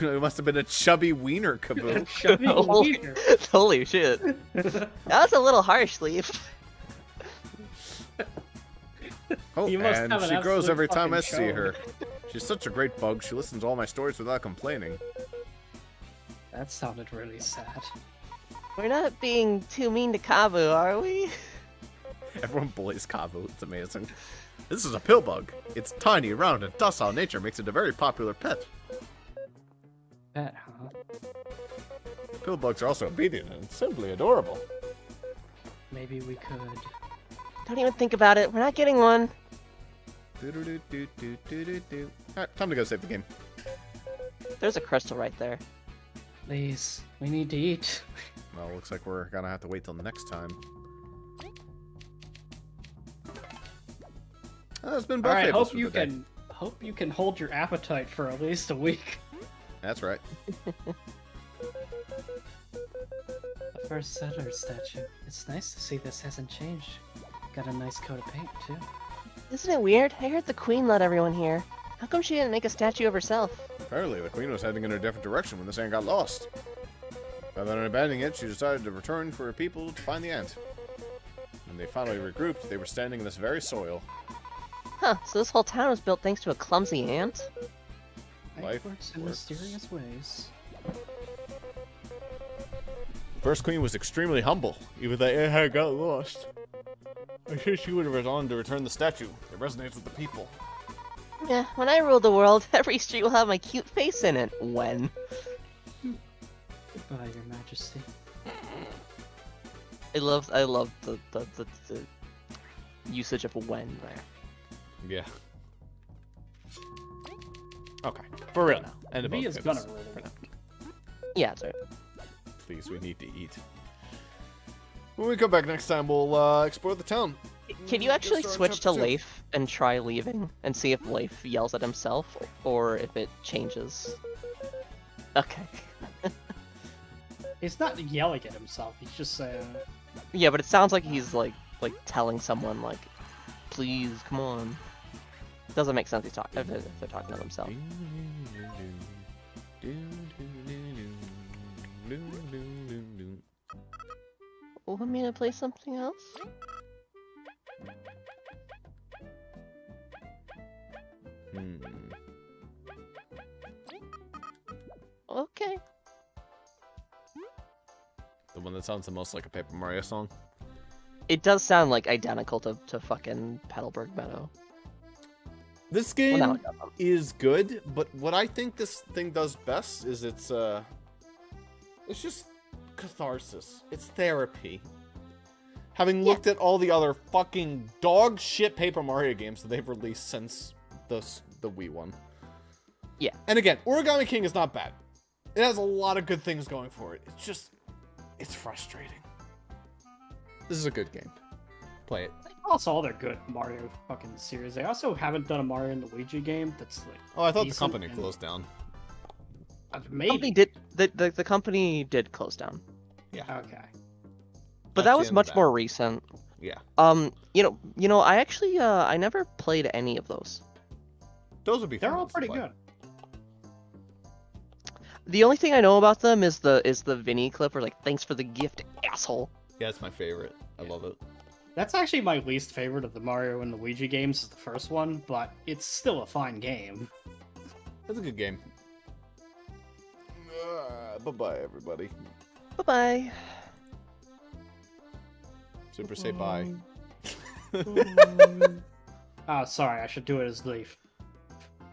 Speaker 2: It must have been a chubby wiener,
Speaker 3: A
Speaker 2: Kaboo.
Speaker 3: chubby
Speaker 7: Holy-
Speaker 3: wiener.
Speaker 7: Holy shit. That was a little harsh, Leaf.
Speaker 2: Oh,
Speaker 3: You must
Speaker 2: and
Speaker 3: have an
Speaker 2: she grows
Speaker 3: absolute
Speaker 2: every time I
Speaker 3: fucking
Speaker 2: see
Speaker 3: show.
Speaker 2: her. She's such a great bug. She listens to all my stories without complaining.
Speaker 3: That sounded really sad.
Speaker 7: We're not being too mean to Kabu, are we?
Speaker 2: Everyone bullies Kabu. It's amazing. This is a pill bug. It's tiny, round, and docile nature makes it a very popular pet.
Speaker 3: Pet, huh?
Speaker 2: Pill bugs are also obedient and simply adorable.
Speaker 3: Maybe we could.
Speaker 7: Don't even think about it. We're not getting one.
Speaker 2: Alright, time to go save the game.
Speaker 7: There's a crystal right there.
Speaker 3: Please, we need to eat.
Speaker 2: Well, looks like we're gonna have to wait till next time. Oh, it's been both
Speaker 3: Alright,
Speaker 2: Fables
Speaker 3: hope
Speaker 2: for
Speaker 3: you
Speaker 2: the day.
Speaker 3: can hold your appetite for at least a week.
Speaker 2: That's right.
Speaker 3: The first settler statue. It's nice to see this hasn't changed. Got a nice coat of paint too.
Speaker 7: Isn't it weird? I heard the queen let everyone here. How come she didn't make a statue of herself?
Speaker 2: Apparently, the queen was heading in a different direction when this ant got lost. Rather than abandoning it, she decided to return for her people to find the ant. When they finally regrouped, they were standing in this very soil.
Speaker 7: Huh, so this whole town was built thanks to a clumsy ant?
Speaker 2: Life
Speaker 3: works in
Speaker 2: works.
Speaker 3: mysterious ways.
Speaker 2: The first queen was extremely humble, even though it had got lost. I'm sure she would have gone to return the statue. It resonates with the people.
Speaker 7: Yeah, when I rule the world, every street will have my cute face in it. When?
Speaker 3: Goodbye, Your Majesty.
Speaker 7: I love the usage of when there.
Speaker 2: Yeah. Okay, for real now. End of
Speaker 3: V
Speaker 2: both
Speaker 3: is gonna
Speaker 2: Fables.
Speaker 3: rule the
Speaker 2: For now.
Speaker 7: Yeah, that's right.
Speaker 2: Please, we need to eat. When we come back next time, we'll explore the town.
Speaker 7: Can you actually
Speaker 2: Start
Speaker 7: switch to
Speaker 2: chapter 2.
Speaker 7: Leif and try leaving and see if Leif yells at himself or if it changes? Okay.
Speaker 3: He's not yelling at himself, he's just saying,
Speaker 7: Yeah, but it sounds like he's like telling someone like, please, come on. Doesn't make sense. He's talking if they're talking to themselves. Want me to play something else? Okay.
Speaker 2: The one that sounds the most like a Paper Mario song.
Speaker 7: It does sound like identical to fucking Petalburg Meadow.
Speaker 2: This
Speaker 7: Well,
Speaker 2: game
Speaker 7: now it doesn't.
Speaker 2: is good, but what I think this thing does best is it's just catharsis. It's therapy. Having looked at all the other fucking dog shit Paper Mario games that they've released since the Wii one.
Speaker 7: Yeah.
Speaker 2: And again, Origami King is not bad. It has a lot of good things going for it. It's just, it's frustrating. This is a good game. Play it.
Speaker 3: Also, all their good Mario fucking series. They also haven't done a Mario and Luigi game that's like.
Speaker 2: Oh, I thought the
Speaker 3: decent
Speaker 2: company
Speaker 3: and-
Speaker 2: closed down.
Speaker 3: Maybe.
Speaker 1: Company did the company did close down,
Speaker 2: Yeah.
Speaker 3: Okay.
Speaker 1: but
Speaker 2: That's
Speaker 1: that
Speaker 2: the
Speaker 1: was
Speaker 2: end of
Speaker 1: much
Speaker 2: that.
Speaker 1: more recent.
Speaker 2: Yeah.
Speaker 1: I actually I never played any of those.
Speaker 2: Those would be
Speaker 3: They're
Speaker 2: fun
Speaker 3: all
Speaker 2: to
Speaker 3: pretty
Speaker 2: play.
Speaker 3: good.
Speaker 1: The only thing I know about them is the Vinny clip where like, thanks for the gift, asshole.
Speaker 2: Yeah, it's my favorite. I love it.
Speaker 3: That's actually my least favorite of the Mario and Luigi games, is the first one, but it's still a fine game.
Speaker 2: It's a good game. Bye-bye, everybody.
Speaker 1: Bye-bye.
Speaker 2: Super say bye.
Speaker 3: Oh, sorry, I should do it as Leaf.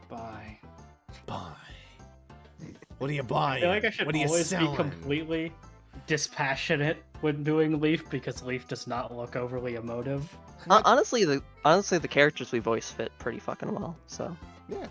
Speaker 3: Bye.
Speaker 2: Bye. What are you
Speaker 3: I
Speaker 2: buying?
Speaker 3: feel like I should
Speaker 2: what are you
Speaker 3: always
Speaker 2: selling?
Speaker 3: be completely dispassionate when doing Leaf, because Leaf does not look overly emotive.
Speaker 1: Honestly, the characters we voice fit pretty fucking well. So
Speaker 2: Yeah.